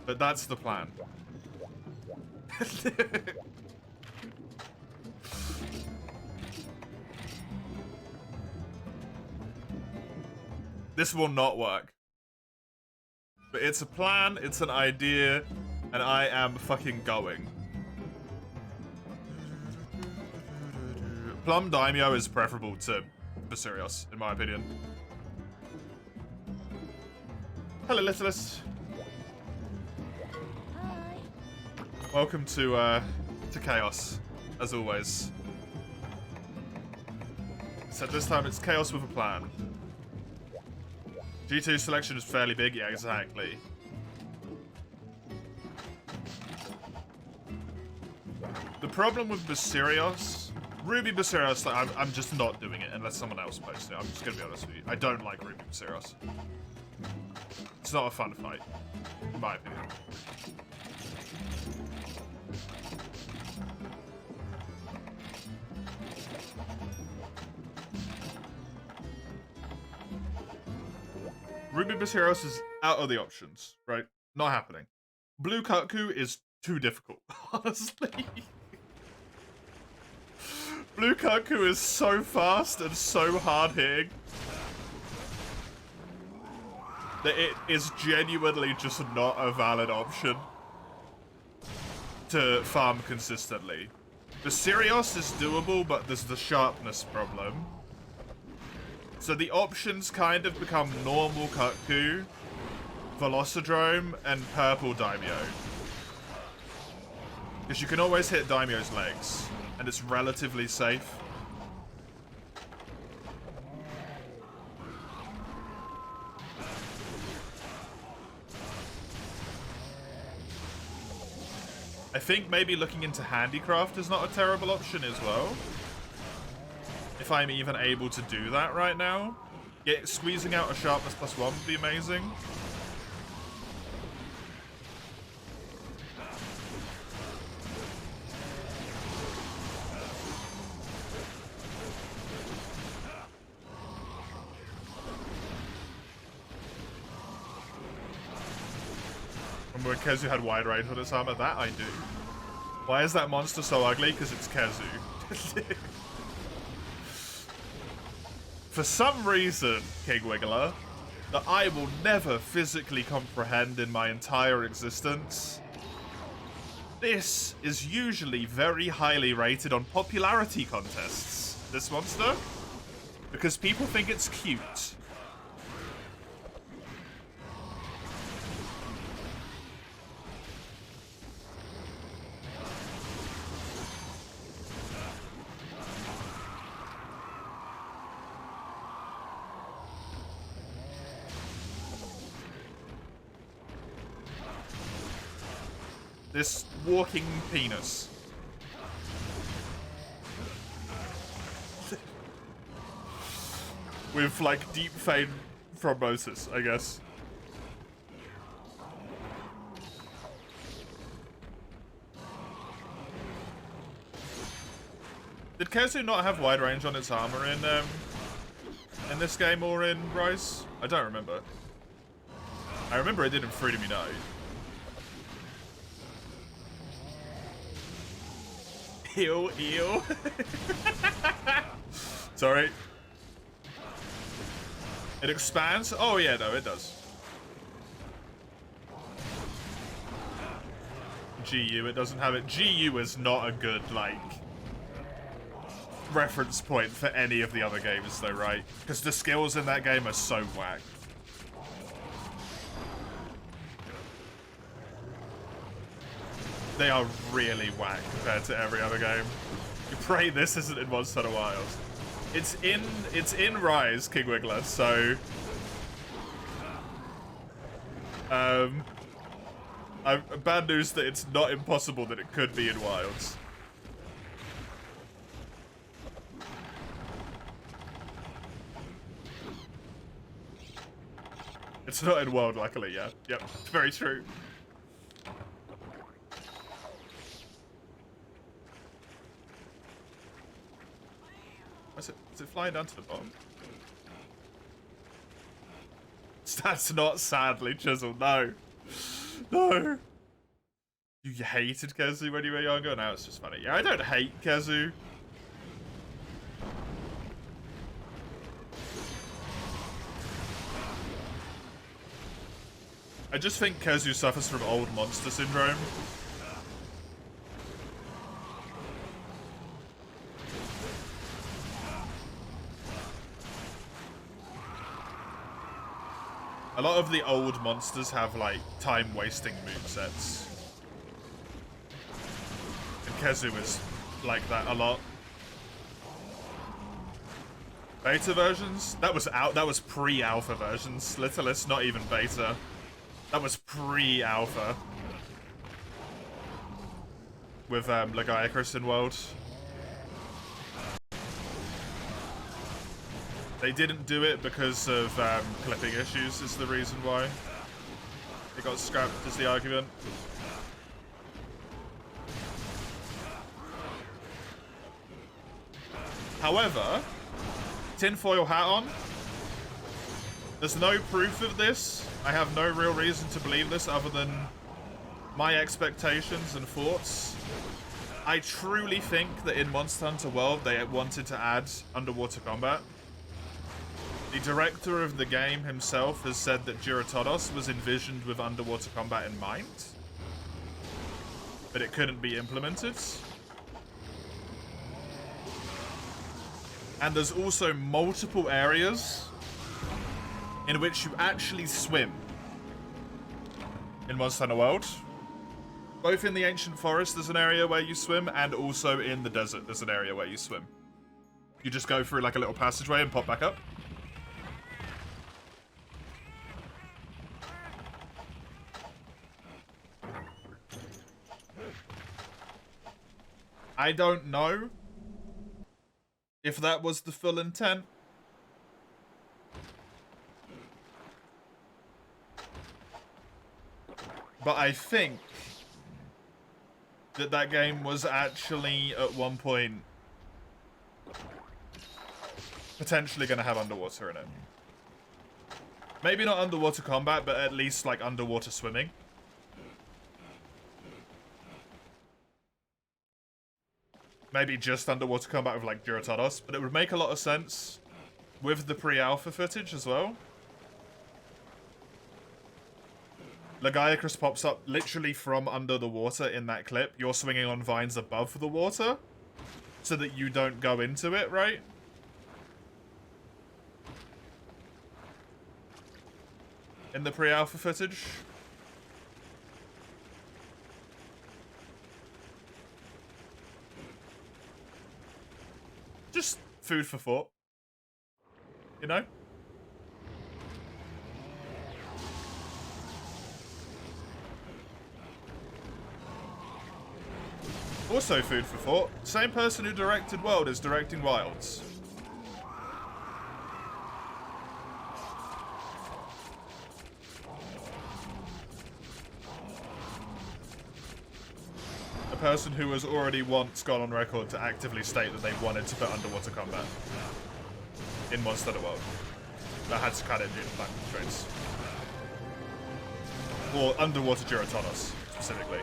but that's the plan. This will not work. But it's a plan, it's an idea, and I am fucking going. Plum Daimyo is preferable to Basirios, in my opinion. Hello, Littlest. Hi. Welcome to Chaos, as always. So this time it's Chaos with a plan. G2 selection is fairly big, yeah, exactly. The problem with Basirios, Ruby Basirios, like, I'm just not doing it unless someone else posts it. I'm just gonna be honest with you. I don't like Ruby Basirios. It's not a fun fight, in my opinion. Ruby Basirios is out of the options, right? Not happening. Blue Kutku is too difficult, honestly. Blue Kutku is so fast and so hard hitting that it is genuinely just not a valid option to farm consistently. Basirios is doable, but there's the sharpness problem. So the options kind of become normal Kutku, Velocidrome, and purple Daimyo. Because you can always hit Daimyo's legs, and it's relatively safe. I think maybe looking into handicraft is not a terrible option as well. If I'm even able to do that right now. Squeezing out a sharpness +1 would be amazing. Remember when Kezu had wide range on its armor? That I do. Why is that monster so ugly? Because it's Kezu. For some reason, King Wiggler, that I will never physically comprehend in my entire existence, this is usually very highly rated on popularity contests, this monster, because people think it's cute. This walking penis. With, like, deep vein thrombosis, I guess. Did Kezu not have wide range on its armor in this game or in Rise? I don't remember. I remember it did in Freedom Unite. Ew, ew. Sorry. It expands? Oh yeah, no, it does. GU, it doesn't have it. GU is not a good, like, reference point for any of the other games though, right? Because the skills in that game are so whack. They are really whack compared to every other game. You pray this isn't in Monster Hunter Wilds. It's in Rise, King Wiggler, so bad news that it's not impossible that it could be in Wilds. It's not in World, luckily, yeah. Yep, it's very true. Is it flying down to the bottom? That's not sadly chiseled, no. No. You hated Kezu when you were younger? Now it's just funny. Yeah, I don't hate Kezu. I just think Kezu suffers from old monster syndrome. A lot of the old monsters have, like, time-wasting movesets. And Kezu is like that a lot. Beta versions? That was pre-alpha versions. Littlest, not even beta. That was pre-alpha. With, Legiacris in World. They didn't do it because of clipping issues is the reason why. It got scrapped is the argument. However, tinfoil hat on. There's no proof of this. I have no real reason to believe this other than my expectations and thoughts. I truly think that in Monster Hunter World they wanted to add underwater combat. The director of the game himself has said that Giratodos was envisioned with underwater combat in mind, but it couldn't be implemented. And there's also multiple areas in which you actually swim in Monster Hunter World. Both in the Ancient Forest there's an area where you swim, and also in the desert there's an area where you swim. You just go through like a little passageway and pop back up. I don't know if that was the full intent. But I think that that game was actually, at one point, potentially going to have underwater in it. Maybe not underwater combat, but at least, like, underwater swimming. Maybe just underwater combat with, like, Giratodos, but it would make a lot of sense. with the pre-alpha footage as well. Lagiacrus pops up literally from under the water in that clip. You're swinging on vines above the water so that you don't go into it, right? In the pre-alpha footage. Just food for thought. You know? Also food for thought. Same person who directed World is directing Wilds. A person who has already once gone on record to actively state that they wanted to put underwater combat in Monster Hunter World. That had to cut it due to time constraints. Or underwater Duratonos, specifically.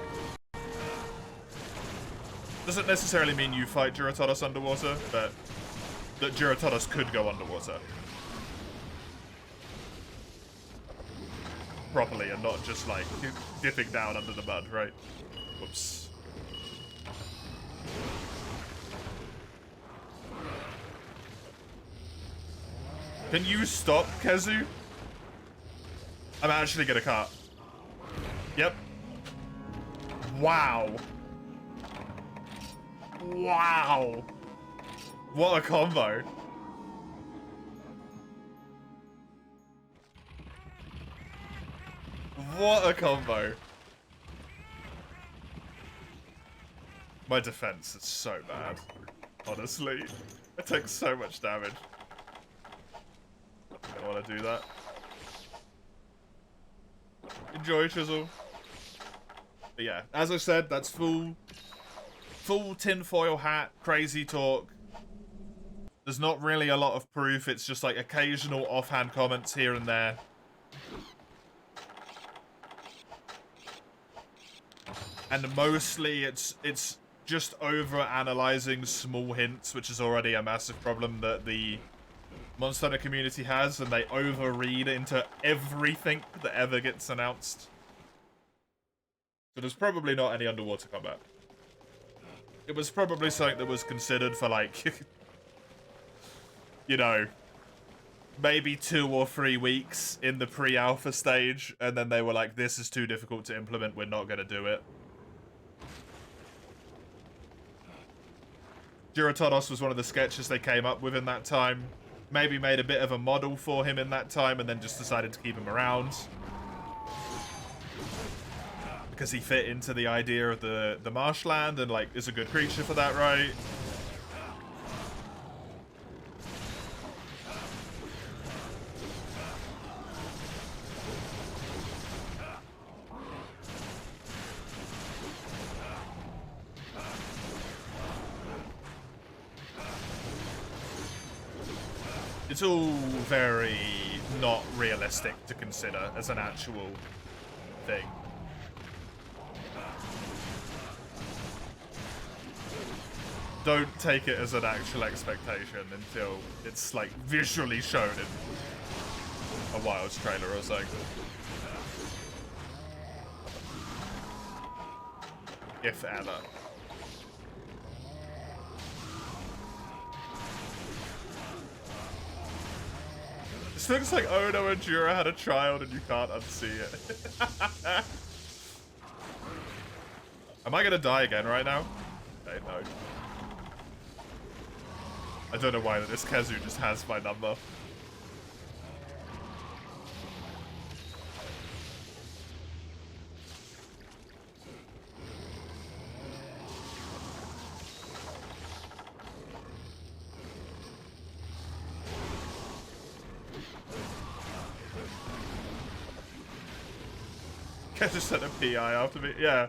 Doesn't necessarily mean you fight Duratonos underwater, but that Duratonos could go underwater. Properly, and not just, like, dipping down under the mud, right? Whoops. Can you stop, Kezu? I'm actually gonna cut. Yep. Wow. Wow. What a combo. What a combo. My defense is so bad. Honestly. It takes so much damage. I don't want to do that. Enjoy, Chisel. But yeah, as I said, that's full tinfoil hat, crazy talk. There's not really a lot of proof. It's just like occasional offhand comments here and there. And mostly it's just over-analyzing small hints, which is already a massive problem that the Monster Hunter community has, and they overread into everything that ever gets announced. So there's probably not any underwater combat. It was probably something that was considered for, like, you know, maybe 2 or 3 weeks in the pre-alpha stage, and then they were like, this is too difficult to implement, we're not going to do it. Duratonos was one of the sketches they came up with in that time. Maybe made a bit of a model for him in that time, and then just decided to keep him around. Because he fit into the idea of the marshland, and, like, is a good creature for that, right? It's all very not realistic to consider as an actual thing. Don't take it as an actual expectation until it's, like, visually shown in a Wilds trailer or something. If ever. This looks like Ono and Jura had a child and you can't unsee it. Am I gonna die again right now? Okay, no. I don't know why this Kezu just has my number. Kezu sent a PI after me. Yeah.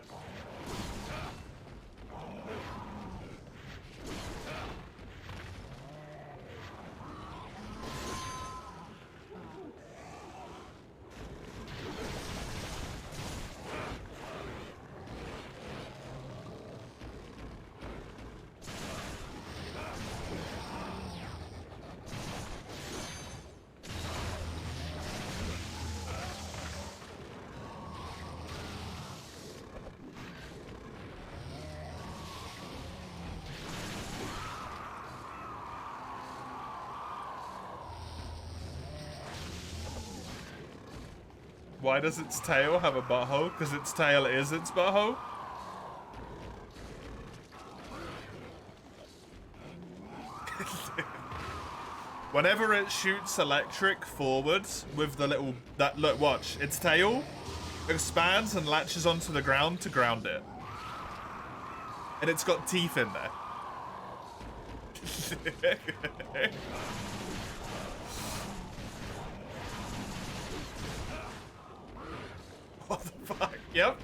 Why does its tail have a butthole? Because its tail is its butthole? Whenever it shoots electric forward with the little... Look, watch. Its tail expands and latches onto the ground to ground it. And it's got teeth in there. What the fuck? Yep.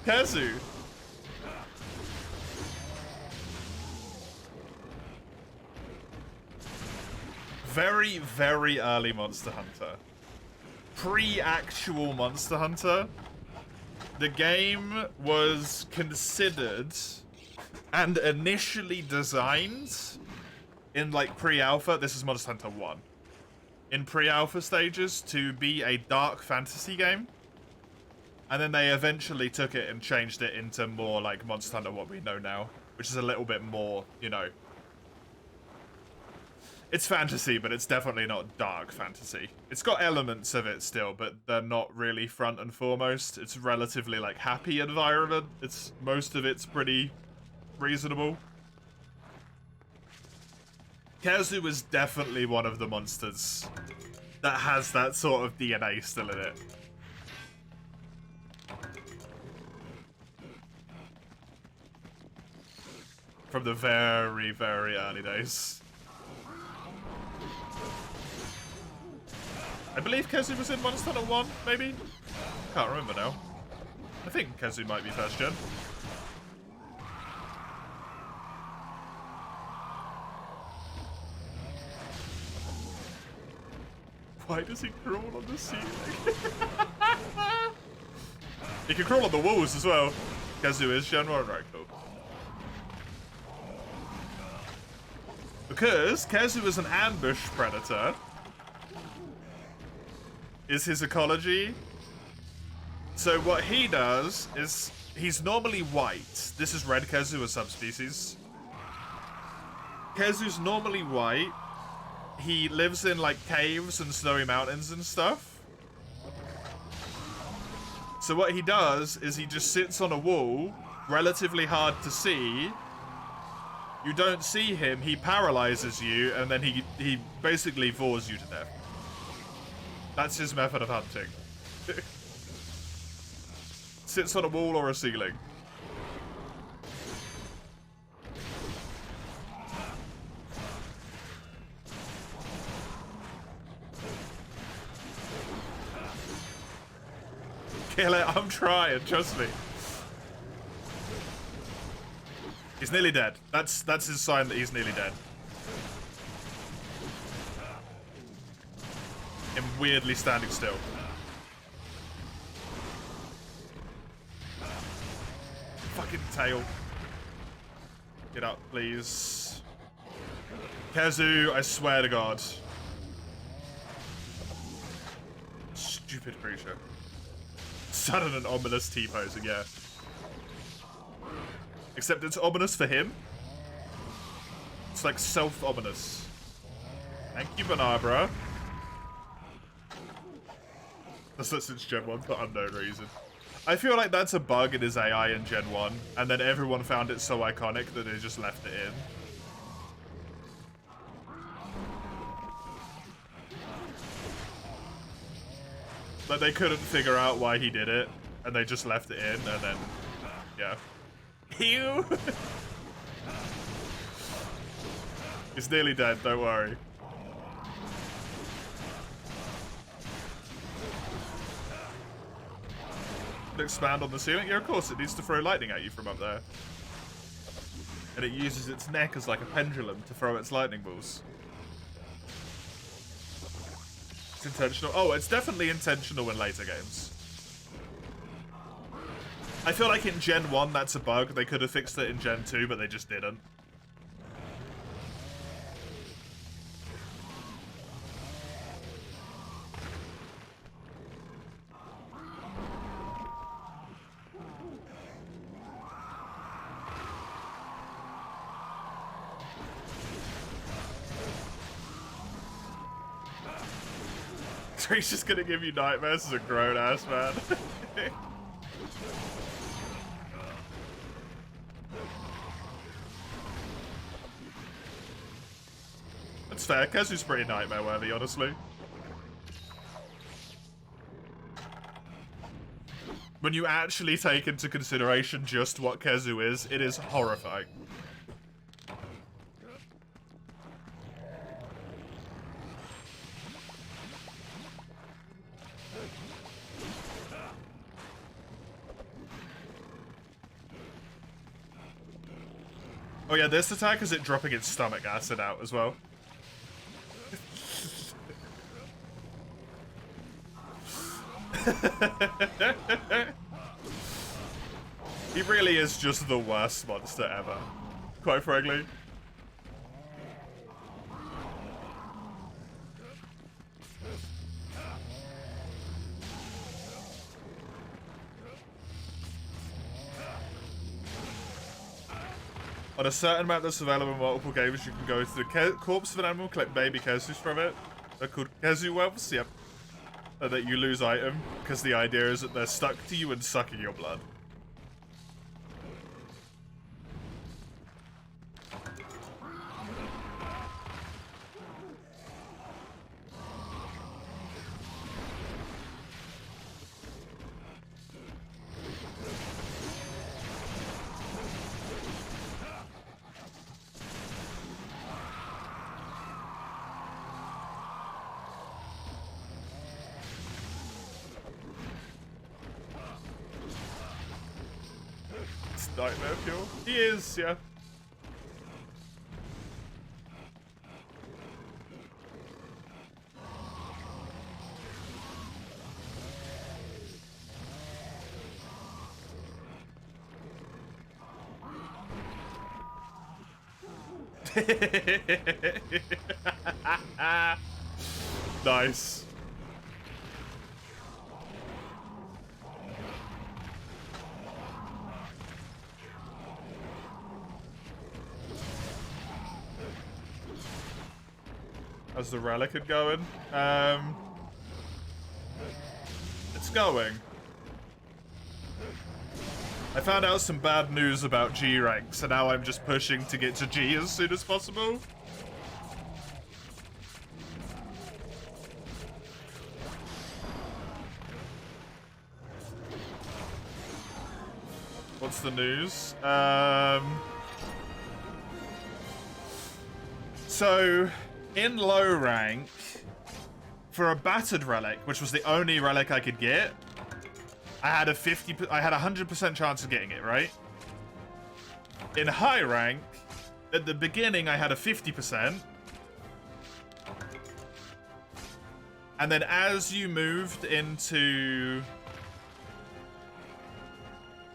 Kazu. Very, very early Monster Hunter. Pre-actual Monster Hunter. The game was considered and initially designed in like pre-alpha. This is Monster Hunter 1. In pre-alpha stages to be a dark fantasy game. And then they eventually took it and changed it into more like Monster Hunter what we know now. Which is a little bit more, you know. It's fantasy, but it's definitely not dark fantasy. It's got elements of it still, but they're not really front and foremost. It's relatively like happy environment. Most of it's pretty reasonable. Kazu is definitely one of the monsters that has that sort of DNA still in it. From the very, very early days. I believe Kazu was in Monster Hunter 1, maybe? Can't remember now. I think Kazu might be first gen. Why does he crawl on the ceiling? He can crawl on the walls as well. Kazu is gen 1, right, cool. Because Kazu is an ambush predator. Is his ecology. So what he does is he's normally white. This is red Kazu, a subspecies. Kazu's normally white. He lives in like caves and snowy mountains and stuff. So what he does is he just sits on a wall, relatively hard to see. You don't see him, he paralyzes you, and then he basically vores you to death. That's his method of hunting. Sits on a wall or a ceiling. Kill it, I'm trying, trust me. He's nearly dead. That's his sign that he's nearly dead. Him weirdly standing still. Fucking tail. Get up, please. Kazu, I swear to God. Stupid creature. Sudden and ominous T-posing, yeah. Except it's ominous for him. It's like self-ominous. Thank you, Banabra. That's not since Gen 1 for unknown reason. I feel like that's a bug in his AI in Gen 1, and then everyone found it so iconic that they just left it in. But they couldn't figure out why he did it, and they just left it in, and then, yeah. Ew! He's nearly dead, don't worry. Expand on the ceiling? Yeah, of course, it needs to throw lightning at you from up there. And it uses its neck as like a pendulum to throw its lightning balls. It's intentional. Oh, it's definitely intentional in later games. I feel like in Gen 1 that's a bug. They could have fixed it in Gen 2, but they just didn't. Drake's just gonna give you nightmares as a grown-ass man. That's fair. Kezu's pretty nightmare-worthy, honestly. When you actually take into consideration just what Kezu is, it is horrifying. Oh yeah, this attack is it dropping its stomach acid out as well. He really is just the worst monster ever, quite frankly. On a certain map that's available in multiple games, you can go to the corpse of an animal, collect baby Kezus from it. They're called Kezu whelps, yep. And that you lose item, because the idea is that they're stuck to you and sucking your blood. Nightmare fuel. He is, yeah. Nice. How's the Relic going? It's going. I found out some bad news about G rank, so now I'm just pushing to get to G as soon as possible. What's the news? So, in low rank, for a battered relic, which was the only relic I could get, I had a 100% chance of getting it, right? In high rank, at the beginning I had a 50%. And then as you moved into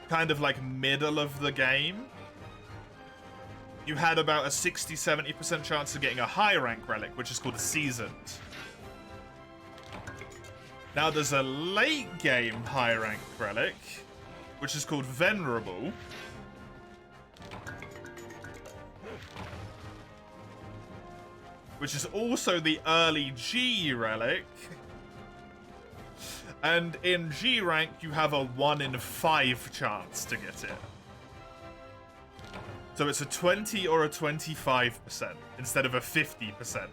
kind of like middle of the game, you had about a 60-70% chance of getting a high rank relic, which is called a seasoned. Now there's a late game high rank relic, which is called venerable. Which is also the early G relic. And in G rank, you have a 1 in 5 chance to get it. So it's a 20 or a 25% instead of a 50%.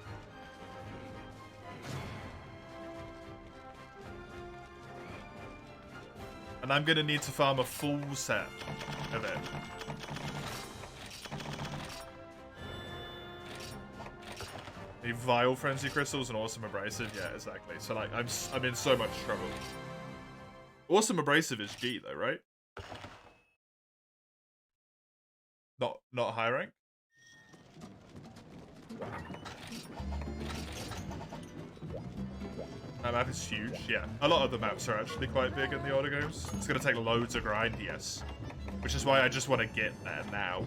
And I'm gonna need to farm a full set of it. Need Vile Frenzy Crystals and Awesome Abrasive. Yeah, exactly. So like, I'm in so much trouble. Awesome Abrasive is G though, right? Not high rank. That map is huge. Yeah, a lot of the maps are actually quite big in the older games. It's gonna take loads of grind, yes, which is why I just want to get there now.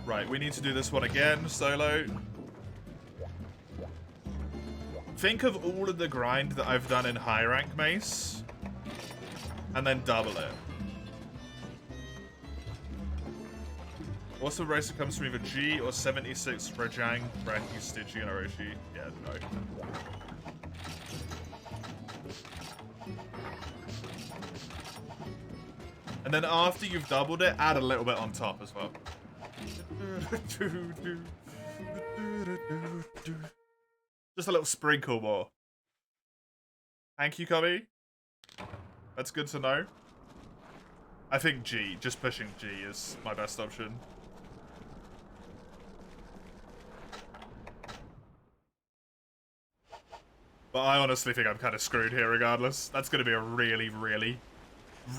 Right, we need to do this one again, solo. Think of all of the grind that I've done in high rank mace, and then double it. Also, racer comes from either G or 76 Rajang, Frankie, Stitchy, and Orochi. Yeah, no. And then after you've doubled it, add a little bit on top as well. Just a little sprinkle more. Thank you, Cubby. That's good to know. I think G, just pushing G is my best option. But I honestly think I'm kind of screwed here regardless. That's going to be a really, really,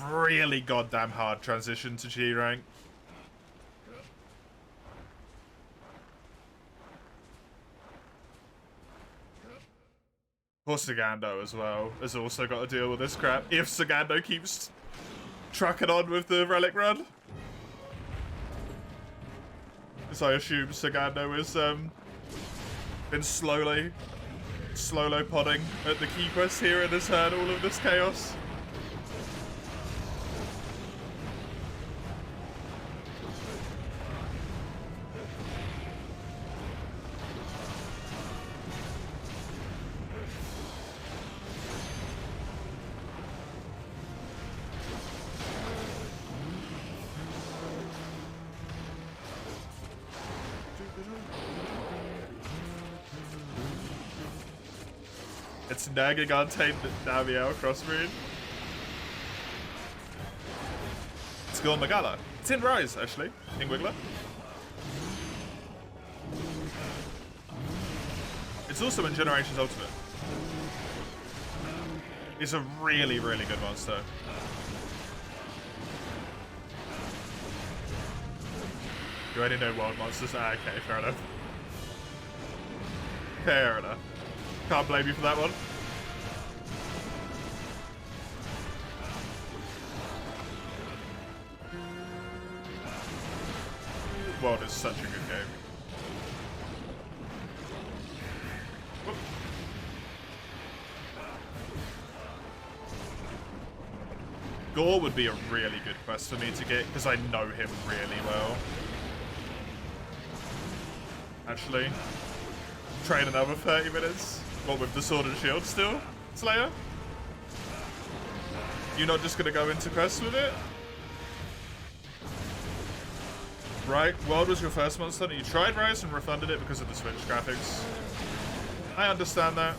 really goddamn hard transition to G rank. Poor Sagando as well has also got to deal with this crap if Sagando keeps trucking on with the Relic run. As I assume Sagando has been slowly podding at the key quest here and has heard all of this chaos. It's nagging untamed Namiao crossbreed. It's gone Magala. It's in Rise, actually. In Wiggler. It's also in Generations Ultimate. It's a really, really good monster. You already know wild monsters? Ah, okay, fair enough. Fair enough. Can't blame you for that one. World is such a good game. Whoop. Gore would be a really good quest for me to get because I know him really well. Actually, train another 30 minutes. What, with the sword and shield still, Slayer? You're not just gonna go into quests with it? Right, World was your first monster, and you tried Rise and refunded it because of the Switch graphics. I understand that.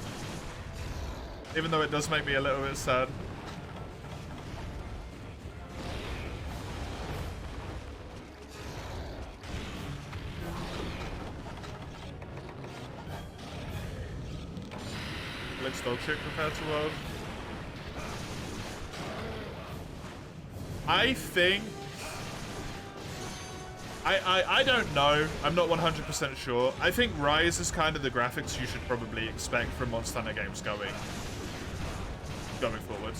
Even though it does make me a little bit sad. Link's dog shit compared to World. I think... I don't know. I'm not 100% sure. I think Rise is kind of the graphics you should probably expect from Monster Hunter games going forward.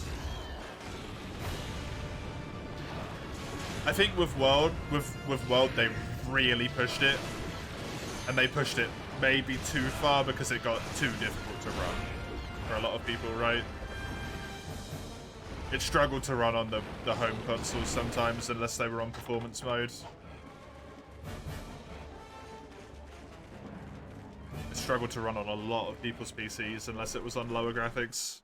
I think with World, they really pushed it. And they pushed it maybe too far because it got too difficult to run for a lot of people, right? It struggled to run on the home consoles sometimes unless they were on performance mode. It struggled to run on a lot of people's PCs unless it was on lower graphics.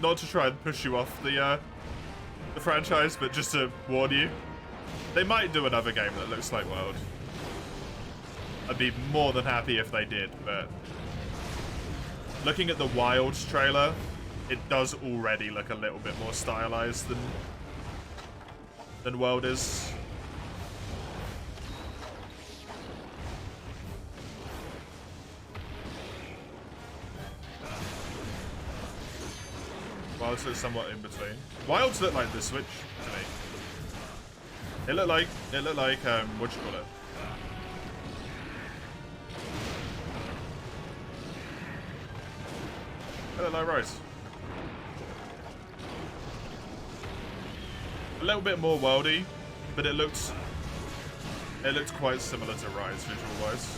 Not to try and push you off the franchise, but just to warn you. They might do another game that looks like World. I'd be more than happy if they did, but... Looking at the Wilds trailer, it does already look a little bit more stylized than World is. Wilds look somewhat in between. Wilds look like the Switch to me. It looked like what you call it? It looked like Rise. A little bit more worldy, but it looked quite similar to Rise visual-wise.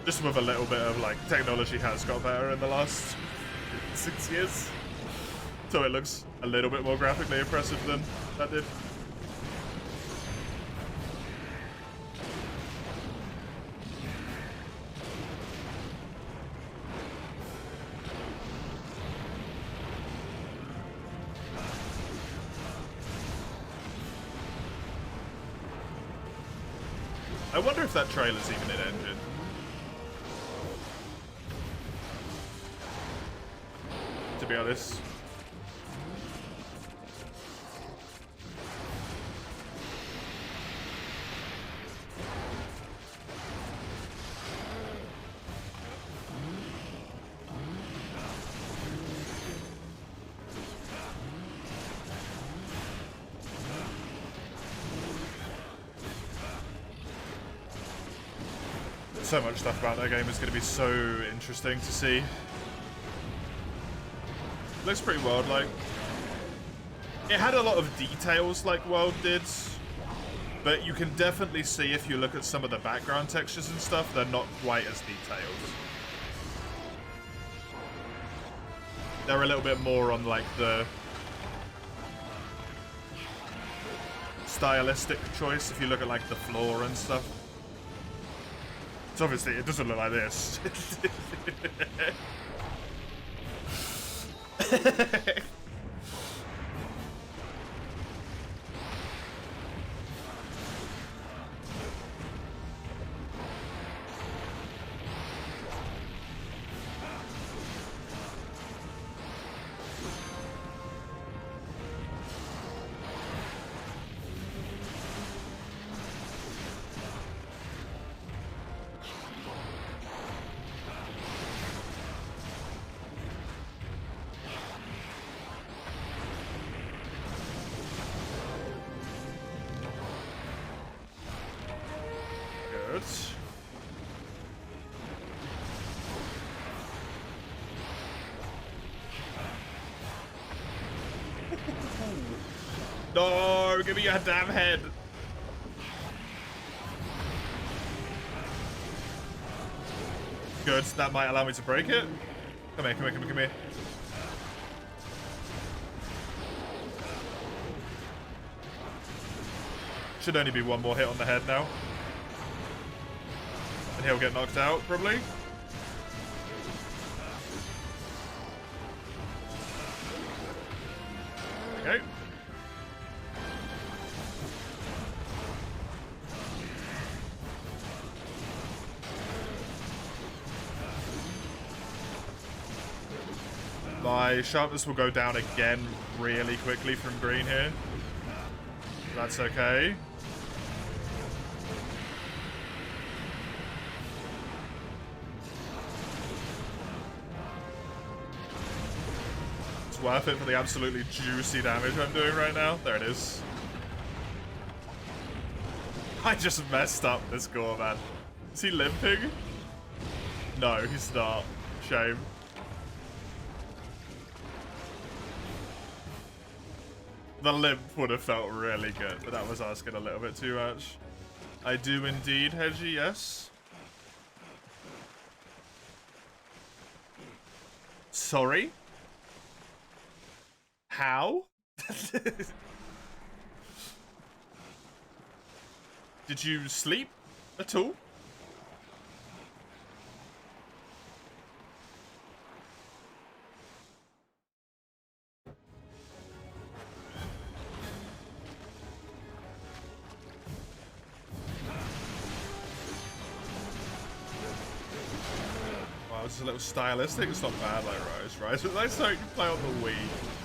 Just with a little bit of, like, technology has got better in the last 6 years. So it looks a little bit more graphically impressive than that did. I wonder if that trailer's even in engine. To be honest. So much stuff about that game is going to be so interesting to see. Looks pretty world-like. It had a lot of details like World did, but you can definitely see if you look at some of the background textures and stuff, they're not quite as detailed. They're a little bit more on like the stylistic choice if you look at like the floor and stuff. So obviously it doesn't look like this. No, give me your damn head. Good, that might allow me to break it. Come here, come here, come here, come here. Should only be one more hit on the head now. And he'll get knocked out, probably. There we go. My sharpness will go down again really quickly from green here. That's okay. It's worth it for the absolutely juicy damage I'm doing right now. There it is. I just messed up this score, man. Is he limping? No, he's not. Shame. The limp would have felt really good, but that was asking a little bit too much. I do indeed, Hedgie, yes. Sorry? How? Did you sleep at all? It's a little stylistic. It's not bad like Rise. But that's something you play on the Wii.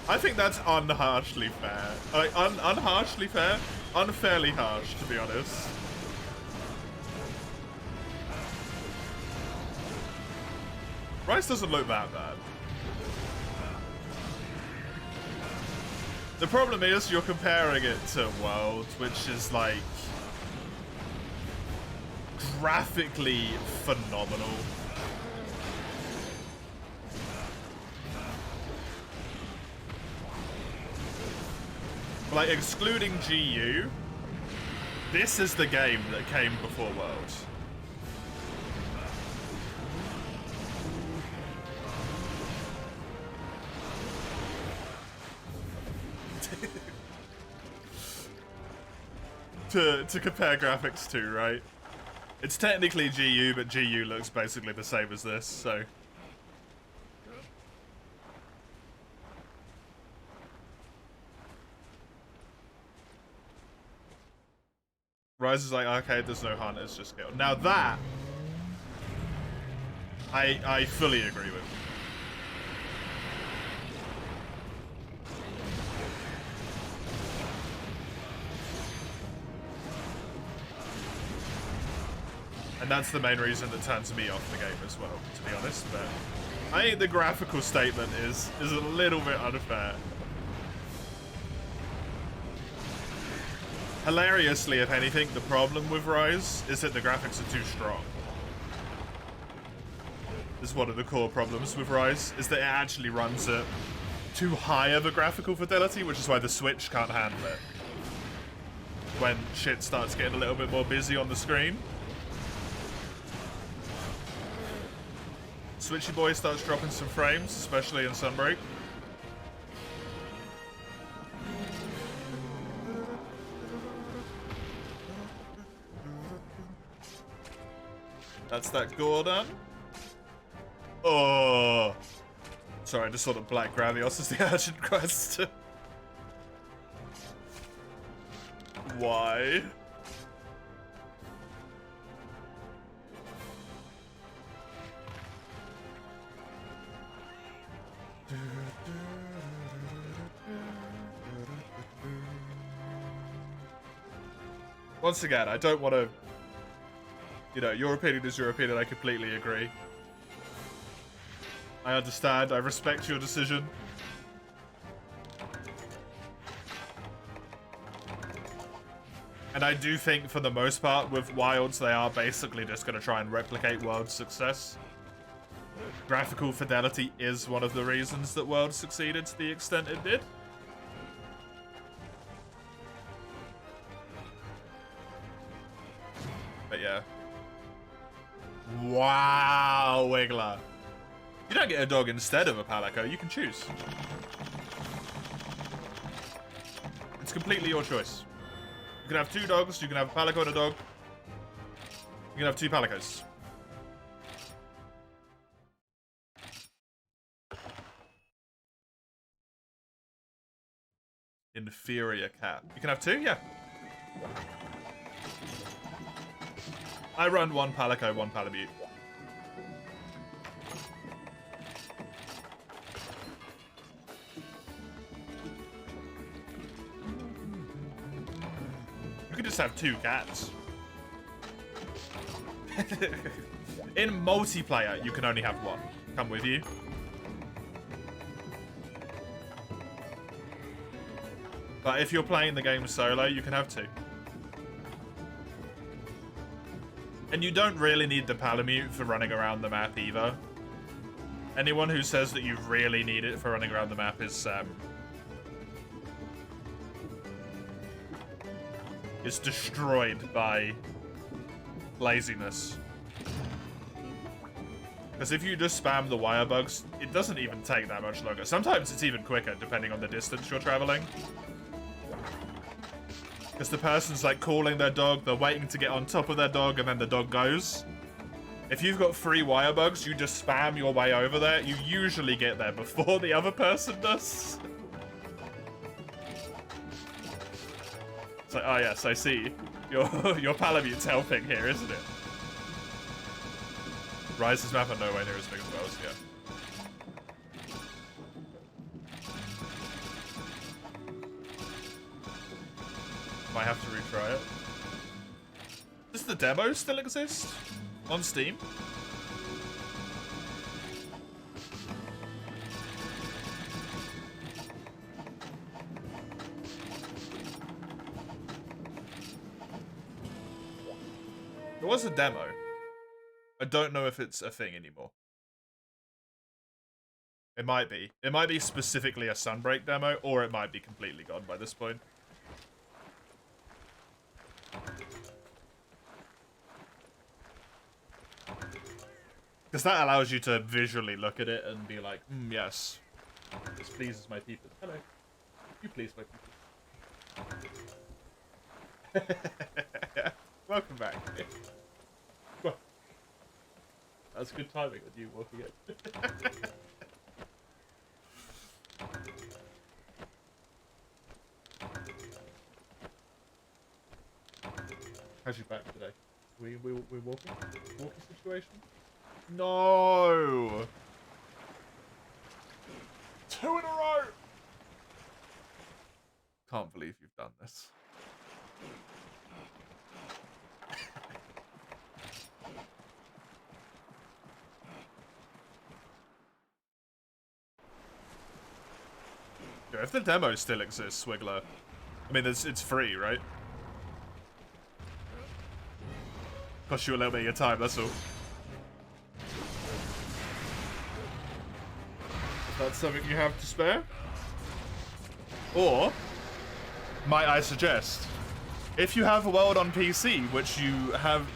I think that's unharshly fair. Like, unharshly fair? Unfairly harsh, to be honest. Rise doesn't look that bad. The problem is you're comparing it to World, which is like graphically phenomenal. Like, excluding GU, this is the game that came before World. to compare graphics to, right? It's technically GU, but GU looks basically the same as this, so... Rise is like, okay, there's no hunt, it's just kill. Now that, I fully agree with. And that's the main reason that turns me off the game as well, to be honest. But I think the graphical statement is a little bit unfair. Hilariously, if anything, the problem with Rise is that the graphics are too strong. This is one of the core problems with Rise, is that it actually runs at too high of a graphical fidelity, which is why the Switch can't handle it. When shit starts getting a little bit more busy on the screen. Switchy boy starts dropping some frames, especially in Sunbreak. That's that Gordon. Oh. Sorry, I just saw that Black Gravios is the urgent quest. Why? Once again, I don't want to... You know, your opinion is your opinion. I completely agree. I understand. I respect your decision. And I do think, for the most part, with Wilds, they are basically just going to try and replicate World's success. Graphical fidelity is one of the reasons that World succeeded to the extent it did. But yeah. Wow, Wiggler. You don't get a dog instead of a Palico. You can choose. It's completely your choice. You can have 2 dogs. You can have a Palico and a dog. You can have 2 Palicos. Inferior cat. You can have 2? Yeah. I run 1 Palico, 1 Palamute. You could just have 2 cats. In multiplayer, you can only have 1. Come with you. But if you're playing the game solo, you can have 2. And you don't really need the Palamute for running around the map either. Anyone who says that you really need it for running around the map is destroyed by laziness. Because if you just spam the wire bugs, it doesn't even take that much longer. Sometimes it's even quicker, depending on the distance you're traveling. Because the person's like calling their dog, they're waiting to get on top of their dog, and then the dog goes. If you've got 3 wire bugs, you just spam your way over there. You usually get there before the other person does. It's like, oh yes, I see. Your Palamute's helping here, isn't it? Rise's map are nowhere near as big as Wells, yeah. Might have to retry it. Does the demo still exist? On Steam? It was a demo. I don't know if it's a thing anymore. It might be. It might be specifically a Sunbreak demo, or it might be completely gone by this point. Because that allows you to visually look at it and be like, yes, this pleases my people. Hello. You please, my people. Welcome back. Well, that's good timing with you walking in. How's your back today? We walking? Walking situation? No! 2 in a row! Can't believe you've done this. If the demo still exists, Swiggler, I mean, it's free, right? Cost you a little bit of your time, that's all. If that's something you have to spare? Or, might I suggest, if you have a world on PC, which you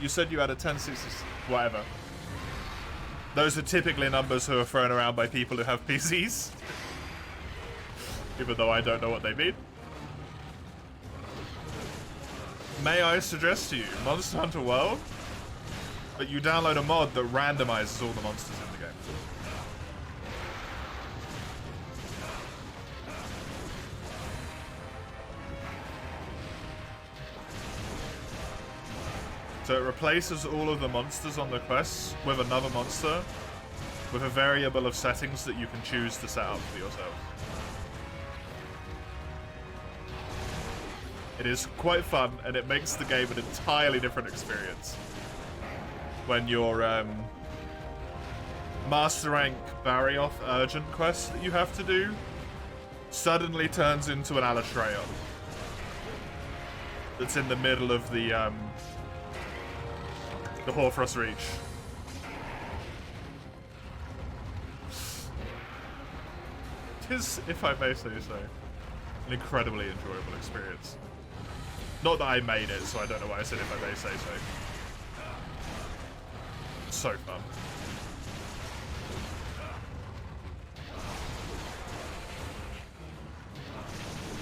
said you had a 1060, whatever. Those are typically numbers who are thrown around by people who have PCs. Even though I don't know what they mean. May I suggest to you, Monster Hunter World, but you download a mod that randomizes all the monsters in the game. So it replaces all of the monsters on the quests with another monster with a variable of settings that you can choose to set up for yourself. It is quite fun, and it makes the game an entirely different experience. When your Master Rank Barrioth urgent quest that you have to do suddenly turns into an Alatreon that's in the middle of the Hoarfrost Reach. It is, if I may say so, an incredibly enjoyable experience. Not that I made it, so I don't know why I said if I may say so. So fun.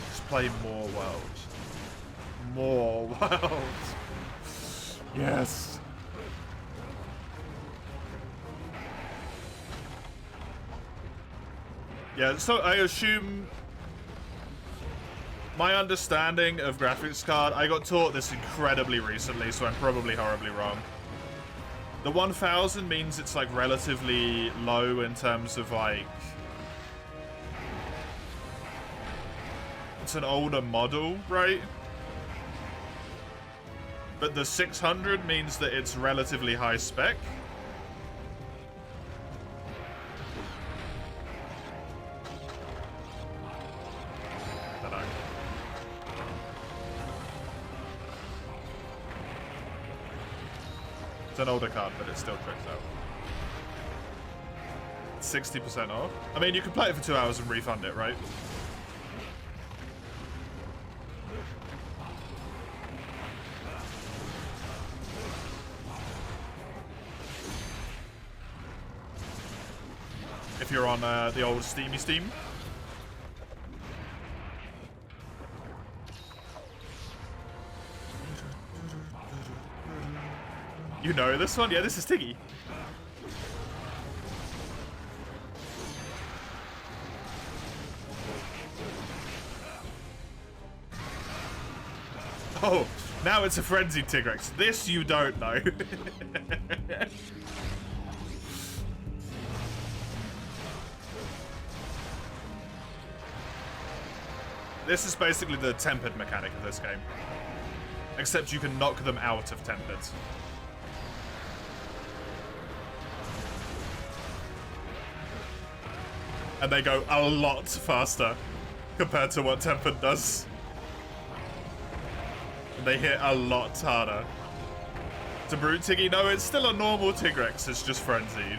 Just play more worlds. More worlds. Yes. Yeah, so I assume... My understanding of graphics card, I got taught this incredibly recently, so I'm probably horribly wrong. The 1000 means it's like relatively low in terms of like... It's an older model, right? But the 600 means that it's relatively high spec. It's an older card, but it still tricks out. 60% off? I mean, you can play it for 2 hours and refund it, right? If you're on the old Steamy Steam. You know this one? Yeah, this is Tiggy. Oh, now it's a frenzied Tigrex. This you don't know. This is basically the tempered mechanic of this game. Except you can knock them out of tempered. And they go a lot faster compared to what tempered does. And they hit a lot harder. To Brute Tiggy, no, it's still a normal Tigrex, it's just frenzied.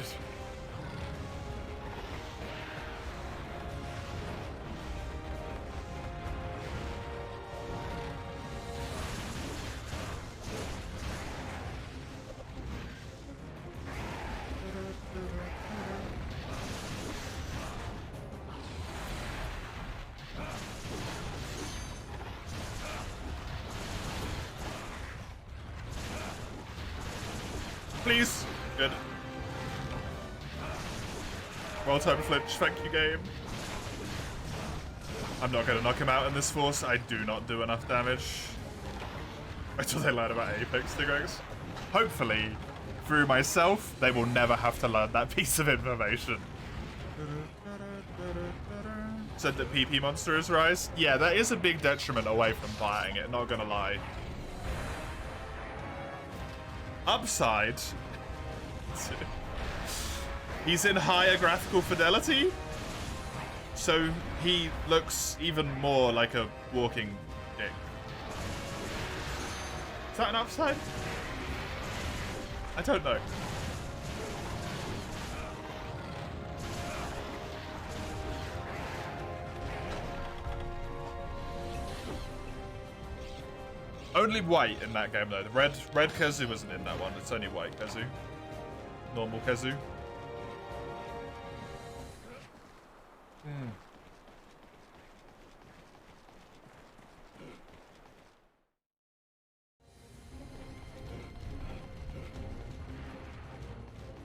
please. Good. Well-timed flinch. Thank you, game. I'm not going to knock him out in this force. I do not do enough damage. Until they learn about Apex Tigrex. Hopefully, through myself, they will never have to learn that piece of information. Said that PP Monster is Rise. Yeah, that is a big detriment away from buying it, not gonna lie. Upside. He's in higher graphical fidelity, so he looks even more like a walking dick. Is that an upside? I don't know. Only white in that game though. The red Khezu wasn't in that one. It's only white Khezu. Normal Khezu.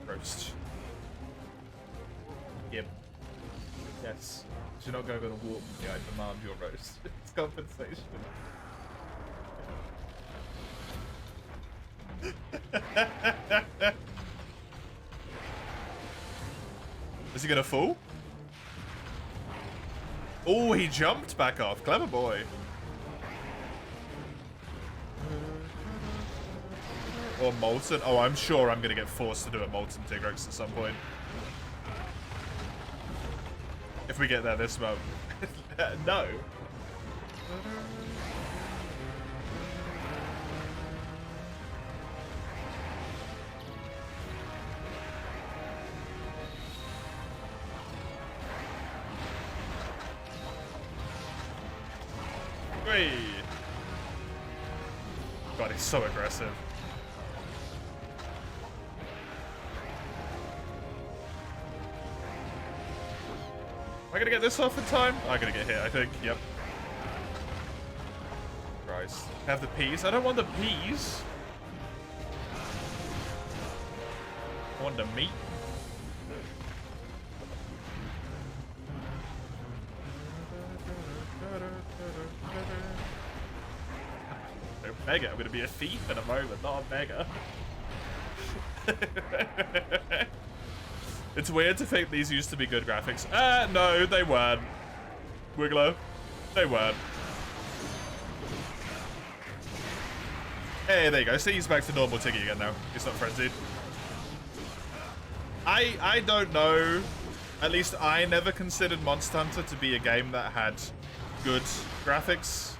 Roast. Yep. Yes. You're not going to walk with me. I demand your roast. It's compensation. Is he gonna fall? Oh, he jumped back off. Clever boy. Or Molten. Oh, I'm sure I'm gonna get forced to do a Molten Tigrex at some point. If we get there this month. No. Wait. God, he's so aggressive. Am I gonna get this off in time? I'm gonna get hit, I think. Yep. Christ. Have the peas. I don't want the peas. I want the meat. Mega. I'm gonna be a thief in a moment, not a mega. It's weird to think these used to be good graphics. No, they weren't. Wiggler. They weren't. Hey, there you go. See, he's back to normal Tiggy again now. He's not frenzied. I don't know. At least I never considered Monster Hunter to be a game that had good graphics.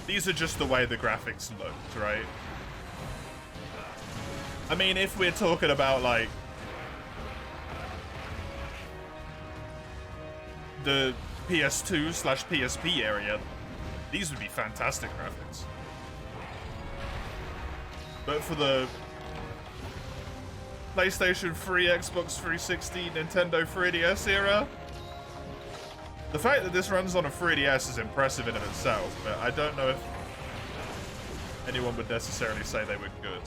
These are just the way the graphics looked, right? I mean, if we're talking about, like, the PS2/PSP area, these would be fantastic graphics. But for the PlayStation 3, Xbox 360, Nintendo 3DS era, the fact that this runs on a 3DS is impressive in and of itself, but I don't know if anyone would necessarily say they were good.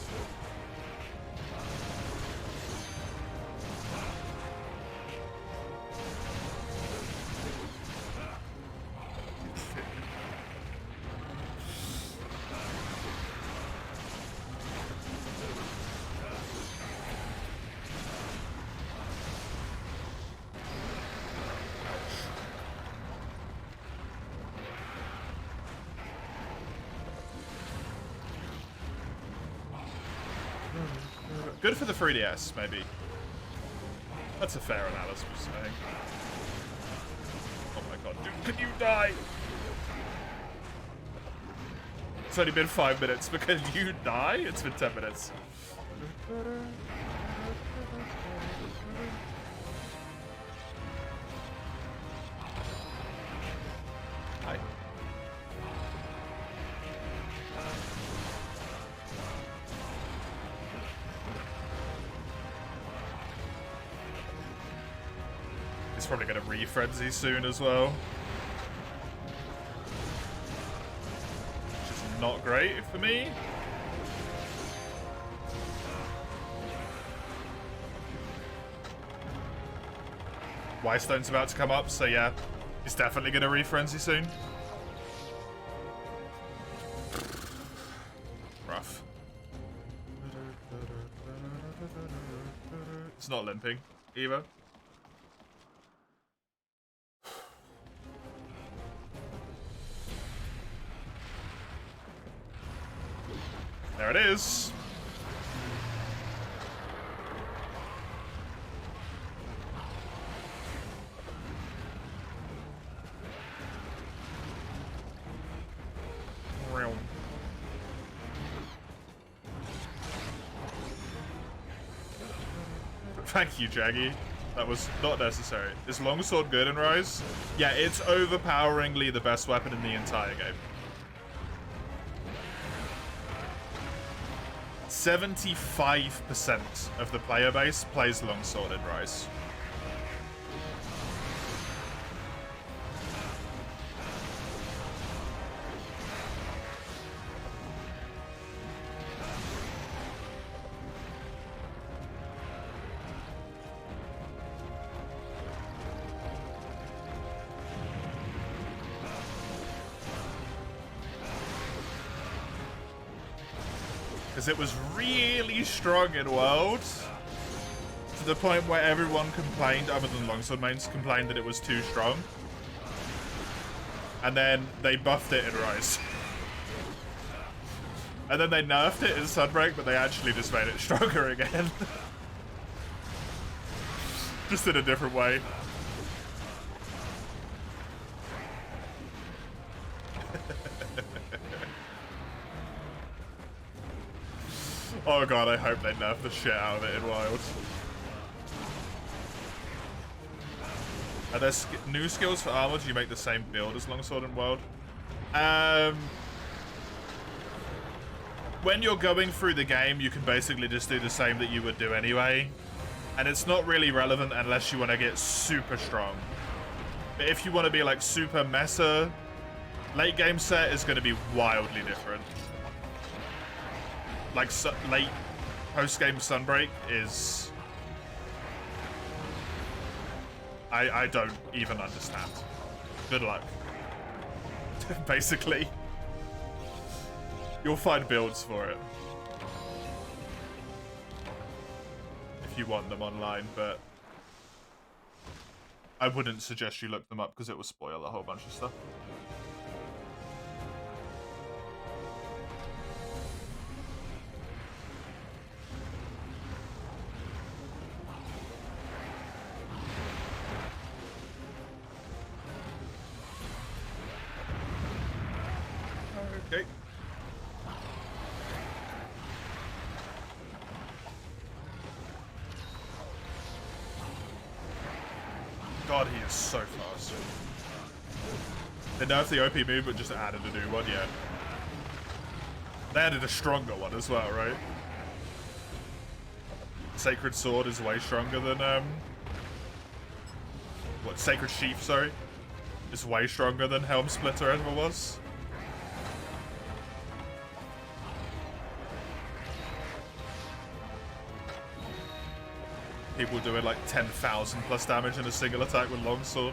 Good for the 3DS, maybe. That's a fair analysis, I think. Oh my god, dude, can you die? It's only been 5 minutes, but can you die? It's been 10 minutes. Hi. He's probably going to re-frenzy soon as well. Which is not great for me. Whitestone's about to come up, so yeah, he's definitely gonna re-frenzy soon. Rough. It's not limping either. There it is. Thank you, Jaggy. That was not necessary. Is Longsword good in Rise? Yeah, it's overpoweringly the best weapon in the entire game. 75% of the player base plays Longsword in Rise. Because it was really strong in World, to the point where everyone complained, other than Longsword mains, complained that it was too strong. And then they buffed it in Rise. And then they nerfed it in Sunbreak, but they actually just made it stronger again. Just in a different way. Oh god, I hope they nerf the shit out of it in Wild. Are there new skills for armor? Do you make the same build as Longsword in Wild? When you're going through the game, you can basically just do the same that you would do anyway. And it's not really relevant unless you want to get super strong. But if you want to be like super mesa, late game set is going to be wildly different. Like, late post-game Sunbreak is... I don't even understand. Good luck. Basically. You'll find builds for it. If you want them online, but... I wouldn't suggest you look them up because it will spoil a whole bunch of stuff. Okay. God, he is so fast. They nerfed the OP move, but just added a new one, yeah. They added a stronger one as well, right? Sacred Sword is way stronger than, what, Sacred Sheath, sorry? Is way stronger than Helm Splitter ever was. People doing like 10,000 plus damage in a single attack with Longsword.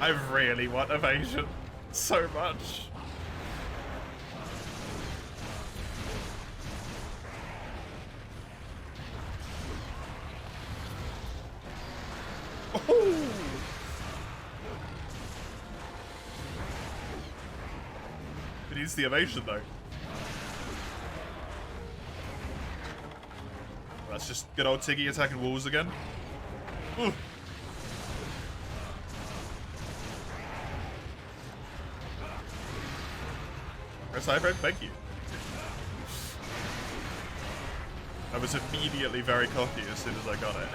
I really want evasion so much. Oh! It needs the evasion though. That's just good old Tiggy attacking walls again. Ooh. Cypher, thank you. I was immediately very cocky as soon as I got it.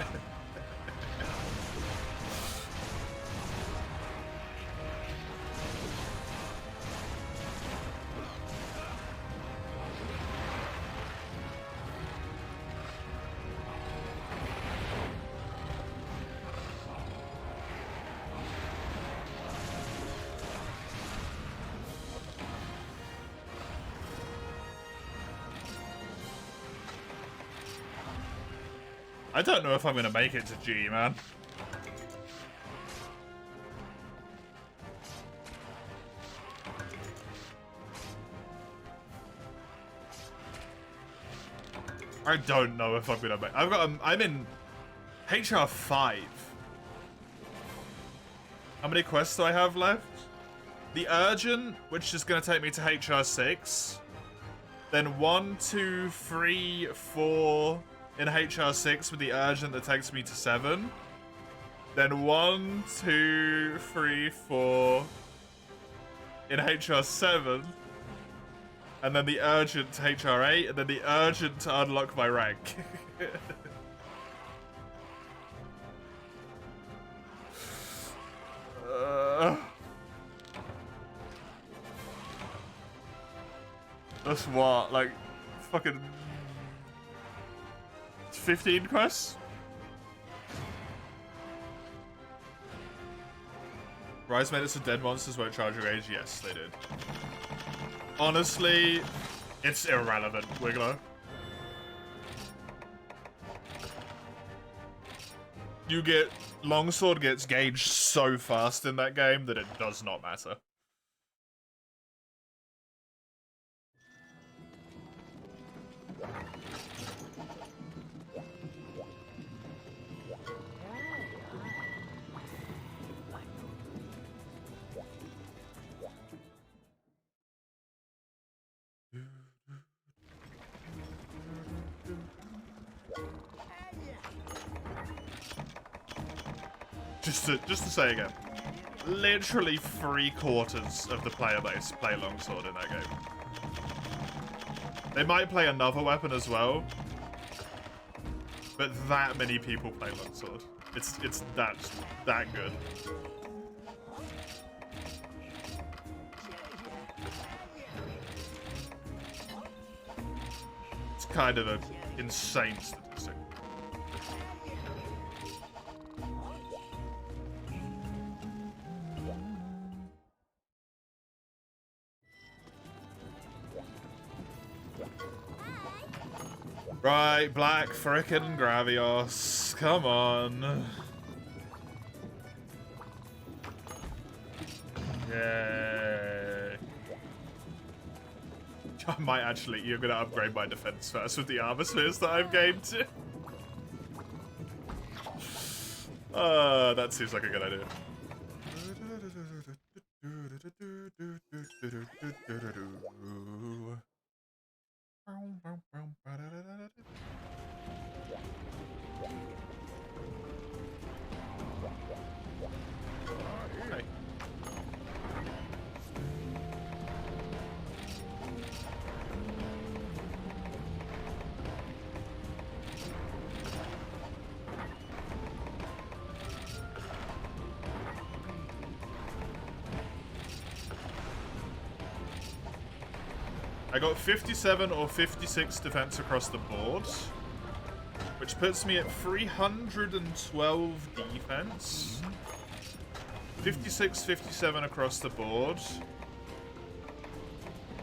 I don't know if I'm gonna make it to G, man. I don't know if I'm gonna make. I'm in HR5. How many quests do I have left? The Urgent, which is gonna take me to HR6. Then 1, 2, 3, 4 in HR6 with the Urgent that takes me to 7. Then 1, 2, 3, 4 in HR7. And then the Urgent to HR8, and then the Urgent to unlock my rank. That's what, like, fucking 15 quests? Rise made it so dead monsters won't charge your age? Yes, they did. Honestly, it's irrelevant, Wiggler. Longsword gets gauged so fast in that game that it does not matter. Just to say again, literally 3/4 of the player base play longsword in that game. They might play another weapon as well, but that many people play longsword. It's that good. It's kind of an insane statistic. Right, Black frickin' Gravios. Come on. Yay. I might actually, you're gonna upgrade my defense first with the armor spheres that I've gained. That seems like a good idea. Okay. I got 57 or 56 defense across the board, which puts me at 312 defense. 56, 57 across the board.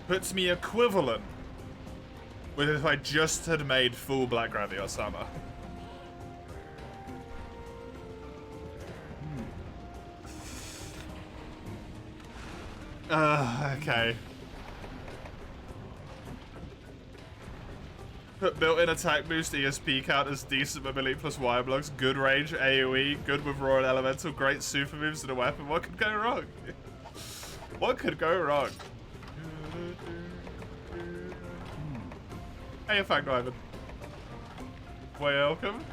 Puts me equivalent with if I just had made full Black Gravios armor. Okay. Put built-in attack boost, ESP counters, decent mobility plus wire blocks, good range, AoE, good with Royal Elemental, great super moves and a weapon. What could go wrong? What could go wrong? Hey, in fact, Ivan. Welcome.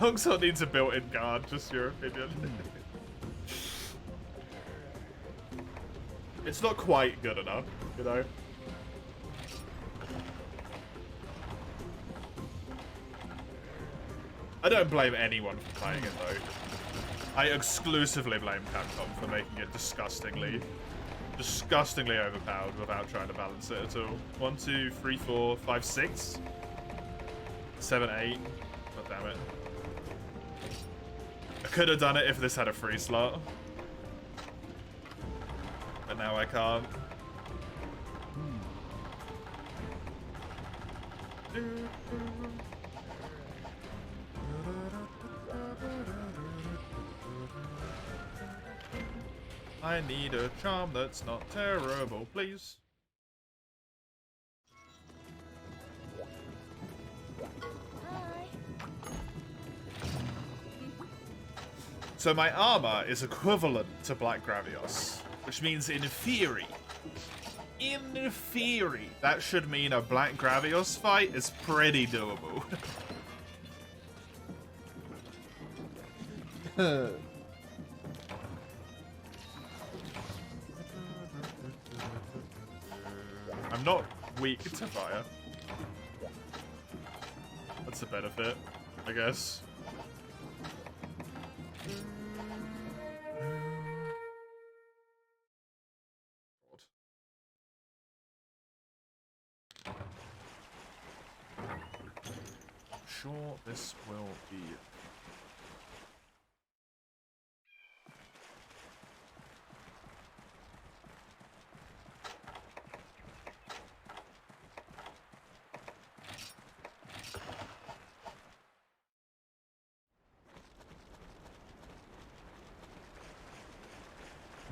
Longsword needs a built-in guard, just your opinion. It's not quite good enough, you know? I don't blame anyone for playing it, though. I exclusively blame Capcom for making it disgustingly overpowered without trying to balance it at all. 1, 2, 3, 4, 5, 6, 7, 8. God damn it. I could have done it if this had a free slot. But now I can't. I need a charm that's not terrible, please. Hi. So my armor is equivalent to Black Gravios, which means in theory, that should mean a Black Gravios fight is pretty doable. I'm not weak to fire. That's a benefit, I guess. I'm sure this will be...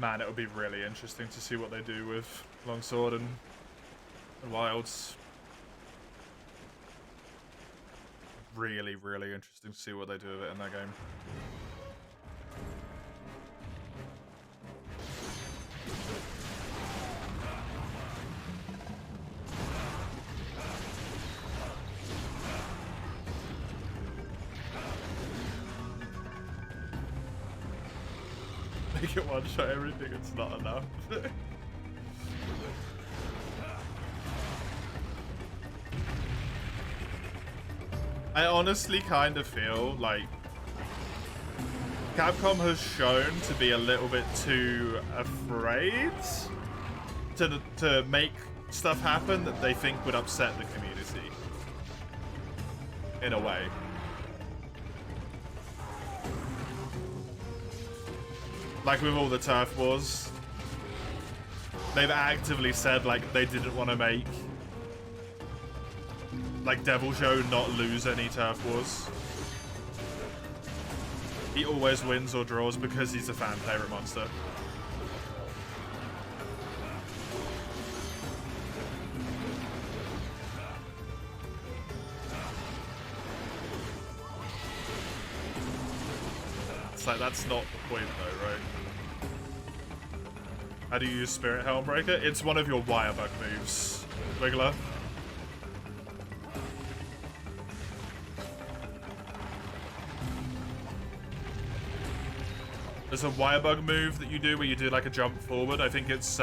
Man, it would be really interesting to see what they do with Longsword and Wilds. Really, really interesting to see what they do with it in that game. Make it one-shot everything, it's not enough. I honestly kind of feel like Capcom has shown to be a little bit too afraid to make stuff happen that they think would upset the community. In a way. Like with all the turf wars, they've actively said like they didn't want to make like Devil Joe not lose any turf wars. He always wins or draws because he's a fan favorite monster. It's like, that's not the point though, right? How do you use Spirit Helmbreaker? It's one of your wire bug moves, Wiggler. There's a wire bug move that you do where you do like a jump forward. I think it's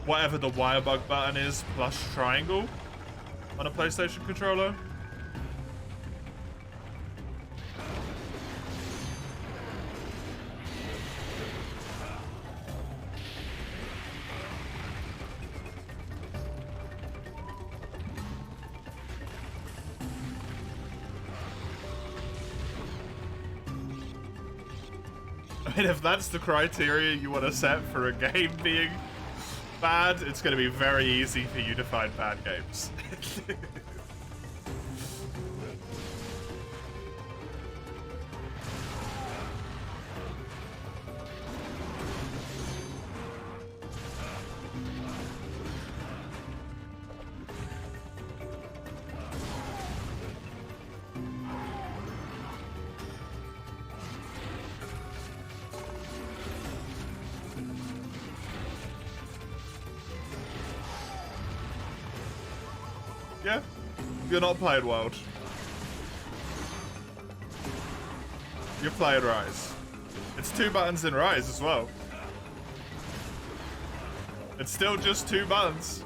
whatever the wire bug button is plus triangle on a PlayStation controller. I mean, if that's the criteria you want to set for a game being bad, it's going to be very easy for you to find bad games. Yeah, you're not playing World. You're playing Rise. It's 2 buttons in Rise as well. It's still just 2 buttons.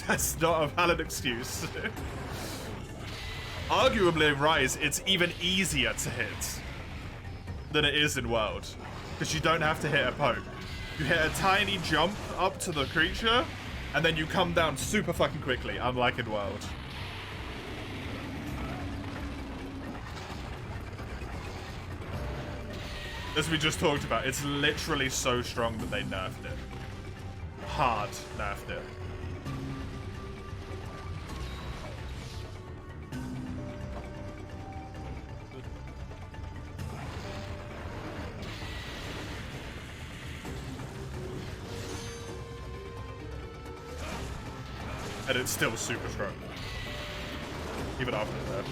That's not a valid excuse. Arguably in Rise, it's even easier to hit than it is in World, because you don't have to hit a poke. You hit a tiny jump up to the creature, and then you come down super fucking quickly, unlike in World. As we just talked about, it's literally so strong that they nerfed it. Hard nerfed it. And it's still super strong. Even after that.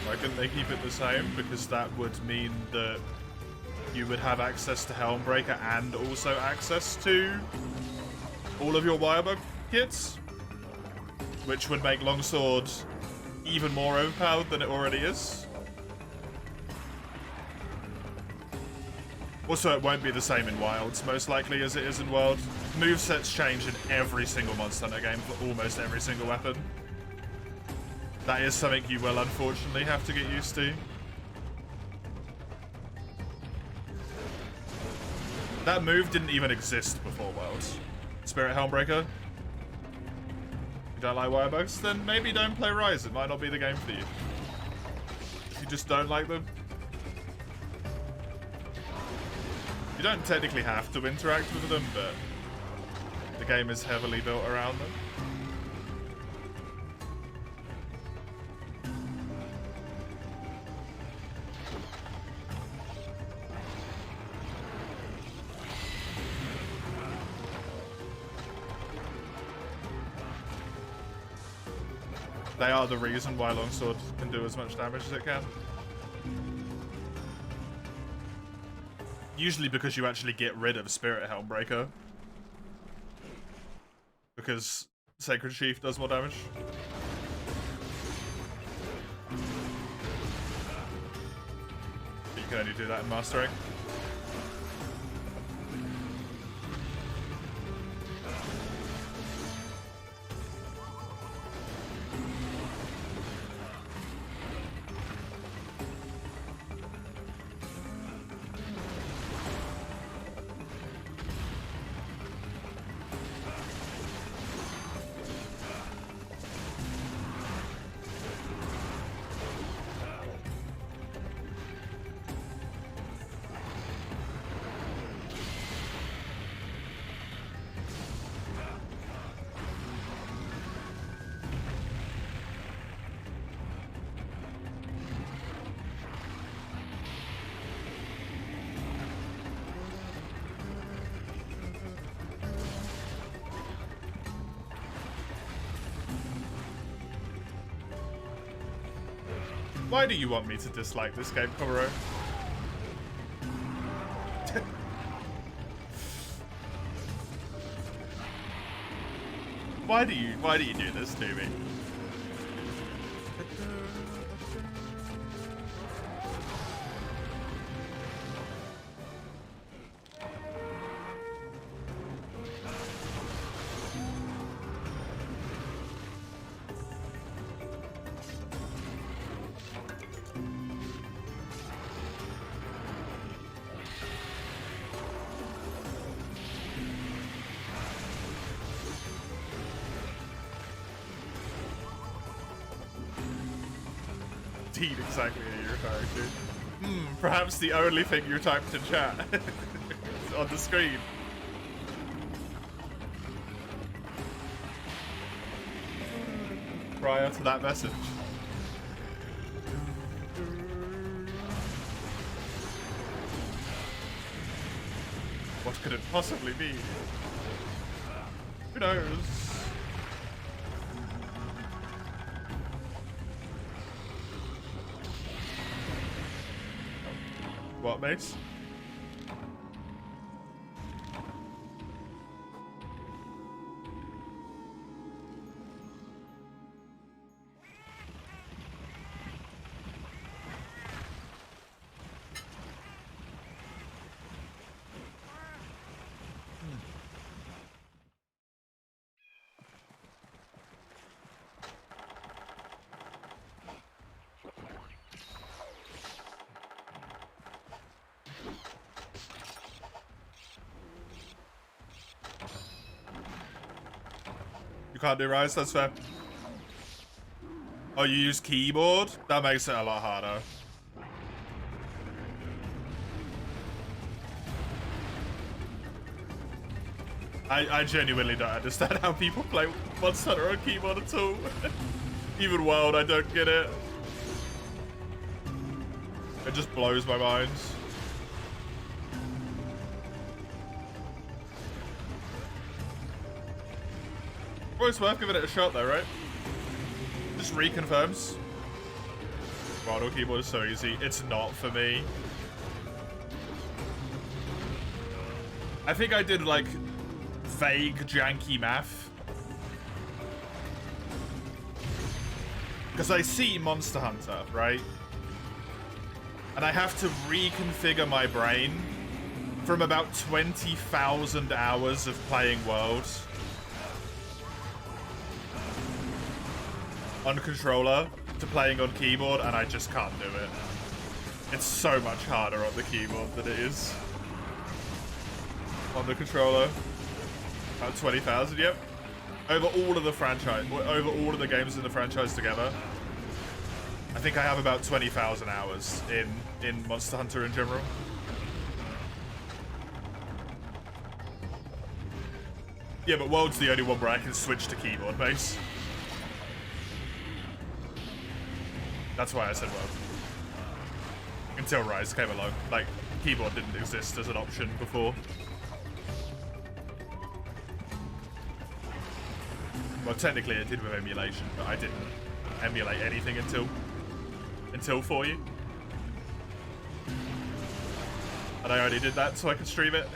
Why couldn't they keep it the same? Because that would mean that you would have access to Helmbreaker and also access to all of your Wirebug kits, which would make Longsword even more overpowered than it already is. Also, it won't be the same in Wilds, most likely, as it is in World. Movesets change in every single Monster Hunter game for almost every single weapon. That is something you will unfortunately have to get used to. That move didn't even exist before Worlds. Spirit Helmbreaker. You don't like Wirebugs? Then maybe don't play Rise. It might not be the game for you. If you just don't like them. You don't technically have to interact with them, but the game is heavily built around them. They are the reason why Longsword can do as much damage as it can. Usually because you actually get rid of Spirit Helmbreaker. Because Sacred Sheath does more damage. But you can only do that in Mastering. Why do you want me to dislike this game, Komuro? Why do you do this to me? Indeed, exactly who you're referring to. Perhaps the only thing you typed in chat on the screen. Prior to that message. What could it possibly be? Who knows? What, mates? You can't do Rise, that's fair. Oh, you use keyboard? That makes it a lot harder. I genuinely don't understand how people play Monster Hunter on keyboard at all. Even World, I don't get it. It just blows my mind. Well, it's worth giving it a shot though, right? Just reconfirms. World on keyboard is so easy. It's not for me. I think I did like vague, janky math. Because I see Monster Hunter, right? And I have to reconfigure my brain from about 20,000 hours of playing World on controller to playing on keyboard, and I just can't do it. It's so much harder on the keyboard than it is on the controller. About 20,000, yep. Over all of the franchise, over all of the games in the franchise together, I think I have about 20,000 hours in Monster Hunter in general. Yeah, but World's the only one where I can switch to keyboard base. That's why I said World. Until Rise came along. Like, keyboard didn't exist as an option before. Well, technically it did with emulation, but I didn't emulate anything until 4U. And I only did that so I could stream it.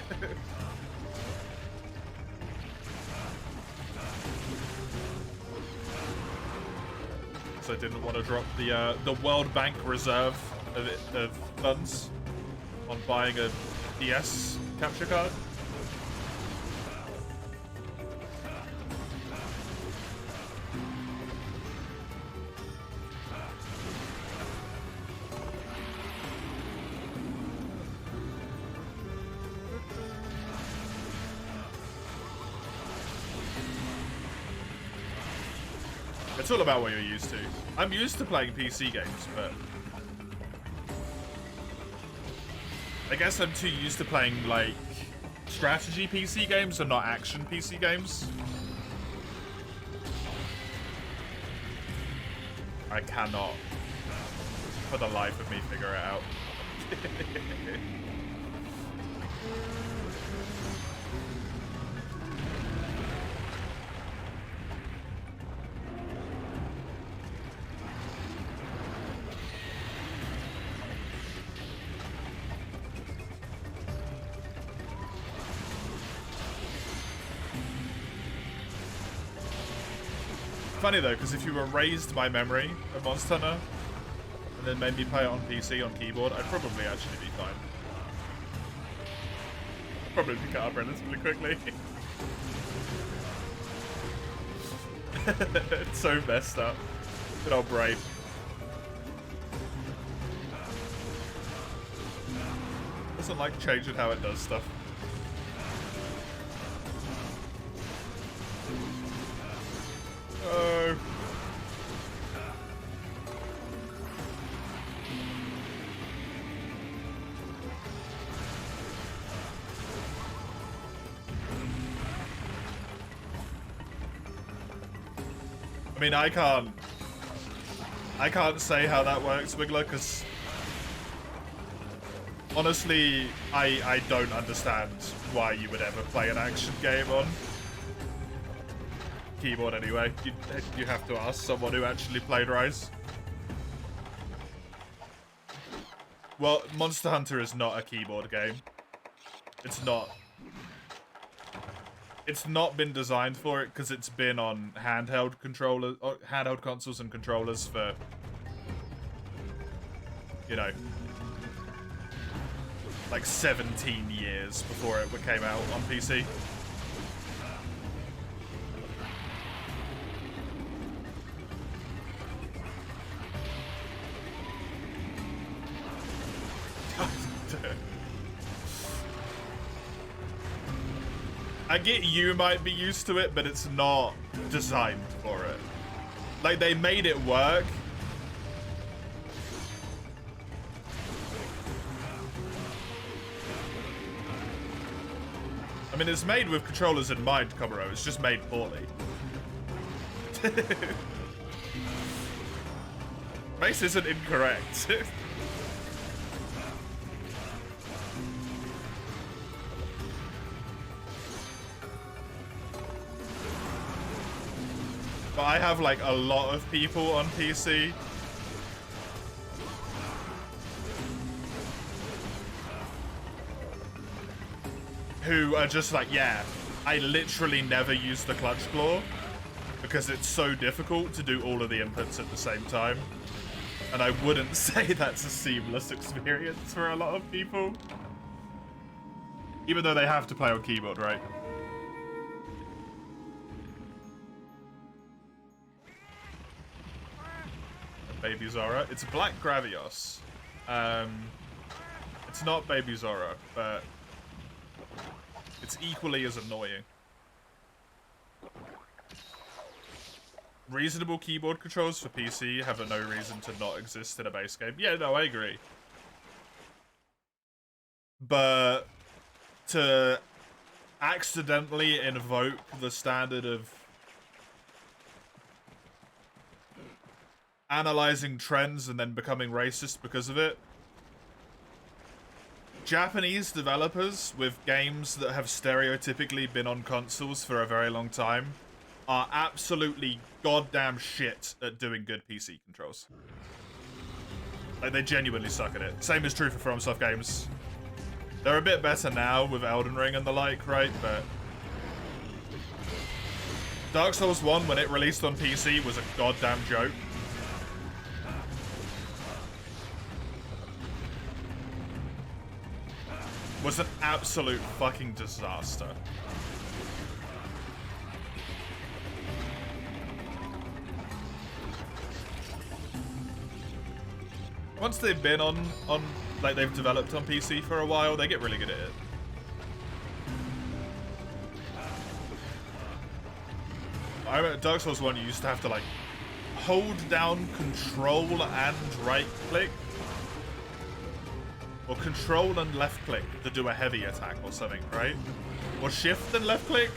So I didn't want to drop the World Bank reserve of funds on buying a DS capture card. It's all about what you're used to. I'm used to playing PC games, but I guess I'm too used to playing, like, strategy PC games and not action PC games. I cannot, for the life of me, figure it out. Funny though, because if you erased my memory of Monster Hunter and then made me play it on PC on keyboard, I'd probably actually be fine. Probably pick it up relatively quickly. It's so messed up. Good old brain. Doesn't like changing how it does stuff. Oh. I mean, I can't say how that works, Wiggler, because honestly, I don't understand why you would ever play an action game on keyboard anyway. You have to ask someone who actually played Rise. Well, Monster Hunter is not a keyboard game. It's not. It's not been designed for it because it's been on handheld consoles and controllers for, you know, like 17 years before it came out on PC. I get you might be used to it, but it's not designed for it. Like, they made it work. I mean, it's made with controllers in mind, Komuro. It's just made poorly. Mace isn't incorrect. But I have like a lot of people on PC who are just like, yeah, I literally never use the clutch claw because it's so difficult to do all of the inputs at the same time. And I wouldn't say that's a seamless experience for a lot of people. Even though they have to play on keyboard, right? Baby Zora. It's Black Gravios. It's not Baby Zora, but it's equally as annoying. Reasonable keyboard controls for PC have no reason to not exist in a base game. Yeah, no, I agree. But to accidentally invoke the standard of analyzing trends and then becoming racist because of it. Japanese developers with games that have stereotypically been on consoles for a very long time are absolutely goddamn shit at doing good PC controls. Like, they genuinely suck at it. Same is true for FromSoft games. They're a bit better now with Elden Ring and the like, right? But Dark Souls 1, when it released on PC, was a goddamn joke. Was an absolute fucking disaster. Once they've been on like they've developed on PC for a while, they get really good at it. I remember Dark Souls 1, you used to have to like hold down control and right click. Or control and left click to do a heavy attack or something, right? Or shift and left click?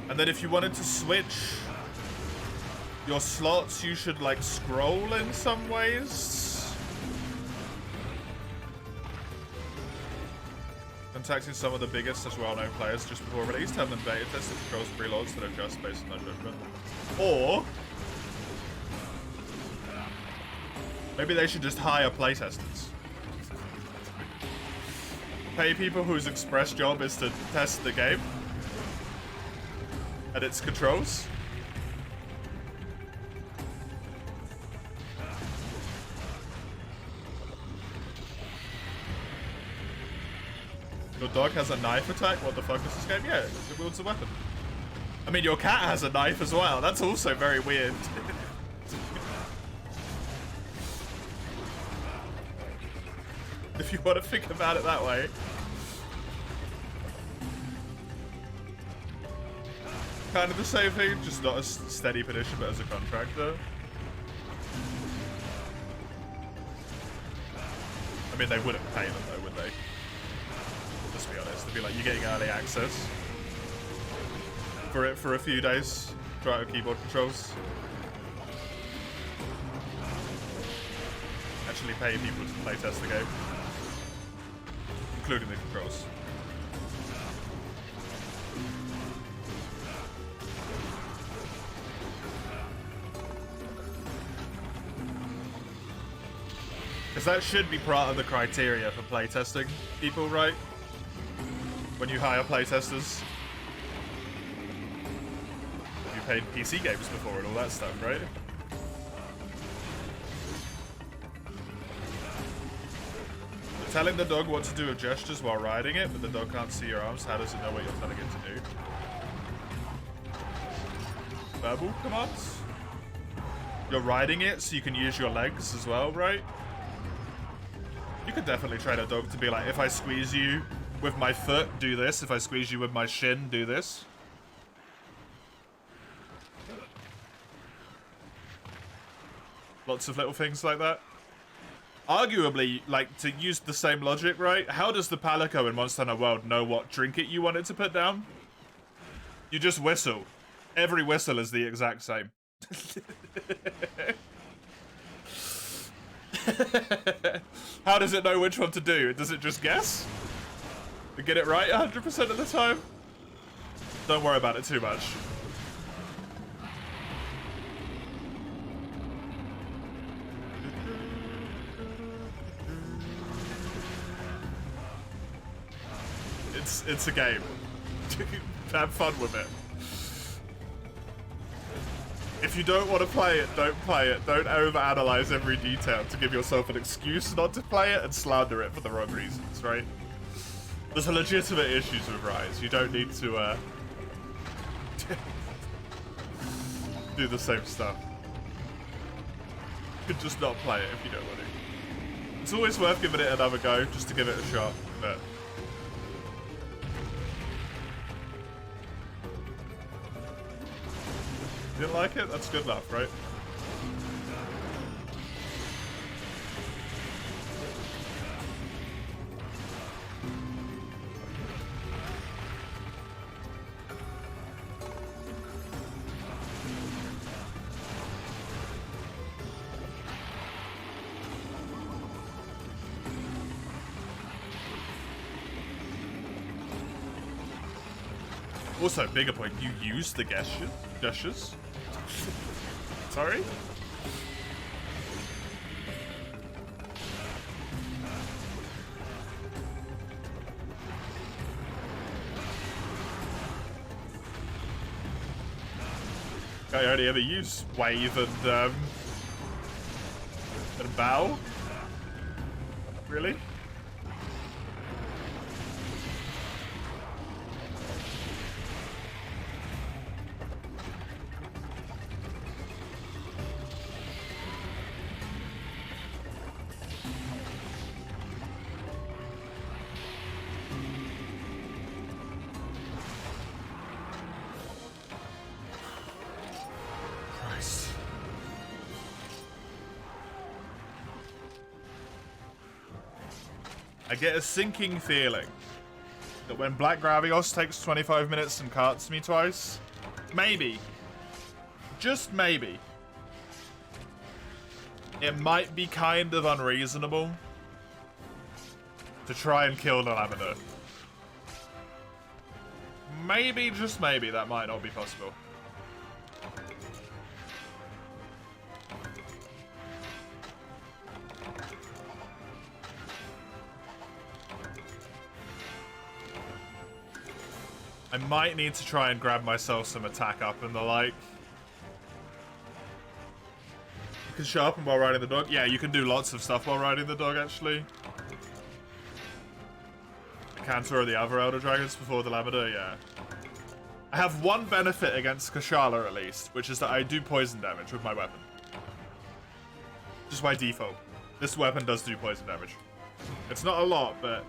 And then if you wanted to switch your slots, you should like scroll in some ways. Contacting some of the biggest as well-known players just before release, have them beta test the controls preloads that adjust based on their judgment. Or maybe they should just hire playtesters. Pay people whose express job is to test the game and its controls. Your dog has a knife attack? What the fuck is this game? Yeah, it wields a weapon. I mean, your cat has a knife as well. That's also very weird. If you want to think about it that way. Kind of the same thing, just not a steady position, but as a contractor. I mean, they wouldn't pay them though, would they? Let's be honest. They'd be like, you're getting early access for it for a few days. Try out keyboard controls. Actually pay people to play test the game. Including the controls. Because that should be part of the criteria for playtesting people, right? When you hire playtesters. You played PC games before and all that stuff, right? Telling the dog what to do with gestures while riding it, but the dog can't see your arms. How does it know what you're telling it to do? Verbal commands? You're riding it, so you can use your legs as well, right? You could definitely train a dog to be like, if I squeeze you with my foot, do this. If I squeeze you with my shin, do this. Lots of little things like that. Arguably, like, to use the same logic, right? How does the Palico in Monster Hunter World know what trinket you want it to put down? You just whistle. Every whistle is the exact same. How does it know which one to do? Does it just guess? And get it right 100% of the time? Don't worry about it too much. It's a game. Have fun with it. If you don't want to play it, don't play it. Don't overanalyze every detail to give yourself an excuse not to play it and slander it for the wrong reasons, right? There's a legitimate issues with Rise. You don't need to do the same stuff. You could just not play it if you don't want to. It's always worth giving it another go, just to give it a shot, but... Didn't like it? That's good enough, right? Also, bigger point, you use the gestures? Sorry? I only ever use wave and bow? Really? I get a sinking feeling that when Black Gravios takes 25 minutes and carts me twice, maybe, just maybe, it might be kind of unreasonable to try and kill the Lavender. Maybe, just maybe, that might not be possible. I might need to try and grab myself some attack up and the like. You can sharpen while riding the dog. Yeah, you can do lots of stuff while riding the dog, actually. The Cantor or the other Elder Dragons before the Lavender, yeah. I have one benefit against Kashala, at least, which is that I do poison damage with my weapon. Just by default. This weapon does do poison damage. It's not a lot, but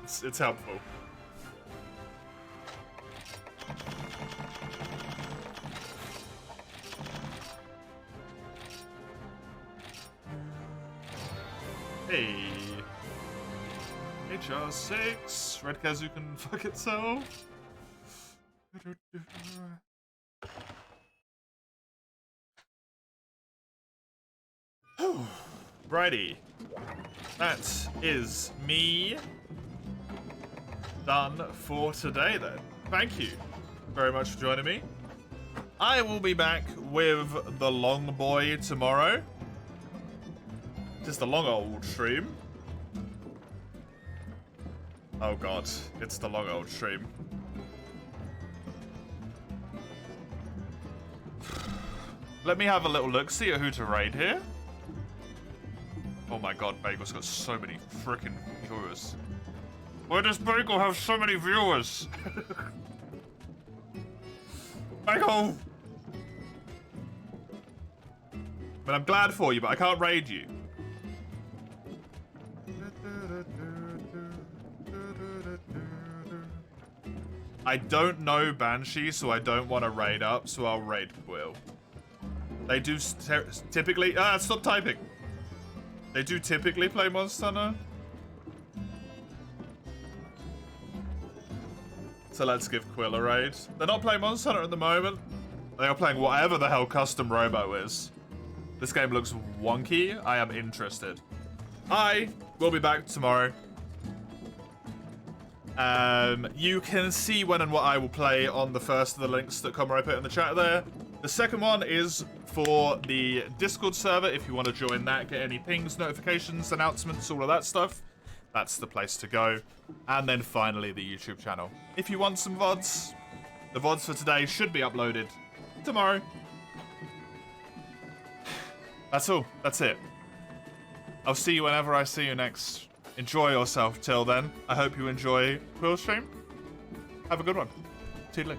it's helpful. Hey. HR6. Red Kazoo can fuck itself. Righty. That is me done for today then. Thank you very much for joining me. I will be back with the Long Boy tomorrow. Just the long old stream. Oh god, it's the long old stream. Let me have a little look, see at who to raid here. Oh my god, Bagel's got so many freaking viewers. Why does Bagel have so many viewers? Bagel! But I'm glad for you, but I can't raid you. I don't know Banshee, so I don't want to raid up, so I'll raid Quill. They do typically... stop typing. They do typically play Monster Hunter. So let's give Quill a raid. They're not playing Monster Hunter at the moment. They are playing whatever the hell Custom Robo is. This game looks wonky. I am interested. I will be back tomorrow. You can see when and what I will play on the first of the links that Comrade put in the chat there. The second one is for the Discord server. If you want to join that, get any pings, notifications, announcements, all of that stuff, that's the place to go. And then finally, the YouTube channel. If you want some VODs, the VODs for today should be uploaded tomorrow. That's all. That's it. I'll see you whenever I see you next. Enjoy yourself till then. I hope you enjoy Quill stream. Have a good one. Toodaloo.